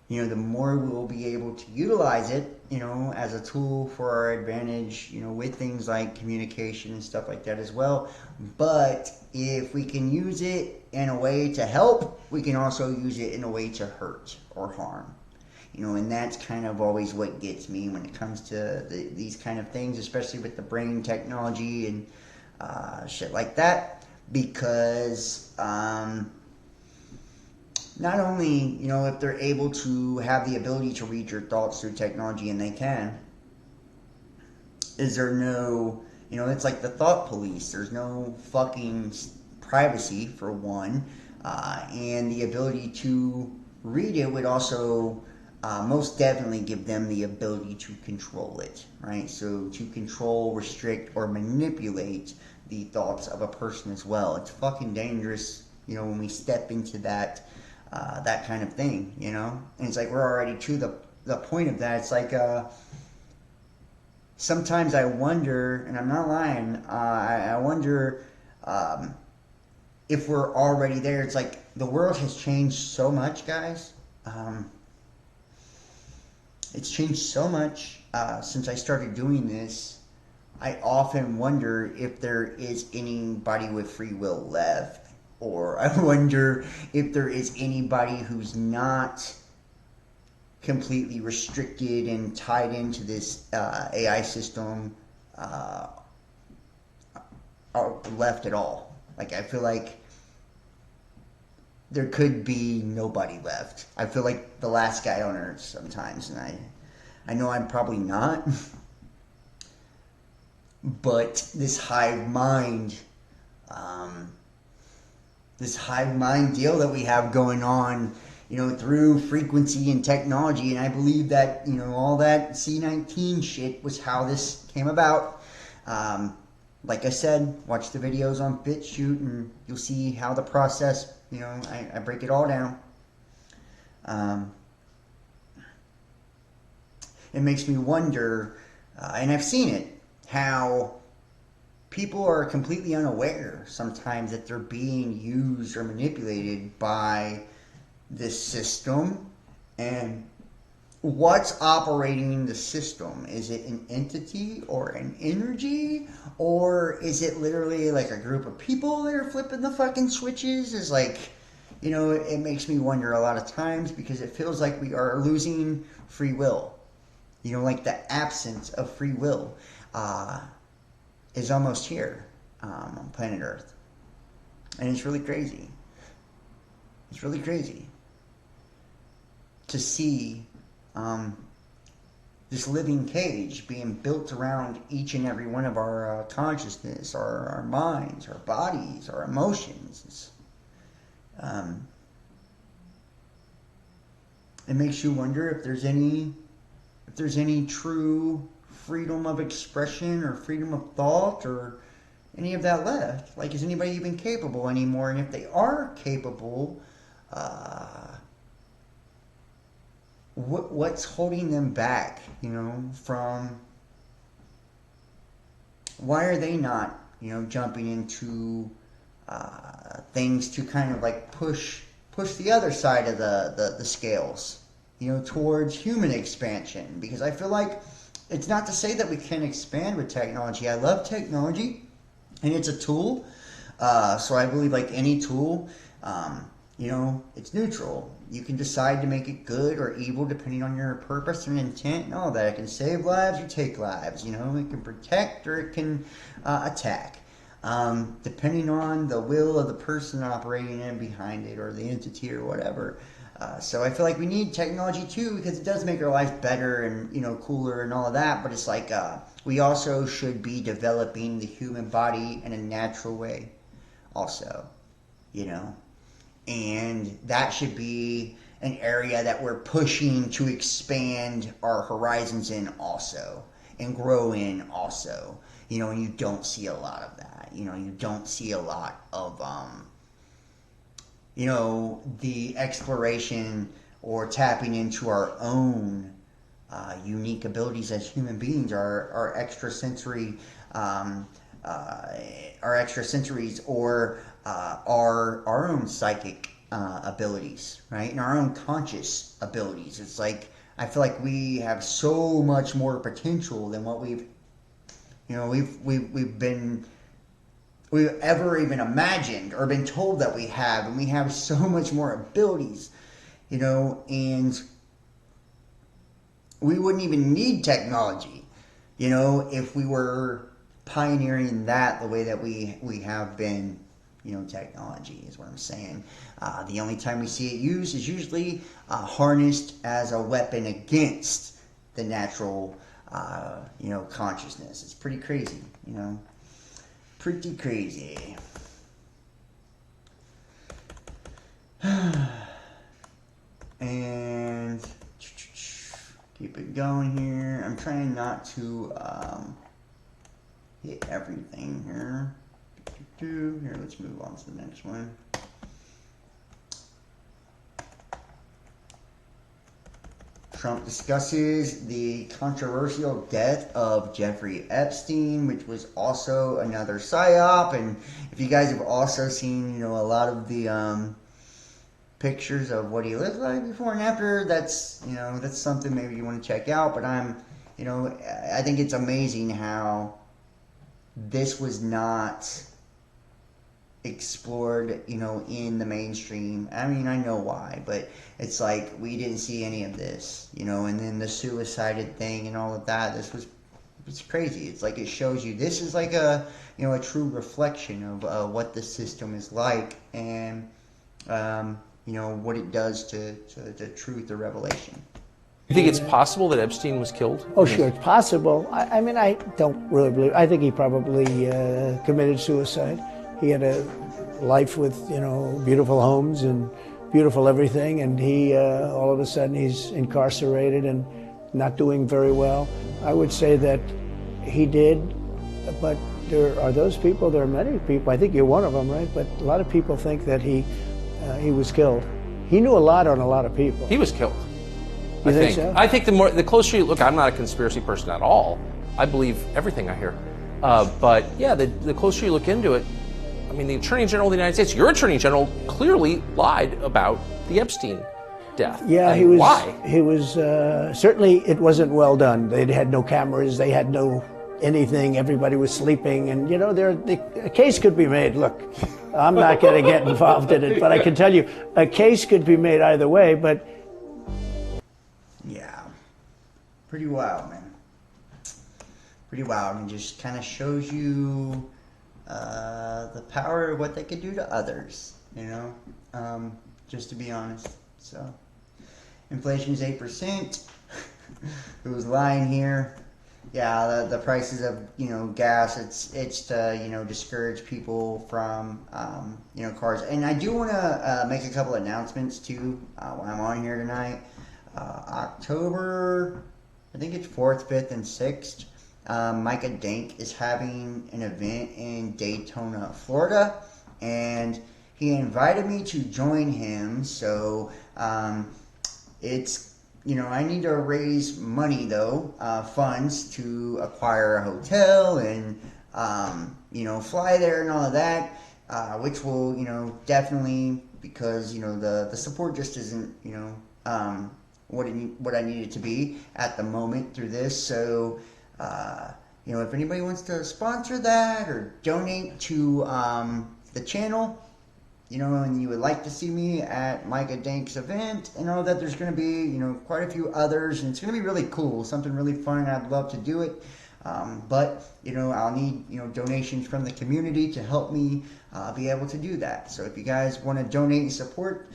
The more we'll be able to utilize it, as a tool for our advantage, with things like communication and stuff like that as well. But if we can use it in a way to help, we can also use it in a way to hurt or harm. And that's kind of always what gets me when it comes to these kind of things, especially with the brain technology and shit like that. Because not only, if they're able to have the ability to read your thoughts through technology, and they can, is there no, it's like the thought police. There's no fucking privacy, for one. And the ability to read it would also most definitely give them the ability to control it, right? So to control, restrict, or manipulate the thoughts of a person as well. It's fucking dangerous, when we step into that kind of thing, And it's like we're already to the point of that. It's like sometimes I wonder, and I'm not lying, I wonder if we're already there. It's like the world has changed so much, guys. It's changed so much since I started doing this. I often wonder if there is anybody with free will left. Or I wonder if there is anybody who's not completely restricted and tied into this AI system left at all. Like, I feel like there could be nobody left. I feel like the last guy on Earth sometimes, and I know I'm probably not. But this hive mind deal that we have going on, through frequency and technology. And I believe that, all that C-19 shit was how this came about. Like I said, watch the videos on BitChute and you'll see how the process, I break it all down. It makes me wonder, and I've seen it, how people are completely unaware sometimes that they're being used or manipulated by this system. And what's operating the system? Is it an entity or an energy? Or is it literally like a group of people that are flipping the fucking switches? Is like, it makes me wonder a lot of times, because it feels like we are losing free will. You know, like the absence of free will is almost here on planet Earth. And it's really crazy. It's really crazy to see this living cage being built around each and every one of our consciousness, our minds, our bodies, our emotions. It makes you wonder if there's any true freedom of expression or freedom of thought or any of that left. Like, is anybody even capable anymore? And if they are capable, what's holding them back, you know, from, why are they not, you know, jumping into things to kind of like push the other side of the scales, you know, towards human expansion? Because I feel like it's not to say that we can't expand with technology. I love technology, and it's a tool. So I believe like any tool, you know, it's neutral. You can decide to make it good or evil depending on your purpose and intent and all that. It can save lives or take lives, you know. It can protect or it can attack. Depending on the will of the person operating in behind it or the entity or whatever. So I feel like we need technology too, because it does make our life better and, you know, cooler and all of that. But it's like we also should be developing the human body in a natural way also, you know. And that should be an area that we're pushing to expand our horizons in also and grow in also. You know, and you don't see a lot of that. You know, you don't see a lot of, you know, the exploration or tapping into our own unique abilities as human beings, our extrasensory, or our own psychic abilities, right? And our own conscious abilities. It's like, I feel like we have so much more potential than what we've ever even imagined or been told that we have. And we have so much more abilities, you know, and we wouldn't even need technology, you know, if we were pioneering that the way that we have been. You know, technology is what I'm saying. The only time we see it used is usually harnessed as a weapon against the natural, you know, consciousness. It's pretty crazy, you know. Pretty crazy. And keep it going here. I'm trying not to hit everything here. Here, let's move on to the next one. Trump discusses the controversial death of Jeffrey Epstein, which was also another psyop. And if you guys have also seen, you know, a lot of the pictures of what he looked like before and after, that's, you know, that's something maybe you want to check out. But you know, I think it's amazing how this was not explored, you know, in the mainstream. I mean, I know why, but it's like we didn't see any of this, you know. And then the suicided thing and all of that, it's crazy. It's like it shows you this is like a, you know, a true reflection of what the system is like, and you know, what it does to truth or revelation. You think it's possible that Epstein was killed? Oh, sure, it's possible. I mean, I don't really believe. I think he probably committed suicide. He had a life with, you know, beautiful homes and beautiful everything, and he all of a sudden he's incarcerated and not doing very well. I would say that he did, but there are those people. There are many people. I think you're one of them, right? But a lot of people think that he was killed. He knew a lot on a lot of people. He was killed. You think so? I think the closer you look, I'm not a conspiracy person at all. I believe everything I hear. But yeah, the closer you look into it, I mean, the Attorney General of the United States, your Attorney General, clearly lied about the Epstein death. Yeah, he was. Why? He was certainly. It wasn't well done. They had no cameras. They had no anything. Everybody was sleeping, and you know, a case could be made. Look, I'm not going to get involved in it, but I can tell you, a case could be made either way. But yeah, Pretty wild, man. Pretty wild. And just kind of shows you the power of what they could do to others, you know, just to be honest. So, inflation's 8%. It was lying here. Yeah, the prices of, you know, gas, it's to, you know, discourage people from, you know, cars. And I do want to make a couple announcements, too, while I'm on here tonight. October, I think it's 4th, 5th, and 6th. Micah Dank is having an event in Daytona, Florida, and he invited me to join him. So it's, you know, I need to raise money though, funds to acquire a hotel and you know, fly there and all of that, which will, you know, definitely, because, you know, the support just isn't, you know, what I need it to be at the moment through this. So you know, if anybody wants to sponsor that or donate to the channel, you know, and you would like to see me at Micah Dank's event, and all that, there's going to be, you know, quite a few others, and it's going to be really cool, something really fun. I'd love to do it, but, you know, I'll need, you know, donations from the community to help me be able to do that. So if you guys want to donate and support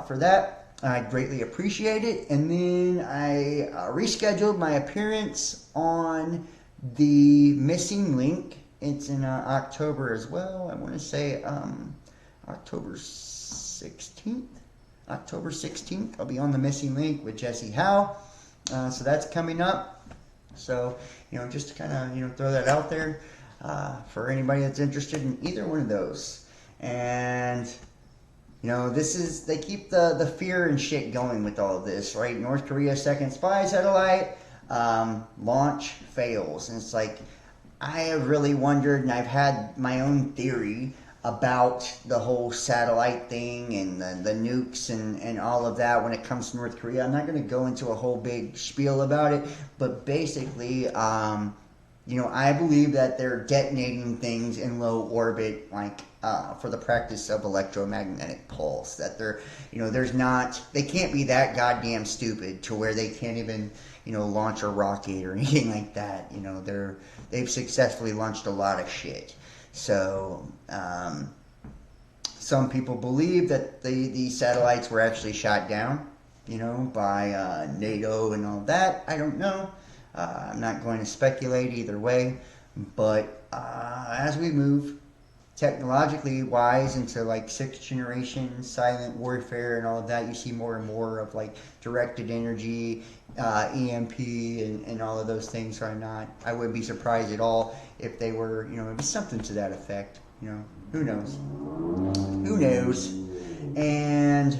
for that, I'd greatly appreciate it. And then I rescheduled my appearance on the Missing Link. It's in October as well. I want to say October 16th. October 16th. I'll be on the Missing Link with Jesse Howe. So that's coming up. So, you know, just to kind of, you know, throw that out there for anybody that's interested in either one of those. And, you know, this is, they keep the fear and shit going with all of this, right? North Korea's second spy satellite launch fails. And it's like, I have really wondered, and I've had my own theory about the whole satellite thing and the nukes and all of that when it comes to North Korea. I'm not going to go into a whole big spiel about it, but basically, you know, I believe that they're detonating things in low orbit, like for the practice of electromagnetic pulse. That they're, you know, they can't be that goddamn stupid to where they can't even, you know, launch a rocket or anything like that. You know, they've successfully launched a lot of shit. So, some people believe that these satellites were actually shot down, you know, by NATO and all that. I don't know. I'm not going to speculate either way. But as we move technologically wise into like 6th generation silent warfare and all of that, you see more and more of like directed energy, EMP, and all of those things. So I wouldn't be surprised at all if they were, you know, maybe something to that effect. You know, who knows? Who knows? And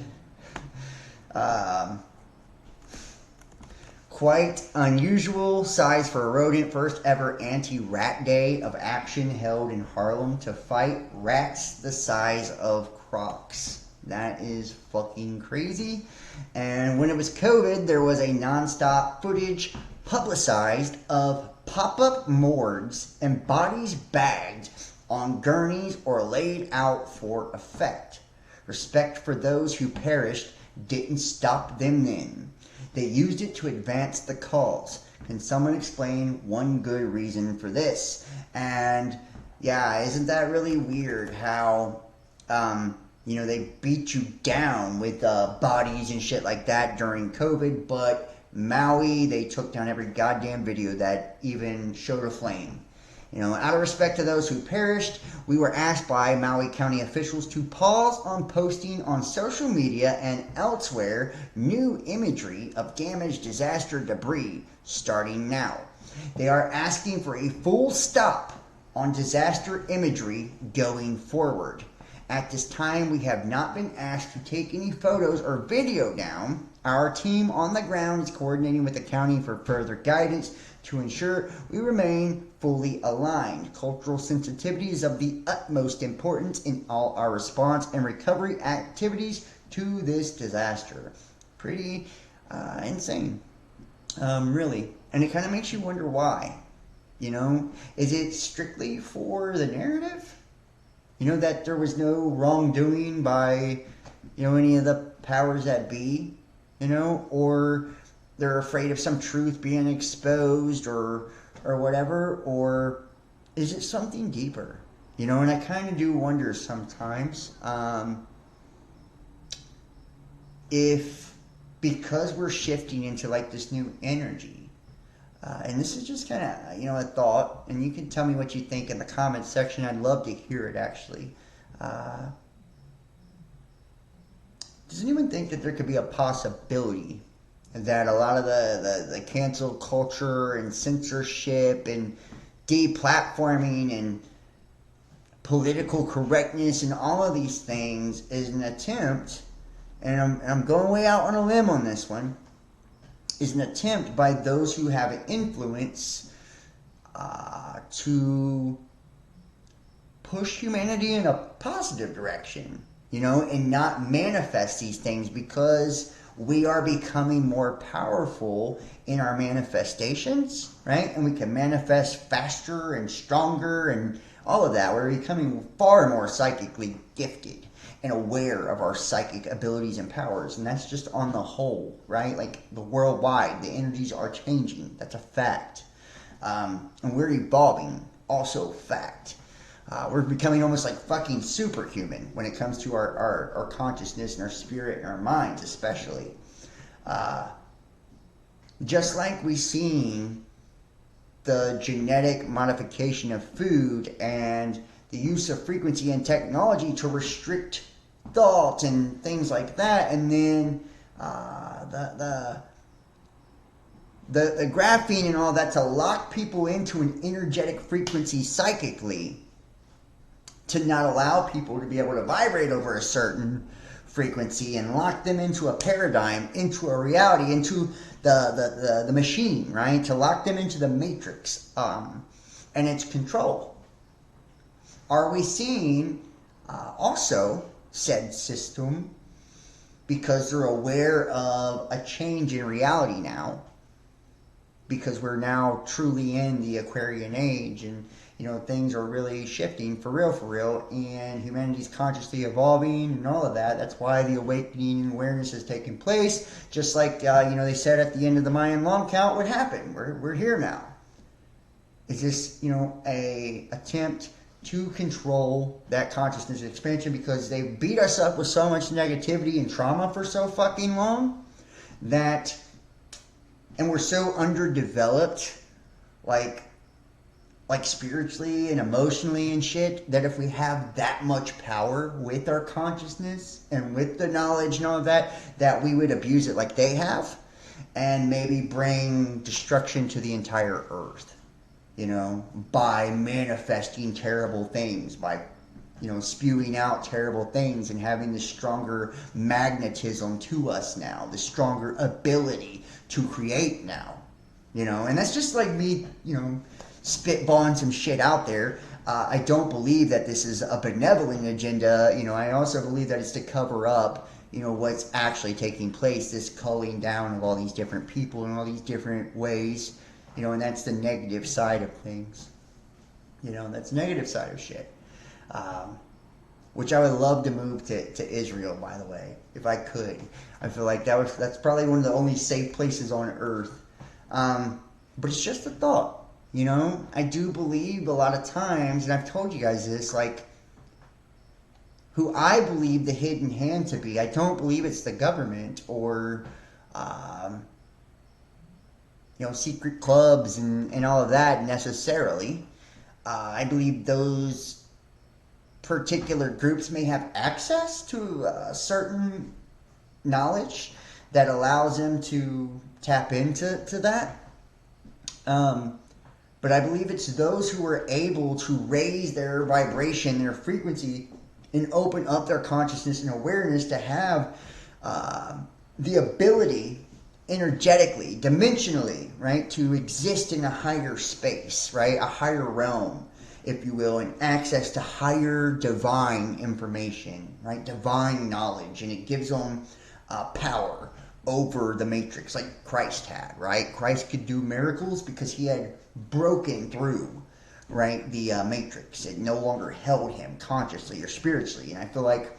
quite unusual size for a rodent. First ever anti-rat day of action held in Harlem to fight rats the size of crocs. That is fucking crazy. And when it was COVID, there was a non-stop footage publicized of pop-up morgues and bodies bagged on gurneys or laid out for effect. Respect for those who perished didn't stop them then. They used it to advance the cause. Can someone explain one good reason for this? And yeah, isn't that really weird how, you know, they beat you down with bodies and shit like that during COVID, but Maui, they took down every goddamn video that even showed a flame. You know, out of respect to those who perished, we were asked by Maui County officials to pause on posting on social media and elsewhere new imagery of damaged disaster debris starting now. They are asking for a full stop on disaster imagery going forward. At this time, we have not been asked to take any photos or video down. Our team on the ground is coordinating with the county for further guidance to ensure we remain fully aligned. Cultural sensitivity is of the utmost importance in all our response and recovery activities to this disaster. Pretty insane, really. And it kind of makes you wonder why. You know, is it strictly for the narrative? You know, that there was no wrongdoing by, you know, any of the powers that be, you know, or they're afraid of some truth being exposed or whatever, or is it something deeper? You know, and I kind of do wonder sometimes if, because we're shifting into like this new energy, and this is just kind of, you know, a thought, and you can tell me what you think in the comments section. I'd love to hear it, actually. Does anyone think that there could be a possibility that a lot of the cancel culture and censorship and deplatforming and political correctness and all of these things is an attempt, and I'm going way out on a limb on this one, is an attempt by those who have influence to push humanity in a positive direction, you know, and not manifest these things, because we are becoming more powerful in our manifestations, right? And we can manifest faster and stronger and all of that. We're becoming far more psychically gifted and aware of our psychic abilities and powers. And that's just on the whole, right? Like the worldwide, the energies are changing. That's a fact. And we're evolving, also fact. We're becoming almost like fucking superhuman when it comes to our consciousness and our spirit and our minds, especially. Just like we've seen the genetic modification of food and the use of frequency and technology to restrict thought and things like that, and then the graphene and all that to lock people into an energetic frequency psychically, to not allow people to be able to vibrate over a certain frequency and lock them into a paradigm, into a reality, into the machine, right? To lock them into the matrix and its control. Are we seeing also said system, because they're aware of a change in reality now, because we're now truly in the Aquarian age, and you know, things are really shifting for real, and humanity's consciously evolving and all of that. That's why the awakening and awareness is taking place, just like, you know, they said at the end of the Mayan long count would happen. We're here now. Is this, you know, a attempt to control that consciousness expansion, because they beat us up with so much negativity and trauma for so fucking long that, and we're so underdeveloped, like spiritually and emotionally and shit, that if we have that much power with our consciousness and with the knowledge and all of that, that we would abuse it like they have and maybe bring destruction to the entire earth, you know, by manifesting terrible things, by, you know, spewing out terrible things and having this stronger magnetism to us now, the stronger ability to create now, you know. And that's just like me, you know, spitballing some shit out there. I don't believe that this is a benevolent agenda. You know, I also believe that it's to cover up, you know, what's actually taking place, this culling down of all these different people in all these different ways, you know, and that's the negative side of things. You know, that's the negative side of shit. Which I would love to move to Israel, by the way, if I could. I feel like that's probably one of the only safe places on earth. But it's just a thought. You know, I do believe a lot of times, and I've told you guys this, like, who I believe the hidden hand to be. I don't believe it's the government or, you know, secret clubs and all of that necessarily. I believe those particular groups may have access to certain knowledge that allows them to tap into that. But I believe it's those who are able to raise their vibration, their frequency, and open up their consciousness and awareness to have the ability energetically, dimensionally, right, to exist in a higher space, right, a higher realm, if you will, and access to higher divine information, right, divine knowledge, and it gives them power over the matrix like Christ had, right? Christ could do miracles because he had broken through, right, the matrix. It no longer held him consciously or spiritually. And I feel like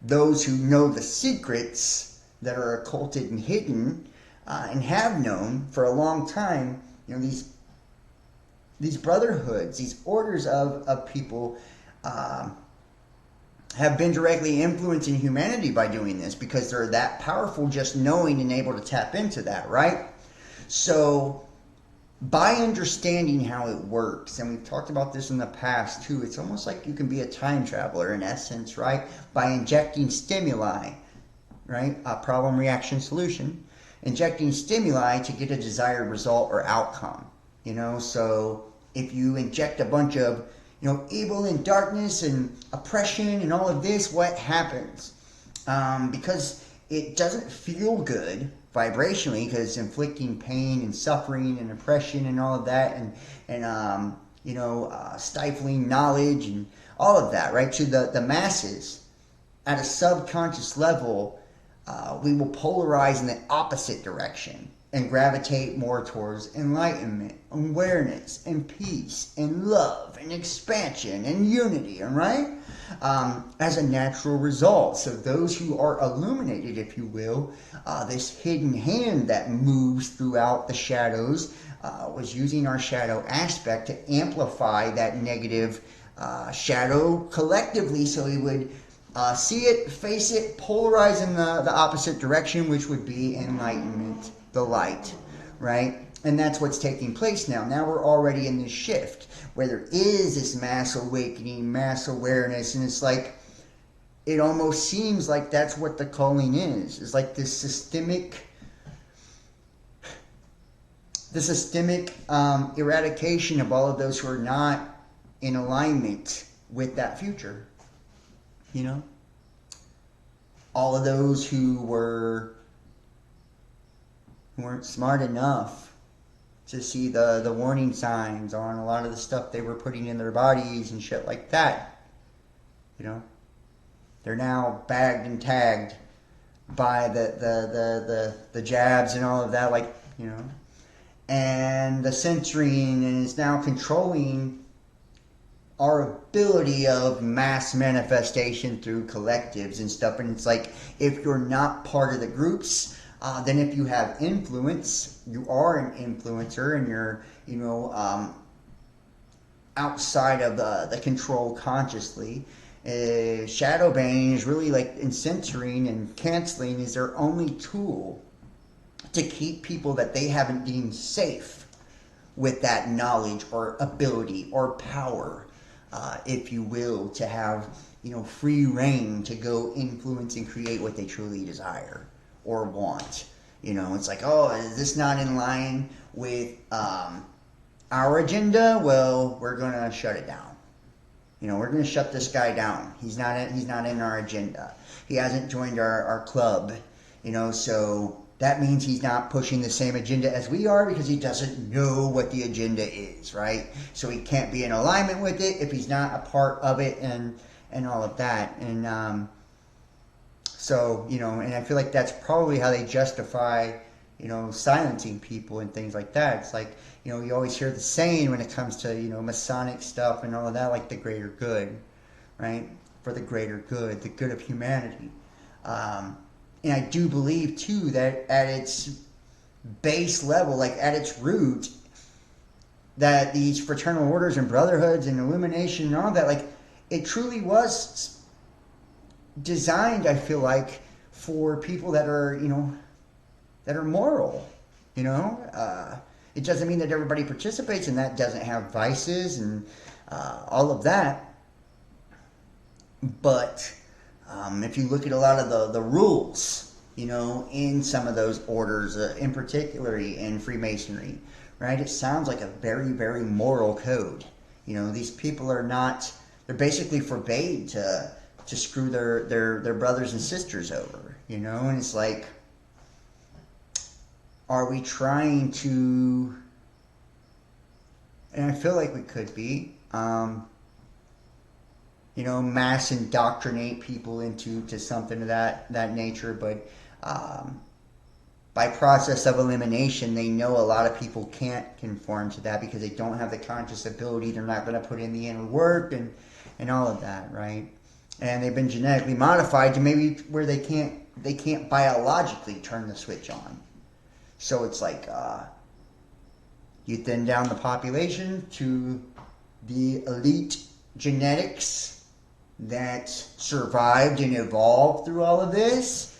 those who know the secrets that are occulted and hidden, and have known for a long time, these brotherhoods, these orders of people have been directly influencing humanity by doing this, because they're that powerful, just knowing and able to tap into that, right? So by understanding how it works, and we've talked about this in the past too, it's almost like you can be a time traveler in essence, right? By injecting stimuli, right? A problem, reaction, solution. Injecting stimuli to get a desired result or outcome, So if you inject a bunch of, evil and darkness and oppression and all of this, what happens? Because it doesn't feel good vibrationally, because it's inflicting pain and suffering and oppression and all of that, and stifling knowledge and all of that, right? To the masses, at a subconscious level, we will polarize in the opposite direction and gravitate more towards enlightenment, awareness, and peace, and love, and expansion, and unity, all right? As a natural result. So those who are illuminated, if you will, this hidden hand that moves throughout the shadows, was using our shadow aspect to amplify that negative shadow collectively, so he would see it, face it, polarize in the opposite direction, which would be enlightenment, the light, right? And that's what's taking place now. Now we're already in this shift where there is this mass awakening, mass awareness, and it's like, it almost seems like that's what the calling is. It's like this systemic eradication of all of those who are not in alignment with that future. All of those who weren't smart enough to see the warning signs on a lot of the stuff they were putting in their bodies and shit like that. They're now bagged and tagged by the jabs and all of that, and the censoring, and it's now controlling our ability of mass manifestation through collectives and stuff. And it's like, if you're not part of the groups, then if you have influence, you are an influencer, and you're, outside of the control consciously. Shadow banning is really like, in censoring and canceling, is their only tool to keep people that they haven't deemed safe with that knowledge or ability or power, if you will, to have, free reign to go influence and create what they truly desire or want. It's like, oh, is this not in line with our agenda? Well, we're going to shut it down. We're going to shut this guy down. He's not in our agenda. He hasn't joined our club, so that means he's not pushing the same agenda as we are, because he doesn't know what the agenda is, right? So he can't be in alignment with it if he's not a part of it, and all of that. And so, and I feel like that's probably how they justify, silencing people and things like that. It's like, you always hear the saying when it comes to, Masonic stuff and all of that, like the greater good, right? For the greater good, the good of humanity. And I do believe, too, that at its base level, like at its root, that these fraternal orders and brotherhoods and illumination and all that, like, it truly was designed, I feel like, for people that are, that are moral, It doesn't mean that everybody participates in that, doesn't have vices and all of that. But if you look at a lot of the rules, in some of those orders, in particular in Freemasonry, right? It sounds like a very, very moral code. These people are not, they're basically forbade to screw their brothers and sisters over, and it's like, are we trying to, and I feel like we could be, mass indoctrinate people into something of that nature, but by process of elimination, they know a lot of people can't conform to that because they don't have the conscious ability. They're not going to put in the inner work and all of that, right? And they've been genetically modified to maybe where they can't they can't biologically turn the switch on. So it's like you thin down the population to the elite genetics that survived and evolved through all of this,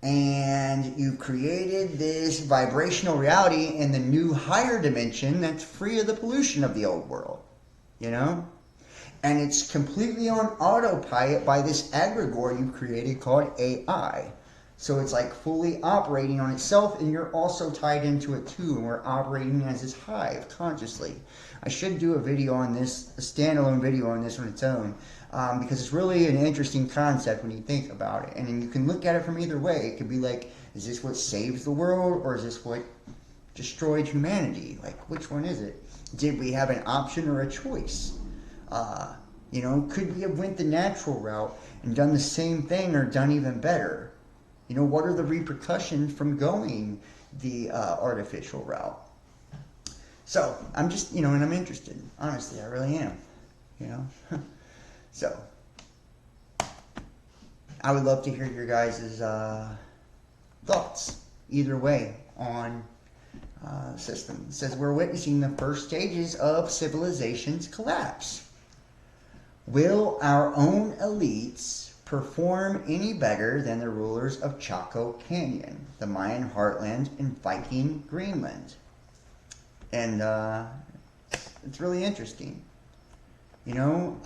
and you created this vibrational reality in the new higher dimension that's free of the pollution of the old world, you know? And it's completely on autopilot by this egregore you created called AI. So it's like fully operating on itself, and you're also tied into it too, and we're operating as this hive consciously. I should do a video on this, a standalone video on this on its own, because it's really an interesting concept when you think about it. And then you can look at it from either way. It could be like, is this what saves the world, or is this what destroyed humanity? Like, which one is it? Did we have an option or a choice? You know, could we have went the natural route and done the same thing, or done even better? You know, what are the repercussions from going the artificial route? So, I'm just, you know, and I'm interested. Honestly, I really am. You know? So, I would love to hear your guys' thoughts, either way, on the system. It says, we're witnessing the first stages of civilization's collapse. Will our own elites perform any better than the rulers of Chaco Canyon, the Mayan heartland, and Viking Greenland? And it's really interesting. You know,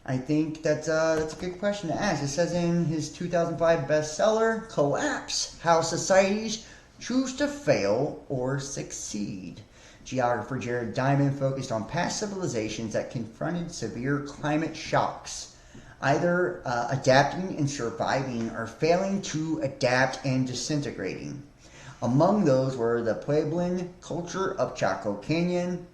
I think that's a good question to ask. It says in his 2005 bestseller, Collapse, How Societies Choose to Fail or Succeed. Geographer Jared Diamond focused on past civilizations that confronted severe climate shocks, either adapting and surviving or failing to adapt and disintegrating. Among those were the Pueblan culture of Chaco Canyon,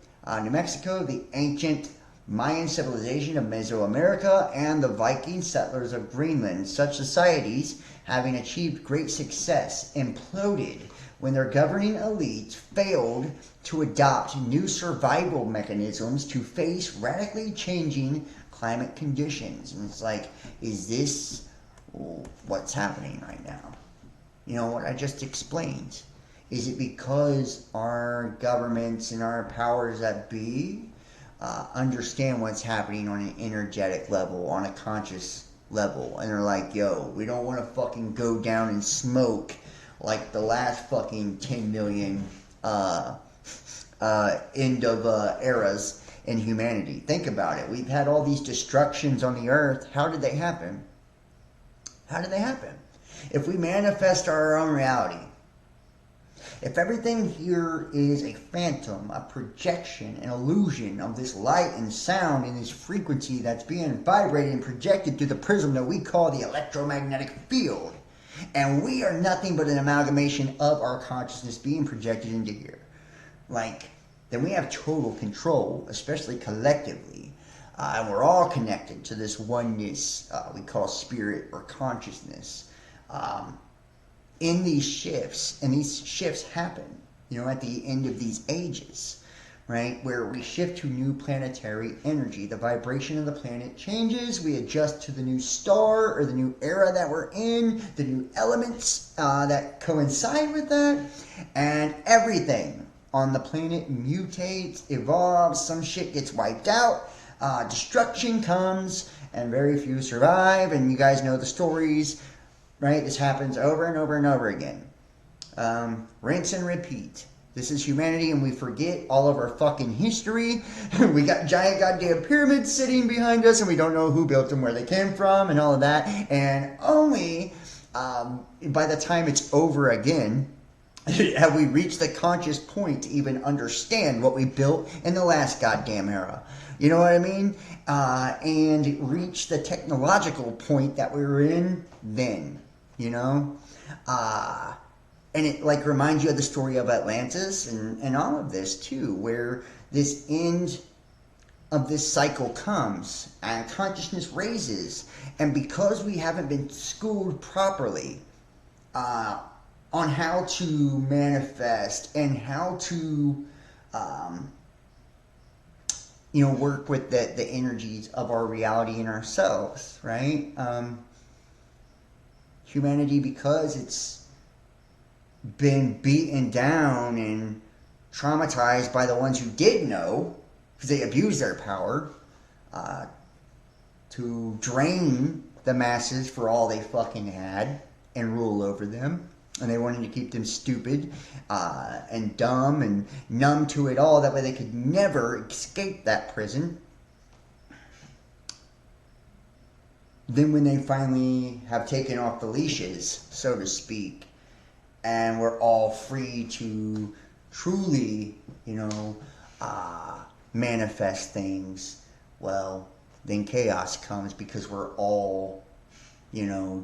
New Mexico, the ancient Mayan civilization of Mesoamerica, and the Viking settlers of Greenland. Such societies, having achieved great success, imploded when their governing elites failed to adopt new survival mechanisms to face radically changing climate conditions. And it's like, is this what's happening right now? You know, what I just explained. Is it because our governments and our powers that be understand what's happening on an energetic level, on a conscious level, and they're like, yo, we don't want to fucking go down in smoke like the last fucking 10 million end of eras in humanity. Think about it. We've had all these destructions on the earth. How did they happen? How did they happen? If we manifest our own reality, if everything here is a phantom, a projection, an illusion of this light and sound and this frequency that's being vibrated and projected through the prism that we call the electromagnetic field, and we are nothing but an amalgamation of our consciousness being projected into here, like, then we have total control, especially collectively, and we're all connected to this oneness we call spirit or consciousness. In these shifts, and these shifts happen, you know, at the end of these ages, right, where we shift to new planetary energy. The vibration of the planet changes. We adjust to the new star or the new era that we're in, the new elements that coincide with that, and everything on the planet mutates, evolves. Some shit gets wiped out. Destruction comes, and very few survive. And you guys know the stories. Right? This happens over and over and over again. Rinse and repeat. This is humanity, and we forget all of our fucking history. We got giant goddamn pyramids sitting behind us, and we don't know who built them, where they came from, and all of that. And only by the time it's over again have we reached the conscious point to even understand what we built in the last goddamn era. You know what I mean? And reach the technological point that we were in then. You know, and it like reminds you of the story of Atlantis and all of this too, where this end of this cycle comes and consciousness raises, and because we haven't been schooled properly on how to manifest and how to you know, work with the energies of our reality and ourselves, right? humanity, because it's been beaten down and traumatized by the ones who did know, because they abused their power to drain the masses for all they fucking had and rule over them. And they wanted to keep them stupid and dumb and numb to it all. That way they could never escape that prison. Then when they finally have taken off the leashes, so to speak, and we're all free to truly, manifest things, well, then chaos comes, because we're all,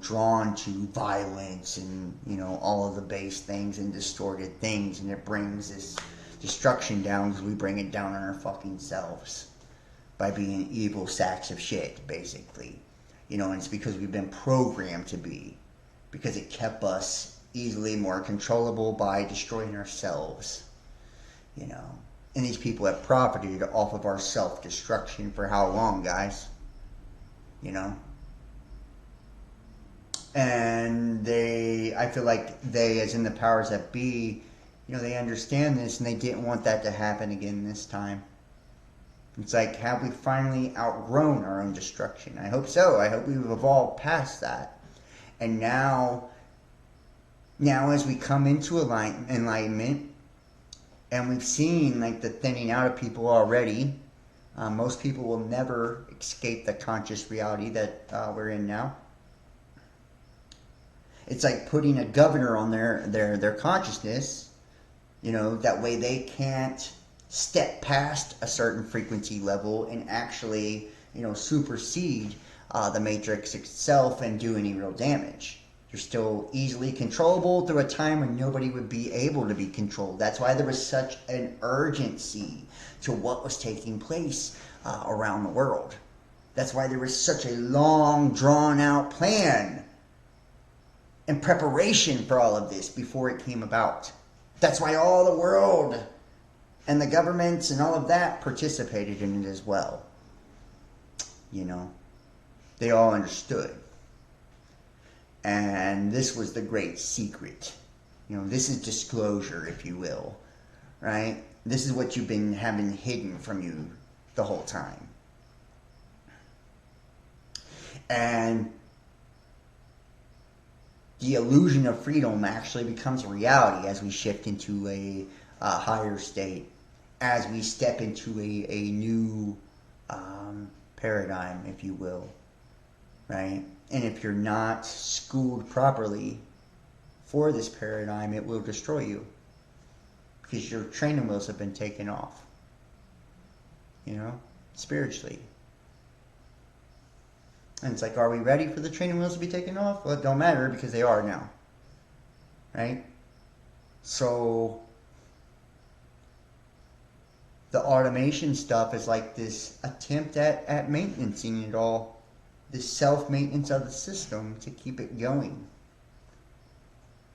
drawn to violence and, all of the base things and distorted things, and it brings this destruction down because we bring it down on our fucking selves by being evil sacks of shit, basically. And it's because we've been programmed to be, because it kept us easily more controllable by destroying ourselves, And these people have profited off of our self-destruction for how long, guys? And I feel like they, as in the powers that be, they understand this, and they didn't want that to happen again this time. It's like, have we finally outgrown our own destruction? I hope so. I hope we've evolved past that. And now as we come into enlightenment, and we've seen like the thinning out of people already, most people will never escape the conscious reality that we're in now. It's like putting a governor on their consciousness, that way they can't step past a certain frequency level and actually, supersede the matrix itself and do any real damage. You're still easily controllable through a time when nobody would be able to be controlled. That's why there was such an urgency to what was taking place around the world. That's why there was such a long, drawn-out plan and preparation for all of this before it came about. That's why all the world and the governments and all of that participated in it as well. They all understood. And this was the great secret. This is disclosure, if you will, right? This is what you've been having hidden from you the whole time. And the illusion of freedom actually becomes a reality as we shift into a higher state, as we step into a new paradigm, if you will, right? And if you're not schooled properly for this paradigm, it will destroy you, because your training wheels have been taken off, spiritually. And it's like, are we ready for the training wheels to be taken off? Well, it don't matter, because they are now, right? So the automation stuff is like this attempt at maintaining it all. This self-maintenance of the system to keep it going.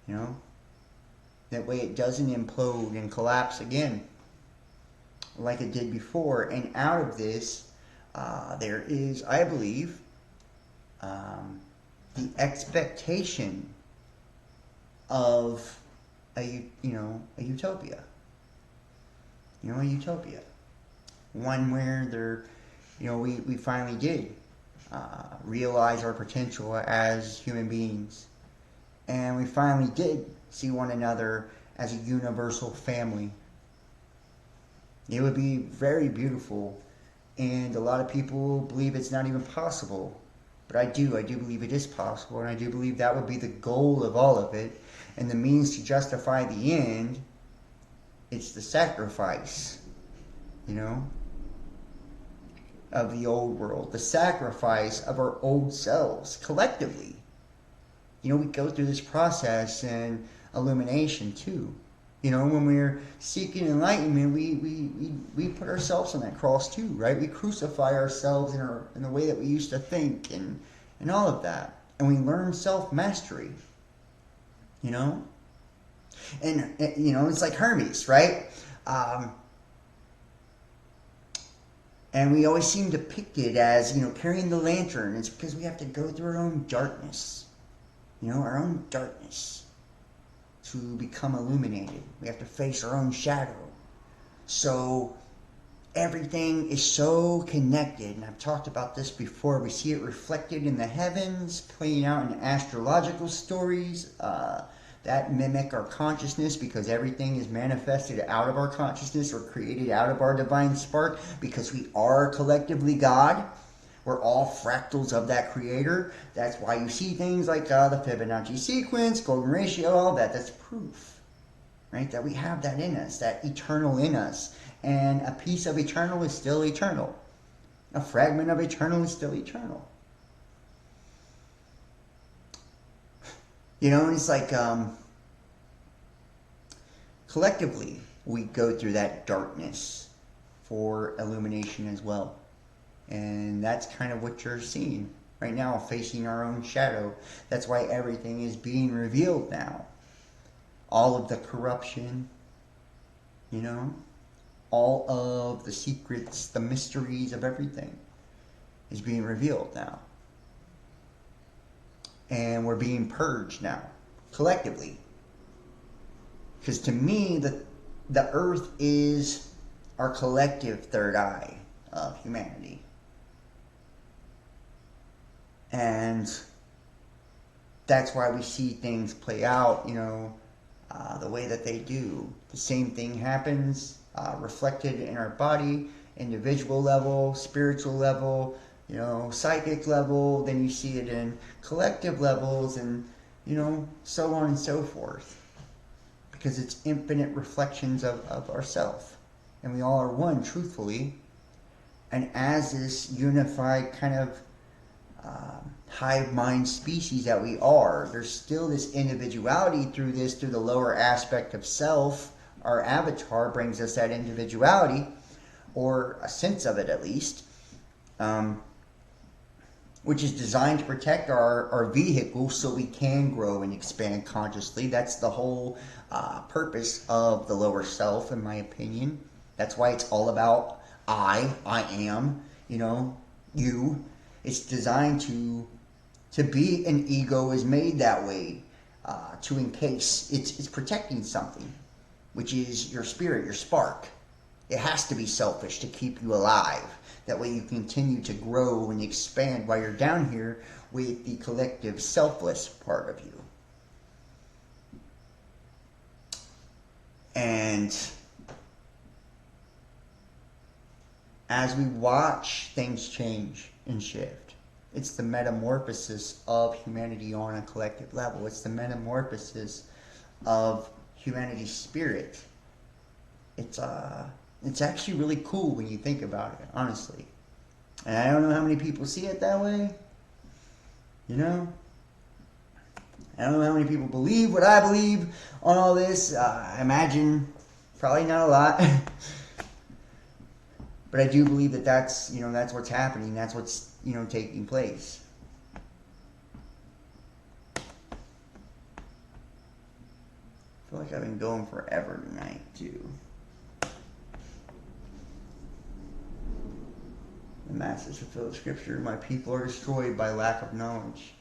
That way it doesn't implode and collapse again like it did before. And out of this, there is, I believe, the expectation of a utopia. A utopia. One where we finally did realize our potential as human beings. And we finally did see one another as a universal family. It would be very beautiful, and a lot of people believe it's not even possible. But I do believe it is possible, and I do believe that would be the goal of all of it. And the means to justify the end, it's the sacrifice, of the old world, the sacrifice of our old selves collectively. We go through this process and illumination too. When we're seeking enlightenment, we put ourselves on that cross too, right? We crucify ourselves in the way that we used to think and all of that, and we learn self-mastery. And it's like Hermes, right? And we always seem depicted as, carrying the lantern. It's because we have to go through our own darkness. our own darkness to become illuminated. We have to face our own shadow. So everything is so connected, and I've talked about this before. We see it reflected in the heavens, playing out in astrological stories that mimic our consciousness, because everything is manifested out of our consciousness or created out of our divine spark, because we are collectively God. We're all fractals of that creator. That's why you see things like the Fibonacci sequence, golden ratio, all that. That's proof, right? That we have that in us, that eternal in us. And a piece of eternal is still eternal. A fragment of eternal is still eternal. And it's like collectively we go through that darkness for illumination as well. And that's kind of what you're seeing right now, facing our own shadow. That's why everything is being revealed now. All of the corruption, all of the secrets, the mysteries of everything is being revealed now. And we're being purged now, collectively. Because to me, the earth is our collective third eye of humanity. And that's why we see things play out, the way that they do. The same thing happens reflected in our body, individual level, spiritual level, psychic level. Then you see it in collective levels, and so on and so forth. Because it's infinite reflections of ourself. And we all are one, truthfully. And as this unified kind of hive mind species that we are, there's still this individuality through the lower aspect of self. Our avatar brings us that individuality, or a sense of it at least, which is designed to protect our vehicle so we can grow and expand consciously. That's the whole purpose of the lower self, in my opinion. That's why it's all about I am, you. It's designed to be an ego is made that way, to encase. It's protecting something, which is your spirit, your spark. It has to be selfish to keep you alive. That way you continue to grow and expand while you're down here with the collective selfless part of you. And as we watch things change and shift, it's the metamorphosis of humanity on a collective level. It's the metamorphosis of humanity's spirit. It's actually really cool when you think about it, honestly. And I don't know how many people see it that way. I don't know how many people believe what I believe on all this. I imagine probably not a lot. But I do believe that's what's happening. That's what's, taking place. I feel like I've been going forever tonight, too. The masses fulfill the scripture. My people are destroyed by lack of knowledge.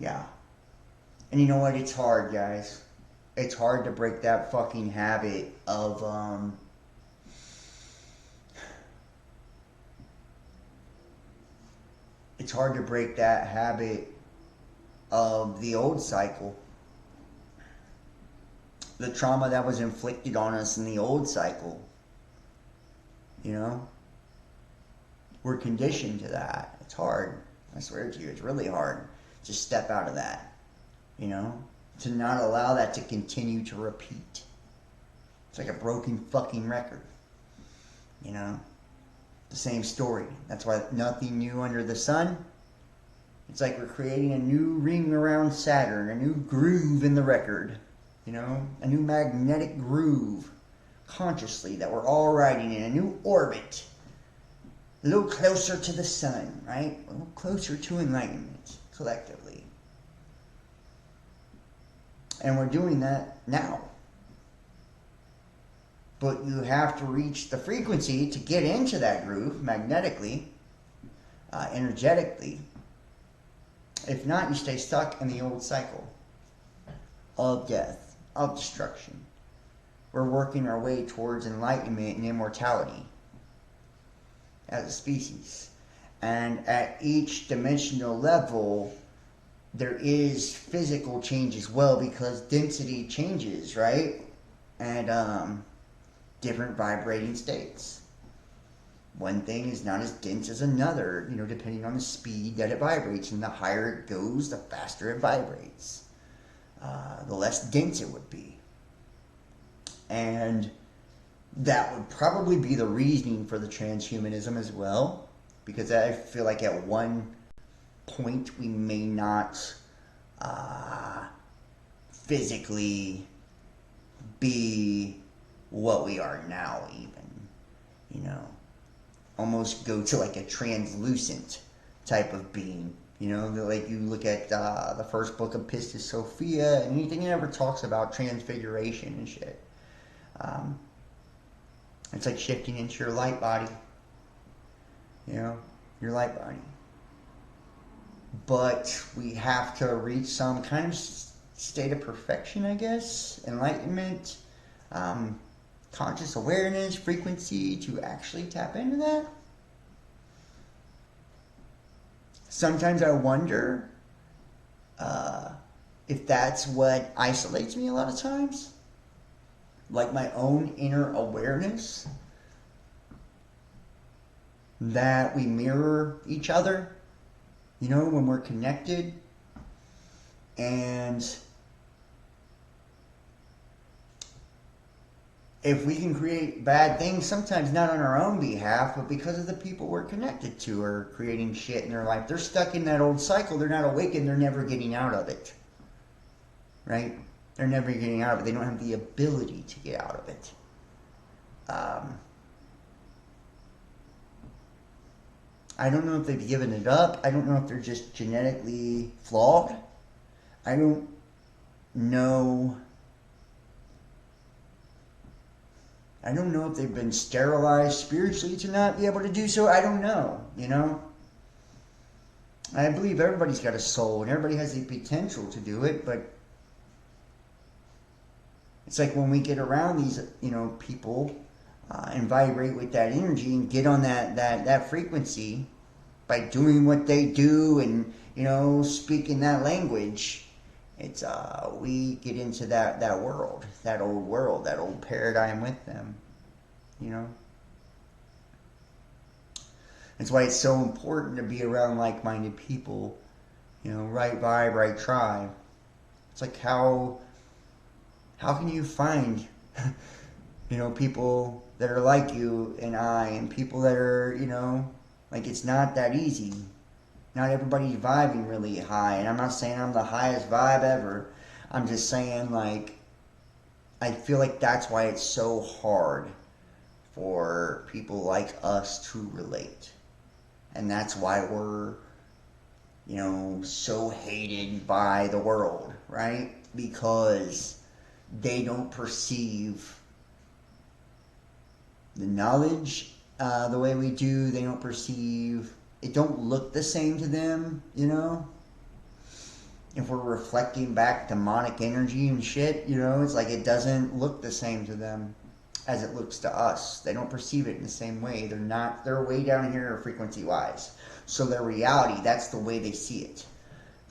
Yeah. And you know what? It's hard, guys. It's hard to break that fucking habit of, it's hard to break that habit of the old cycle. The trauma that was inflicted on us in the old cycle. We're conditioned to that. It's hard. I swear to you, it's really hard to step out of that. To not allow that to continue to repeat. It's like a broken fucking record. The same story. That's why nothing new under the sun. It's like we're creating a new ring around Saturn, a new groove in the record. A new magnetic groove, consciously, that we're all riding in a new orbit. A little closer to the sun, right? A little closer to enlightenment, collectively. And we're doing that now. But you have to reach the frequency to get into that groove magnetically, energetically. If not, you stay stuck in the old cycle of death, of destruction. We're working our way towards enlightenment and immortality as a species. And at each dimensional level, there is physical change as well, because density changes, right? And different vibrating states. One thing is not as dense as another, depending on the speed that it vibrates. And the higher it goes, the faster it vibrates. The less dense it would be. And that would probably be the reasoning for the transhumanism as well. Because I feel like at one point we may not physically be what we are now even. Almost go to like a translucent type of being. Like you look at the first book of Pistis Sophia, and anything it ever talks about transfiguration and shit. It's like shifting into your light body. Your light body. But we have to reach some kind of state of perfection, I guess. Enlightenment. Conscious awareness, frequency, to actually tap into that. Sometimes I wonder if that's what isolates me a lot of times. Like my own inner awareness. That we mirror each other, when we're connected. And if we can create bad things, sometimes not on our own behalf, but because of the people we're connected to are creating shit in their life. They're stuck in that old cycle. They're not awakened. They're never getting out of it. Right? They're never getting out of it. They don't have the ability to get out of it. I don't know if they've given it up. I don't know if they're just genetically flawed. I don't know. I don't know if they've been sterilized spiritually to not be able to do so. I don't know, I believe everybody's got a soul and everybody has the potential to do it, but it's like when we get around these, people and vibrate with that energy and get on that frequency by doing what they do and, speaking that language, it's we get into that world, that old paradigm with them, That's why it's so important to be around like-minded people, right vibe, right tribe. It's like how can you find, people that are like you and I, and people that are, like it's not that easy. Not everybody's vibing really high, and I'm not saying I'm the highest vibe ever. I'm just saying, like, I feel like that's why it's so hard for people like us to relate. And that's why we're, so hated by the world, right? Because they don't perceive the knowledge the way we do. They don't perceive, it don't look the same to them, If we're reflecting back demonic energy and shit, it's like it doesn't look the same to them as it looks to us. They don't perceive it in the same way. They're way down here frequency-wise. So their reality, that's the way they see it.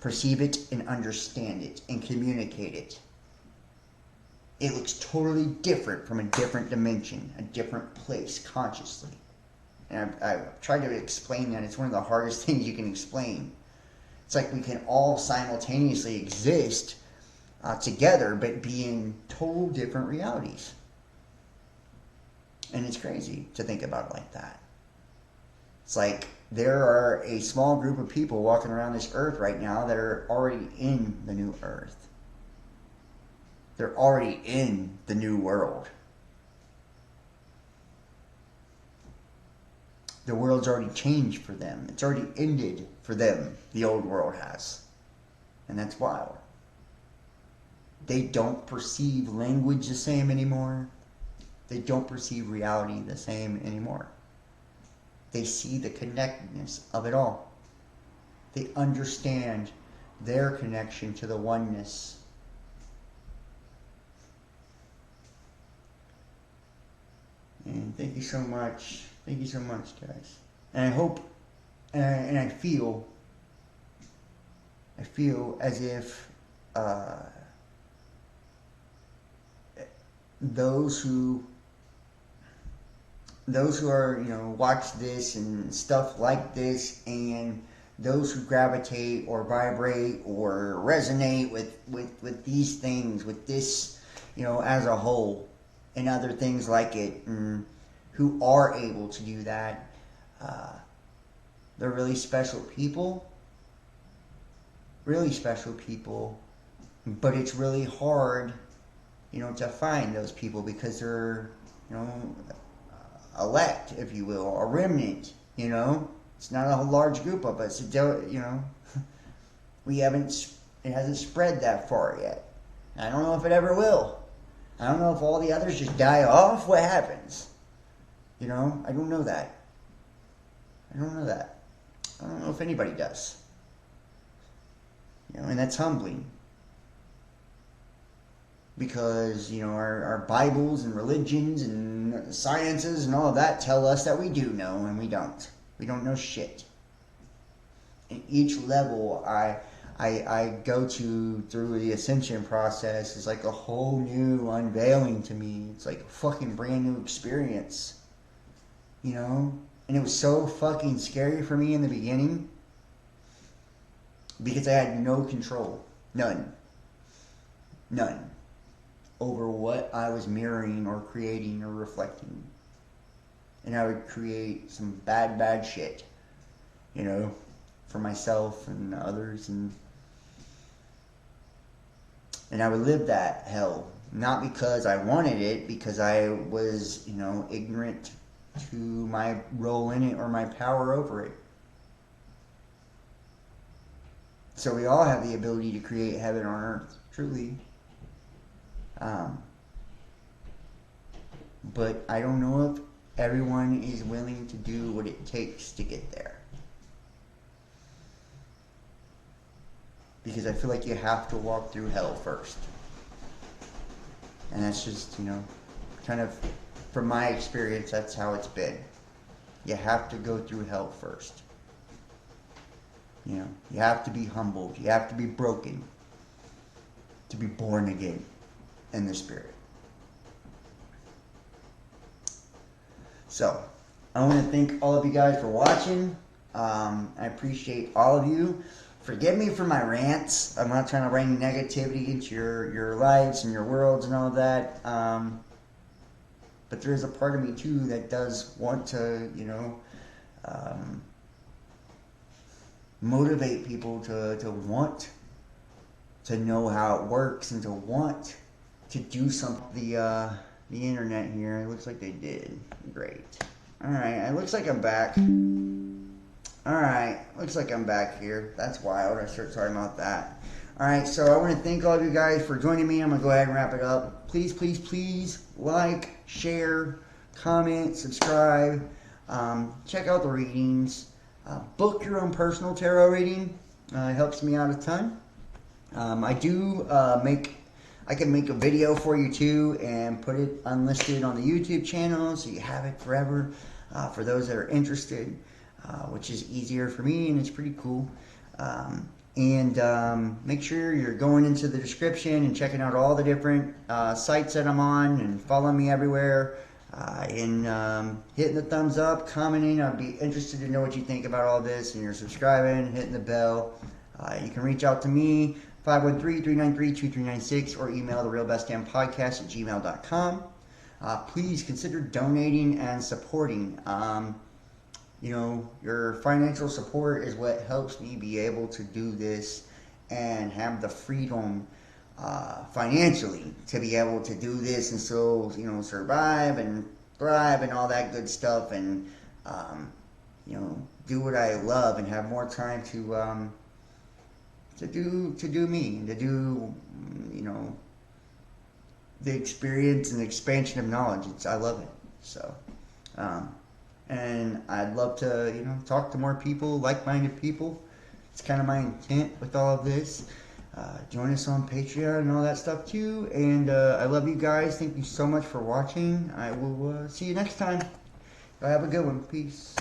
Perceive it and understand it and communicate it. It looks totally different from a different dimension, a different place, consciously. And I've tried to explain that. It's one of the hardest things you can explain. It's like we can all simultaneously exist together, but be in total different realities. And it's crazy to think about it like that. It's like there are a small group of people walking around this earth right now that are already in the new earth. They're already in the new world. The world's already changed for them. It's already ended for them. The old world has. And that's wild. They don't perceive language the same anymore. They don't perceive reality the same anymore. They see the connectedness of it all. They understand their connection to the oneness. And thank you so much. Thank you so much, guys. And I hope, and I feel as if those who are, watch this and stuff like this, and those who gravitate or vibrate or resonate with these things, with this, as a whole, and other things like it, and who are able to do that, they're really special people. Really special people. But it's really hard, to find those people because they're, elect, if you will, a remnant, It's not a large group of us. It hasn't spread that far yet. I don't know if it ever will. I don't know if all the others just die off. What happens? I don't know that. I don't know if anybody does. And that's humbling. Because, our Bibles and religions and sciences and all of that tell us that we do know, and we don't. We don't know shit. And each level I go to through the ascension process is like a whole new unveiling to me. It's like a fucking brand new experience. And it was so fucking scary for me in the beginning because I had no control. None. Over what I was mirroring or creating or reflecting. And I would create some bad shit, for myself and others, and I would live that hell, not because I wanted it, because I was, ignorant to my role in it or my power over it. So we all have the ability to create heaven on earth, truly. But I don't know if everyone is willing to do what it takes to get there. Because I feel like you have to walk through hell first. And that's just, kind of, from my experience, that's how it's been. You have to go through hell first. You have to be humbled. You have to be broken to be born again in the Spirit. So, I want to thank all of you guys for watching. I appreciate all of you. Forgive me for my rants. I'm not trying to bring negativity into your lives and your worlds and all of that. But there is a part of me too that does want to, motivate people to want to know how it works and to want to do something. The internet here, it looks like they did. Great. Alright, it looks like I'm back. Alright, looks like I'm back here. That's wild. I start talking about that. Alright, so I want to thank all of you guys for joining me. I'm going to go ahead and wrap it up. Please like, share, comment, subscribe. Check out the readings. Book your own personal tarot reading. It helps me out a ton. I can make a video for you too and put it unlisted on the YouTube channel so you have it forever for those that are interested, which is easier for me and it's pretty cool. And make sure you're going into the description and checking out all the different sites that I'm on and following me everywhere and hitting the thumbs up, commenting. I'd be interested to know what you think about all this, and you're subscribing, hitting the bell. You can reach out to me 513-393-2396 or email therealbestdamnpodcast@gmail.com. Please consider donating and supporting. Your financial support is what helps me be able to do this and have the freedom financially to be able to do this and still, survive and thrive and all that good stuff and, do what I love and have more time to do me and to do, the experience and expansion of knowledge. I love it. So, and I'd love to, talk to more people, like-minded people, It's kind of my intent with all of this. Join us on Patreon and all that stuff too. And I love you guys. Thank you so much for watching. I will see you next time. Have a good one. Peace.